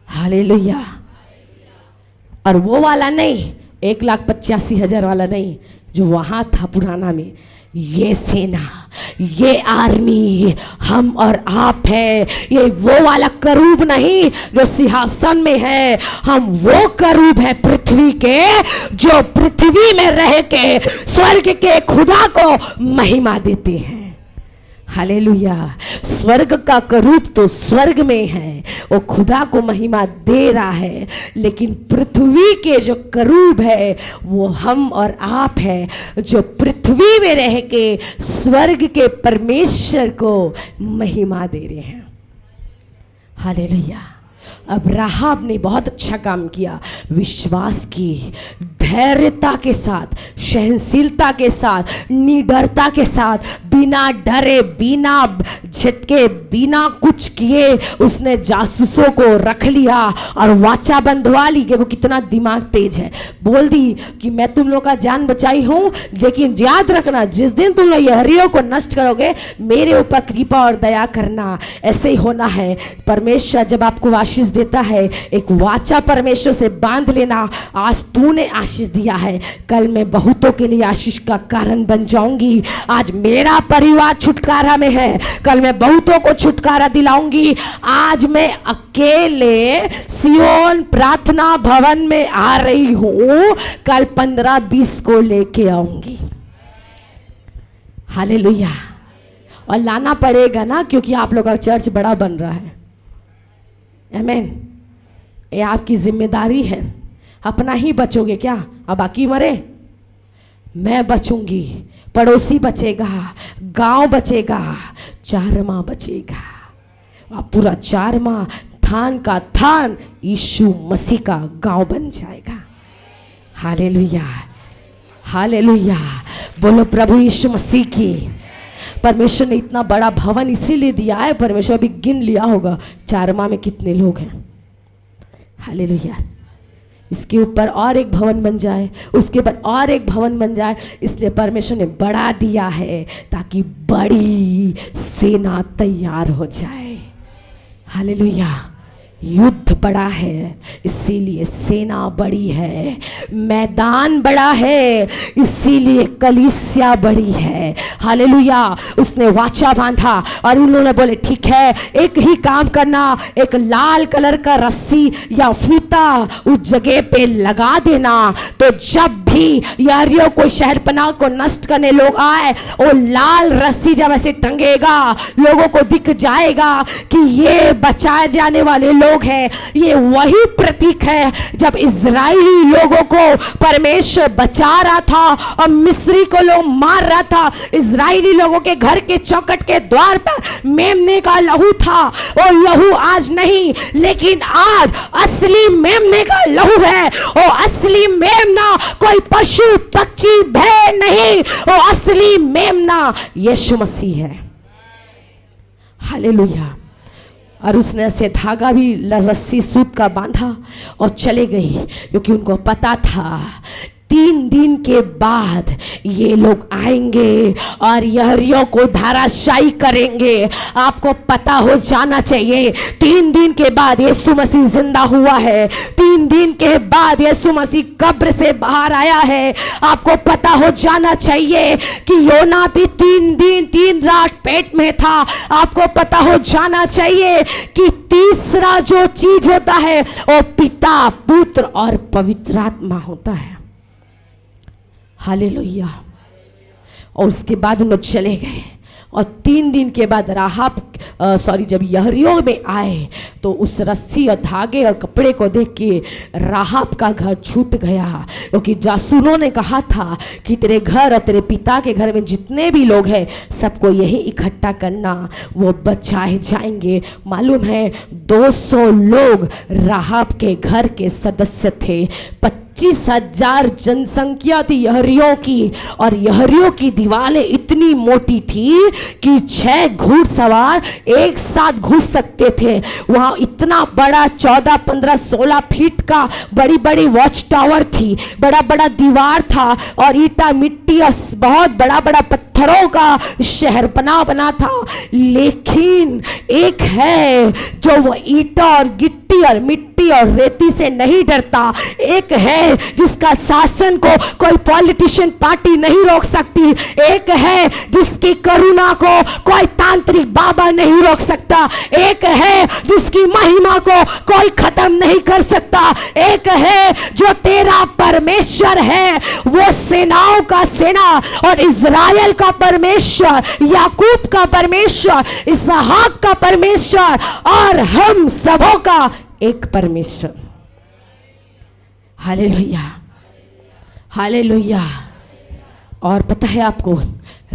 हालेलुया। और वो वाला नहीं, 1,85,000 वाला नहीं जो वहां था पुराना में, ये सेना, ये आर्मी हम और आप है। ये वो वाला करूब नहीं जो सिंहासन में है, हम वो करूब है पृथ्वी के, जो पृथ्वी में रह के स्वर्ग के खुदा को महिमा देते हैं। हालेलुया। स्वर्ग का करूब तो स्वर्ग में है, वो खुदा को महिमा दे रहा है, लेकिन पृथ्वी के जो करूब है वो हम और आप है, जो पृथ्वी में रह के स्वर्ग के परमेश्वर को महिमा दे रहे हैं। हालेलुया। अब राहाब ने बहुत अच्छा काम किया, विश्वास की, धैर्यता के साथ, सहनशीलता के साथ, निडरता के साथ, बिना डरे, बिना झटके, बिना कुछ किए उसने जासूसों को रख लिया और वाचा बंधवा ली। देखो कितना दिमाग तेज है। बोल दी कि मैं तुम लोग का जान बचाई हूं, लेकिन याद रखना जिस दिन तुम लोग यहूदियों को नष्ट करोगे मेरे ऊपर कृपा और दया करना। ऐसे ही होना है। परमेश्वर जब आपको आशीष देता है, एक वाचा परमेश्वर से बांध लेना। आज तूने आशीष दिया है, कल मैं बहुतों के लिए आशीष का कारण बन जाऊंगी। आज मेरा परिवार छुटकारा में है, कल मैं बहुतों को छुटकारा दिलाऊंगी। आज मैं अकेले सियोन प्रार्थना भवन में आ रही हूं, कल 15-20 को लेके आऊंगी। हालेलुया। और लाना पड़ेगा ना, क्योंकि आप लोग का चर्च बड़ा बन रहा है। आमीन। ये आपकी जिम्मेदारी है। अपना ही बचोगे क्या? अब बाकी मरे? मैं बचूंगी, पड़ोसी बचेगा, गांव बचेगा, चारमा बचेगा। अब पूरा चारमा थान का थान यीशु मसीह का गांव बन जाएगा। Hallelujah, hallelujah. बोलो प्रभु यीशु मसीह की। परमेश्वर ने इतना बड़ा भवन इसीलिए दिया है, परमेश्वर अभी गिन लिया होगा चारमा में कितने लोग हैं। हालेलुया। इसके ऊपर और एक भवन बन जाए, उसके बाद और एक भवन बन जाए, इसलिए परमेश्वर ने बढ़ा दिया है ताकि बड़ी सेना तैयार हो जाए। हालेलुया। युद्ध बड़ा है इसीलिए सेना बड़ी है, मैदान बड़ा है इसीलिए कलीसिया बड़ी है। हालेलुया। उसने वाचा बांधा और उन्होंने बोले ठीक है, एक ही काम करना, एक लाल कलर का रस्सी या फीता उस जगह पे लगा देना, तो जब भी यारियों को शहरपनाह को नष्ट करने लोग आए, वो लाल रस्सी जब ऐसे टंगेगा लोगों को दिख जाएगा कि ये बचाए जाने वाले लोग है। ये वही प्रतीक है जब इजरायली लोगों को परमेश्वर बचा रहा था और मिस्री को लोग मार रहा था। इजरायली लोगों के घर के चौखट के द्वार पर मेमने का लहू था। वो लहू आज नहीं, लेकिन आज असली मेमने का लहू है। वो असली मेमना कोई पशु पक्षी भय नहीं, वो असली मेमना यीशु मसीह है। हालेलुया। और उसने ऐसे धागा भी रस्सी सूत का बांधा और चले गई, क्योंकि उनको पता था 3 दिन के बाद ये लोग आएंगे और यहूदियों को धराशायी करेंगे। आपको पता हो जाना चाहिए 3 दिन के बाद यीशु मसीह जिंदा हुआ है, 3 दिन के बाद यीशु मसीह कब्र से बाहर आया है। आपको पता हो जाना चाहिए कि योना भी 3 दिन 3 रात पेट में था। आपको पता हो जाना चाहिए कि तीसरा जो चीज होता है वो पिता, पुत्र और पवित्र आत्मा होता है। हालेलुया। और उसके बाद उन लोग चले गए और 3 दिन के बाद राहाब जब यहूदियों में आए तो उस रस्सी और धागे और कपड़े को देख के राहाब का घर छूट गया, क्योंकि जासूसों ने कहा था कि तेरे घर और तेरे पिता के घर में जितने भी लोग हैं सबको यही इकट्ठा करना, वो बचाए जाएंगे। मालूम है 200 लोग राहाब के घर के सदस्य थे, 25,000 जनसंख्या थी यहरियों की, और यहरियों की दीवारें इतनी मोटी थी कि 6 घुड़सवार एक साथ घुस सकते थे। वहां इतना बड़ा 14, 15, 16 फीट का बड़ी बड़ी वॉच टावर थी, बड़ा बड़ा दीवार था, और ईटा मिट्टी और बहुत बड़ा बड़ा पत्थरों का शहर बना था। लेकिन एक है जो वो ईटा और गिट्टी और मिट्टी और रेती से नहीं डरता। एक है जिसका शासन को कोई पॉलिटिशियन पार्टी नहीं रोक सकती। एक है जिसकी करुणा को कोई तांत्रिक बाबा नहीं रोक सकता। एक है जिसकी महिमा को कोई खत्म नहीं कर सकता। एक है जो तेरा परमेश्वर है, वो सेनाओं का सेना और इज़राइल का परमेश्वर, याकूब का परमेश्वर, इसहाक का परमेश्वर और हम सबों का एक परमेश्वर। Hallelujah, hallelujah. और पता है आपको,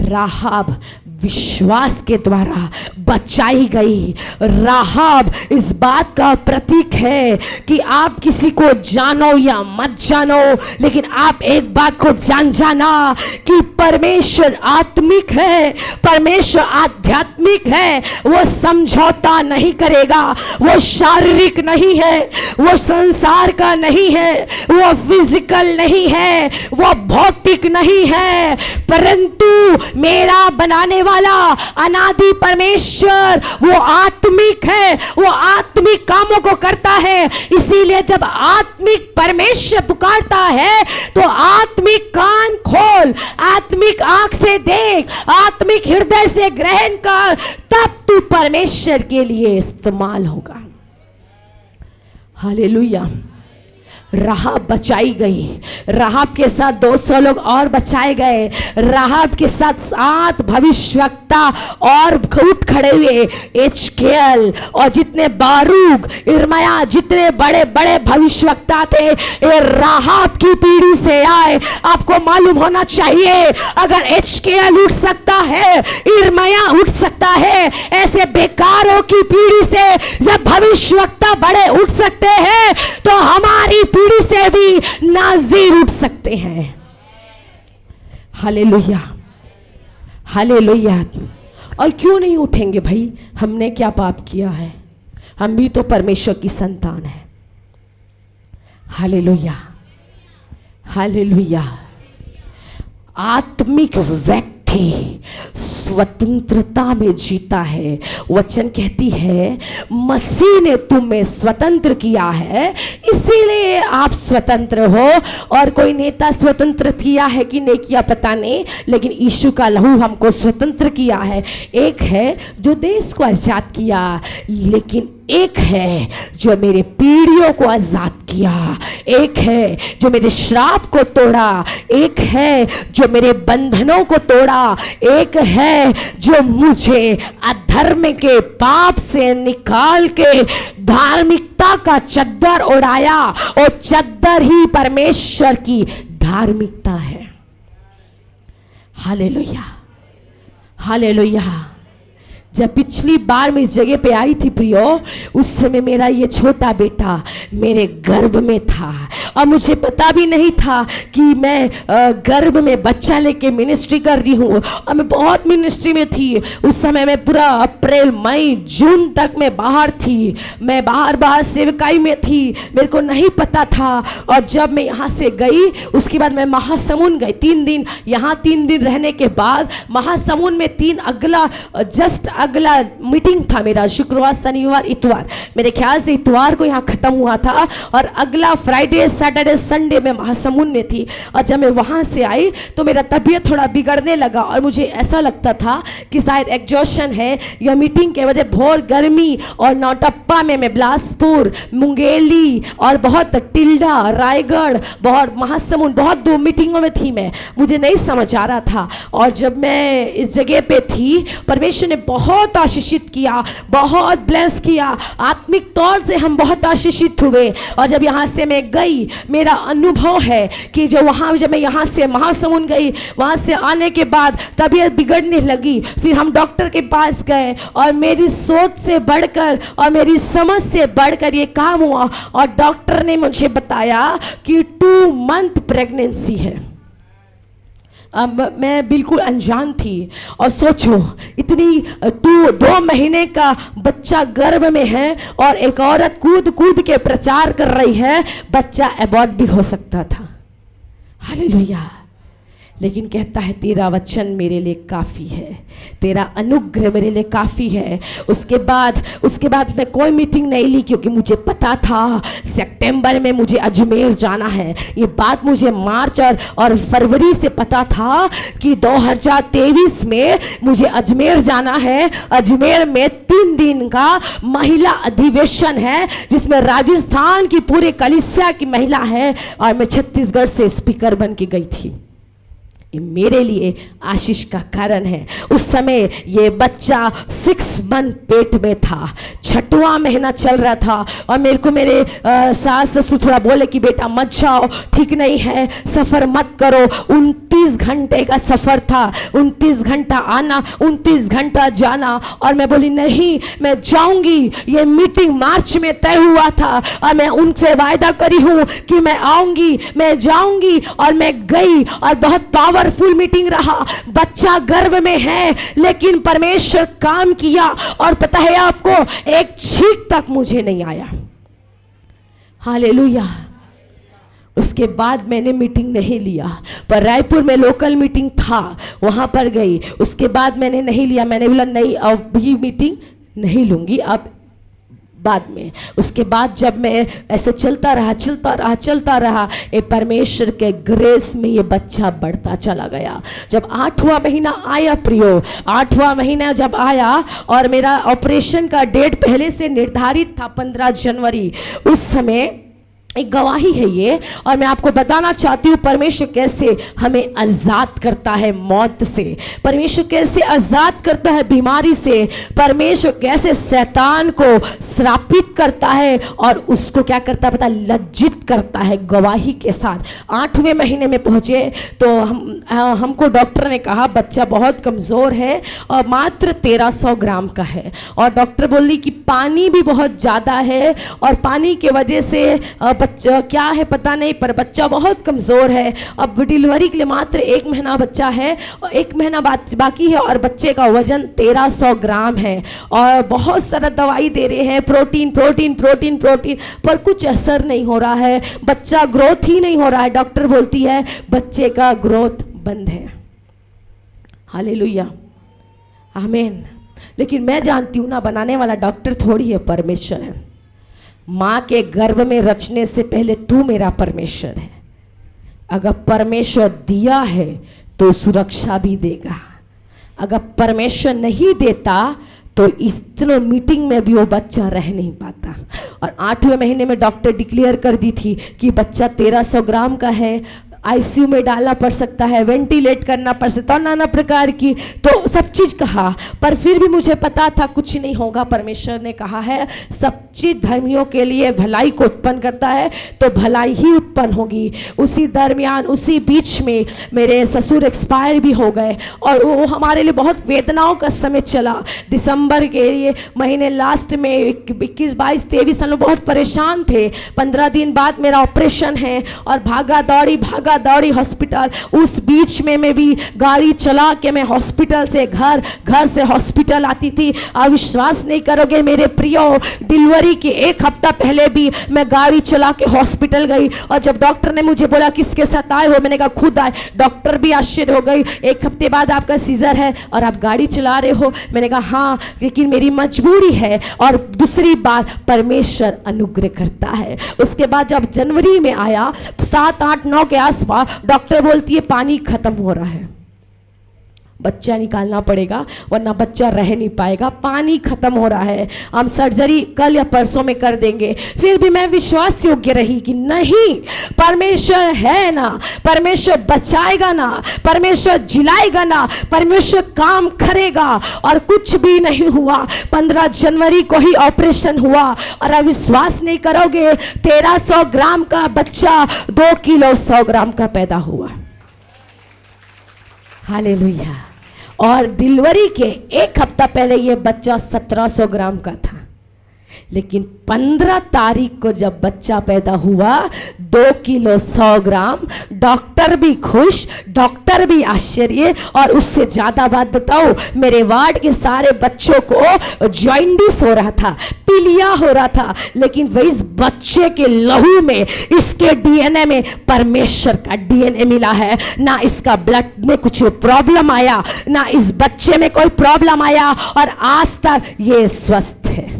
राहाब विश्वास के द्वारा बचाई गई। राहाब इस बात का प्रतीक है कि आप किसी को जानो या मत जानो, लेकिन आप एक बात को जाना कि परमेश्वर आत्मिक है, परमेश्वर आध्यात्मिक है। वो समझौता नहीं करेगा, वो शारीरिक नहीं है, वो संसार का नहीं है, वो फिजिकल नहीं है, वो भौतिक नहीं है, परंतु मेरा बनाने वाला अनादि परमेश्वर वो आत्मिक है, वो आत्मिक कामों को करता है। इसीलिए जब आत्मिक परमेश्वर पुकारता है तो आत्मिक कान खोल, आत्मिक आंख से देख, आत्मिक हृदय से ग्रहण कर, तब तू परमेश्वर के लिए इस्तेमाल होगा। हालेलुया। राहाब बचाई गई, राहाब के साथ 200 लोग और बचाए गए, राहाब के साथ 7 भविष्यवक्ता और उठ खड़े हुए, एजकेल और जितने बारूक, इर्मया, जितने बड़े बड़े भविष्यवक्ता थे, ये राहाब की पीढ़ी से आए। आपको मालूम होना चाहिए, अगर एजकेल उठ सकता है, इर्मया उठ सकता है, ऐसे बेकारों की पीढ़ी से जब भविष्यवक्ता बड़े उठ सकते हैं, तो हमारी पीढ़ी से भी नाज़ीर उठ सकते हैं। Hallelujah, hallelujah. और क्यों नहीं उठेंगे भाई? हमने क्या पाप किया है? हम भी तो परमेश्वर की संतान हैं। Hallelujah, hallelujah. आत्मिक व्यक्ति स्वतंत्रता में जीता है। वचन कहती है मसीह ने तुम्हें स्वतंत्र किया है, इसीलिए आप स्वतंत्र हो। और कोई नेता स्वतंत्र किया है कि नहीं किया पता नहीं, लेकिन यीशु का लहू हमको स्वतंत्र किया है। एक है जो देश को आजाद किया, लेकिन एक है जो मेरे पीढ़ियों को आजाद किया। एक है जो मेरे श्राप को तोड़ा, एक है जो मेरे बंधनों को तोड़ा, एक है जो मुझे अधर्म के पाप से निकाल के धार्मिकता का चद्दर ओढ़ाया, और चद्दर ही परमेश्वर की धार्मिकता है। Hallelujah, hallelujah. जब पिछली बार मैं इस जगह पे आई थी प्रियो, उस समय मेरा ये छोटा बेटा मेरे गर्भ में था, और मुझे पता भी नहीं था कि मैं गर्भ में बच्चा लेके मिनिस्ट्री कर रही हूँ। और मैं बहुत मिनिस्ट्री में थी उस समय। मैं पूरा अप्रैल, मई, जून तक मैं बाहर थी, मैं बाहर सेवकाई में थी, मेरे को नहीं पता था। और जब मैं यहाँ से गई, उसके बाद मैं महासमुंद गई 3 दिन। यहाँ 3 दिन रहने के बाद महासमुंद में जस्ट अगला मीटिंग था मेरा, शुक्रवार, शनिवार, इतवार, मेरे ख्याल से इतवार को यहाँ खत्म हुआ था, और अगला फ्राइडे, सैटरडे, संडे में महासमुंद में थी। और जब मैं वहाँ से आई तो मेरा तबीयत थोड़ा बिगड़ने लगा, और मुझे ऐसा लगता था कि शायद एग्जॉशन है या मीटिंग के वजह भोर गर्मी। और नौटप्पा में मैं बिलासपुर, मुंगेली और बहुत टिल्डा, रायगढ़, बहुत महासमुंद, बहुत 2 मीटिंगों में थी मैं, मुझे नहीं समझ आ रहा था। और जब मैं इस जगह पे थी, परमेश्वर ने बहुत बहुत आशीषित किया, बहुत ब्लेस किया, आत्मिक तौर से हम बहुत आशीषित हुए। और जब यहाँ से मैं गई, मेरा अनुभव है कि जो वहाँ जब मैं यहाँ से महासमुंद गई, वहाँ से आने के बाद तबीयत बिगड़ने लगी। फिर हम डॉक्टर के पास गए और मेरी सोच से बढ़कर और मेरी समझ से बढ़कर ये काम हुआ और डॉक्टर ने मुझे बताया कि 2 मंथ प्रेगनेंसी है। अब मैं बिल्कुल अनजान थी और सोचो इतनी 2 महीने का बच्चा गर्भ में है और एक औरत कूद कूद के प्रचार कर रही है, बच्चा अबॉर्ट भी हो सकता था। हालेलुया। लेकिन कहता है तेरा वचन मेरे लिए काफ़ी है, तेरा अनुग्रह मेरे लिए काफ़ी है। उसके बाद मैं कोई मीटिंग नहीं ली क्योंकि मुझे पता था सितंबर में मुझे अजमेर जाना है। ये बात मुझे मार्च और फरवरी से पता था कि 2023 में मुझे अजमेर जाना है। अजमेर में 3 दिन का महिला अधिवेशन है जिसमें राजस्थान की पूरी कलीसिया की महिला है और मैं छत्तीसगढ़ से स्पीकर बन के गई थी। ये मेरे लिए आशीष का कारण है। उस समय ये बच्चा 6 मंथ पेट में था, 6वां महीना चल रहा था और मेरे को मेरे सास ससुर थोड़ा बोले कि बेटा मत जाओ, ठीक नहीं है, सफ़र मत करो। 29 घंटे का सफ़र था, 29 घंटा आना, 29 घंटा जाना। और मैं बोली नहीं, मैं जाऊंगी। ये मीटिंग मार्च में तय हुआ था और मैं उनसे वायदा करी हूँ कि मैं आऊंगी, मैं जाऊंगी। और मैं गई और बहुत पावरफुल मीटिंग रहा। बच्चा गर्भ में है लेकिन परमेश्वर काम किया और पता है आपको, एक छींक तक मुझे नहीं आया। हालेलुया। उसके बाद मैंने मीटिंग नहीं लिया, पर रायपुर में लोकल मीटिंग था, वहां पर गई। उसके बाद मैंने नहीं लिया, मैंने बोला नहीं अब ये मीटिंग नहीं लूंगी, अब बाद में। उसके बाद जब मैं ऐसे चलता रहा, ये परमेश्वर के ग्रेस में ये बच्चा बढ़ता चला गया। जब 8वां महीना आया प्रियो, 8वां महीना जब आया और मेरा ऑपरेशन का डेट पहले से निर्धारित था 15 जनवरी, उस समय एक गवाही है ये। और मैं आपको बताना चाहती हूँ परमेश्वर कैसे हमें आजाद करता है मौत से, परमेश्वर कैसे आजाद करता है बीमारी से, परमेश्वर कैसे शैतान को श्रापित करता है और उसको क्या करता है पता, लज्जित करता है गवाही के साथ। 8वें महीने में पहुंचे तो हमको डॉक्टर ने कहा बच्चा बहुत कमज़ोर है और मात्र 1300 ग्राम का है। और डॉक्टर बोली कि पानी भी बहुत ज़्यादा है और पानी के वजह से बच्चा क्या है पता नहीं, पर बच्चा बहुत कमज़ोर है। अब डिलीवरी के लिए मात्र 1 महीना बच्चा है और 1 महीना बाकी है और बच्चे का वजन 1300 ग्राम है और बहुत सारा दवाई दे रहे हैं, प्रोटीन, पर कुछ असर नहीं हो रहा है, बच्चा ग्रोथ ही नहीं हो रहा है। डॉक्टर बोलती है बच्चे का ग्रोथ बंद है। हालेलुया, आमीन। लेकिन मैं जानती हूँ ना, बनाने वाला डॉक्टर थोड़ी है, परमेश्वर है। माँ के गर्भ में रचने से पहले तू मेरा परमेश्वर है। अगर परमेश्वर दिया है तो सुरक्षा भी देगा, अगर परमेश्वर नहीं देता तो इस तीनों मीटिंग में भी वो बच्चा रह नहीं पाता। और 8वें महीने में डॉक्टर डिक्लेयर कर दी थी कि बच्चा 1300 ग्राम का है, आईसीयू में डालना पड़ सकता है, वेंटिलेट करना पड़ सकता है, नाना प्रकार की तो सब चीज़ कहा। पर फिर भी मुझे पता था कुछ नहीं होगा। परमेश्वर ने कहा है सब चीज़ धर्मियों के लिए भलाई को उत्पन्न करता है तो भलाई ही उत्पन्न होगी। उसी दरमियान उसी बीच में मेरे ससुर एक्सपायर भी हो गए और वो हमारे लिए बहुत वेदनाओं का समय चला। दिसंबर के लिए महीने लास्ट में 21, 22, 23 हम लोग बहुत परेशान थे। 15 दिन बाद मेरा ऑपरेशन है और भागा दौड़ी हॉस्पिटल। उस बीच में मैं भी गाड़ी चला के मैं हॉस्पिटल से घर, घर से हॉस्पिटल आती थी। आप विश्वास नहीं करोगे मेरे प्रियो, डिलीवरी के 1 हफ्ता पहले भी मैं गाड़ी चला के हॉस्पिटल गई और जब डॉक्टर ने मुझे बोला किसके साथ आए हो, मैंने कहा खुद आए। डॉक्टर भी आश्चर्य हो गई, 1 हफ्ते बाद आपका सीजर है और आप गाड़ी चला रहे हो। मैंने कहा हाँ, लेकिन मेरी मजबूरी है। और दूसरी बात, परमेश्वर अनुग्रह करता है। उसके बाद जब जनवरी में आया 7, 8, 9 के आसपास डॉक्टर बोलती है पानी खत्म हो रहा है, बच्चा निकालना पड़ेगा, वरना बच्चा रह नहीं पाएगा, पानी खत्म हो रहा है, हम सर्जरी कल या परसों में कर देंगे। फिर भी मैं विश्वास योग्य रही कि नहीं, परमेश्वर है ना, परमेश्वर बचाएगा ना, परमेश्वर जिलाएगा ना, परमेश्वर काम करेगा। और कुछ भी नहीं हुआ। 15 जनवरी को ही ऑपरेशन हुआ और अब विश्वास नहीं करोगे, 1300 ग्राम का बच्चा 2 किलो 100 ग्राम का पैदा हुआ। हालेलुया। और डिलीवरी के 1 हफ्ता पहले ये बच्चा 1700 ग्राम का था, लेकिन 15 तारीख को जब बच्चा पैदा हुआ 2 किलो 100 ग्राम, डॉक्टर भी खुश, डॉक्टर भी आश्चर्य। और उससे ज्यादा बात बताओ, मेरे वार्ड के सारे बच्चों को जॉइंडिस हो रहा था, पीलिया हो रहा था, लेकिन वही इस बच्चे के लहू में, इसके डीएनए में परमेश्वर का डीएनए मिला है। ना इसका ब्लड में कुछ प्रॉब्लम आया, ना इस बच्चे में कोई प्रॉब्लम आया, और आज तक ये स्वस्थ है।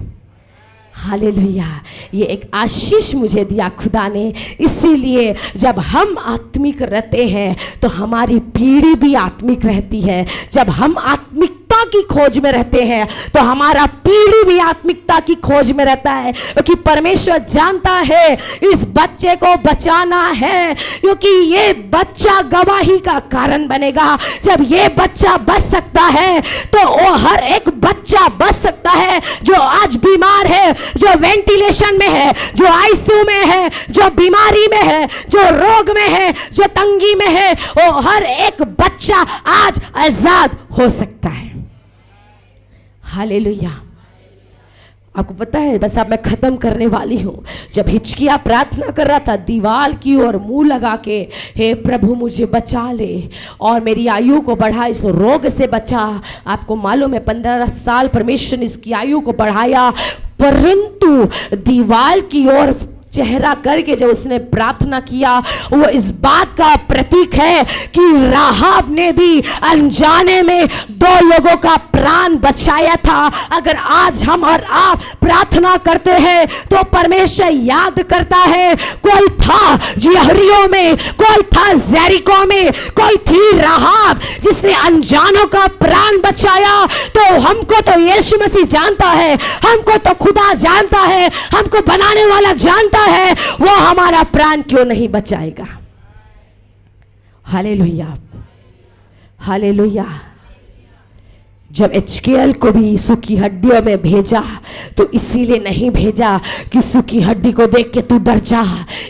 हालेलुया। ये एक आशीष मुझे दिया खुदा ने। इसीलिए जब हम आत्मिक रहते हैं तो हमारी पीढ़ी भी आत्मिक रहती है। जब हम आत्मिकता की खोज में रहते हैं तो हमारा पीढ़ी भी आत्मिकता की खोज में रहता है, क्योंकि परमेश्वर जानता है इस बच्चे को बचाना है, क्योंकि ये बच्चा गवाही का कारण बनेगा। जब ये बच्चा बच सकता है तो वो हर एक बच्चा बच सकता है जो आज बीमार है, जो वेंटिलेशन में है, जो आईसीयू में है, जो बीमारी में है, जो रोग में है, जो तंगी में है, वो हर एक बच्चा आज आजाद हो सकता है। हालेलुया। आपको पता है, बस अब मैं खत्म करने वाली हूँ। जब हिचकिया प्रार्थना कर रहा था दीवार की ओर मुंह लगा के, हे प्रभु मुझे बचा ले और मेरी आयु को बढ़ा, इस रोग से बचा। आपको मालूम है 15 साल परमेश्वर ने इसकी आयु को बढ़ाया, परंतु दीवार की ओर चेहरा करके जब उसने प्रार्थना किया, वो इस बात का प्रतीक है कि राहाब ने भी अनजाने में 2 लोगों का प्राण बचाया था। अगर आज हम और आप प्रार्थना करते हैं तो परमेश्वर याद करता है। कोई था यरीहो में, कोई था जेरिको में, कोई थी राहाब जिसने अनजानों का प्राण बचाया। तो हमको तो यीशु मसीह जानता है, हमको तो खुदा जानता है, हमको बनाने वाला जानता है, वो हमारा प्राण क्यों नहीं बचाएगा। Hallelujah, hallelujah. जब एचकेएल को भी सूखी हड्डियों में भेजा तो इसीलिए नहीं भेजा कि सूखी हड्डी को देख के तू डर जा,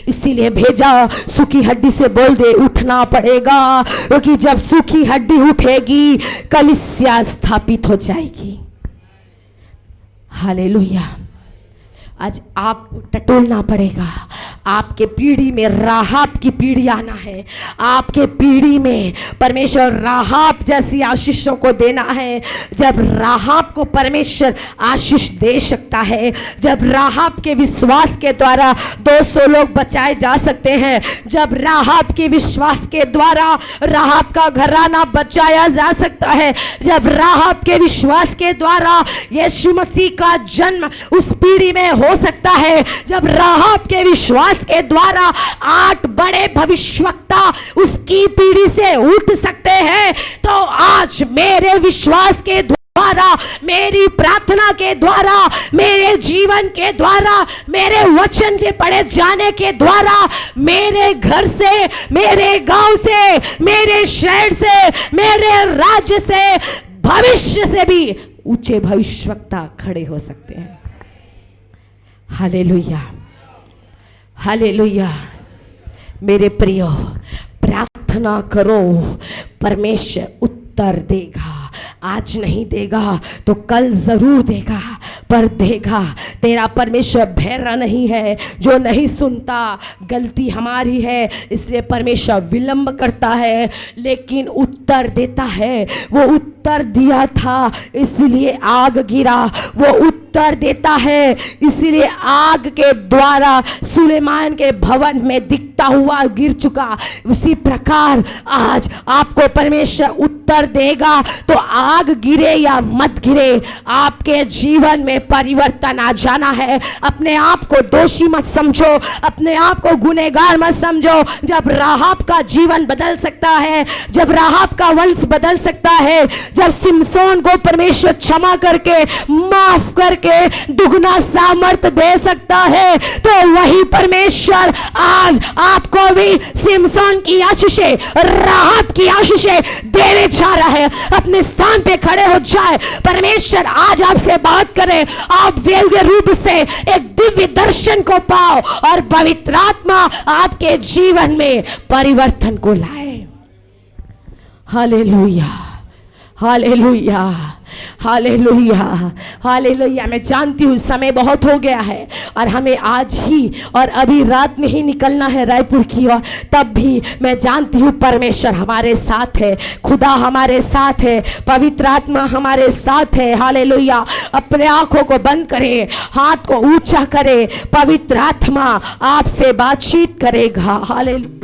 इसीलिए भेजा सूखी हड्डी से बोल दे उठना पड़ेगा, क्योंकि जब सूखी हड्डी उठेगी कलीसिया स्थापित हो जाएगी। हालेलुया। आज आपको टटोलना पड़ेगा। आपके पीढ़ी में राहाब की पीढ़ी आना है। आपके पीढ़ी में परमेश्वर राहाब जैसी आशीषों को देना है। जब राहाब को परमेश्वर आशीष दे सकता है, जब राहाब के विश्वास के द्वारा 200 लोग बचाए जा सकते हैं, जब राहाब के विश्वास के द्वारा राहाब का घराना बचाया जा सकता है, जब राहाब के विश्वास के द्वारा यीशु मसीह का जन्म उस पीढ़ी में हो सकता है, जब राहाब के विश्वास के द्वारा 8 बड़े भविष्यवक्ता उसकी पीढ़ी से उठ सकते हैं, तो आज मेरे विश्वास के द्वारा, मेरी प्रार्थना के द्वारा, मेरे जीवन के द्वारा, मेरे वचन के पढ़े जाने के द्वारा, मेरे घर से, मेरे गांव से, मेरे शहर से, मेरे राज्य से, भविष्य से भी ऊंचे भविष्यवक्ता खड़े हो सकते हैं। Hallelujah, hallelujah. मेरे प्रियो, प्रार्थना करो, परमेश्वर उत्तर देगा। आज नहीं देगा तो कल जरूर देगा, पर देगा। तेरा परमेश्वर बहरा नहीं है जो नहीं सुनता। गलती हमारी है, इसलिए परमेश्वर विलंब करता है, लेकिन उत्तर देता है। वो उत्तर उत्तर दिया था, इसलिए आग गिरा। वो उत्तर देता है, इसलिए आग के द्वारा सुलेमान के भवन में दिखता हुआ गिर चुका। उसी प्रकार आज आपको परमेश्वर उत्तर देगा, तो आग गिरे या मत गिरे, आपके जीवन में परिवर्तन आ जाना है। अपने आप को दोषी मत समझो, अपने आप को गुनहगार मत समझो। जब राहाब का जीवन बदल सकता है, जब राहाब का वंश बदल सकता है, जब सिमसोन को परमेश्वर क्षमा करके, माफ करके दुगना सामर्थ दे सकता है, तो वही परमेश्वर आज आपको भी सिमसोन की आशीषें, राहत की आशीषें देने जा रहा है। अपने स्थान पे खड़े हो जाए, परमेश्वर आज आपसे बात करे, आप दिव्य रूप से एक दिव्य दर्शन को पाओ और पवित्र आत्मा आपके जीवन में परिवर्तन को लाए। Hallelujah, hallelujah, hallelujah, hallelujah. मैं जानती हूँ समय बहुत हो गया है और हमें आज ही और अभी रात में ही निकलना है रायपुर की ओर। तब भी मैं जानती हूँ परमेश्वर हमारे साथ है, खुदा हमारे साथ है, पवित्र आत्मा हमारे साथ है। हालेलुया। अपने आंखों को बंद करें, हाथ को ऊंचा करें, पवित्र आत्मा आपसे बातचीत करेगा। हालेलुया।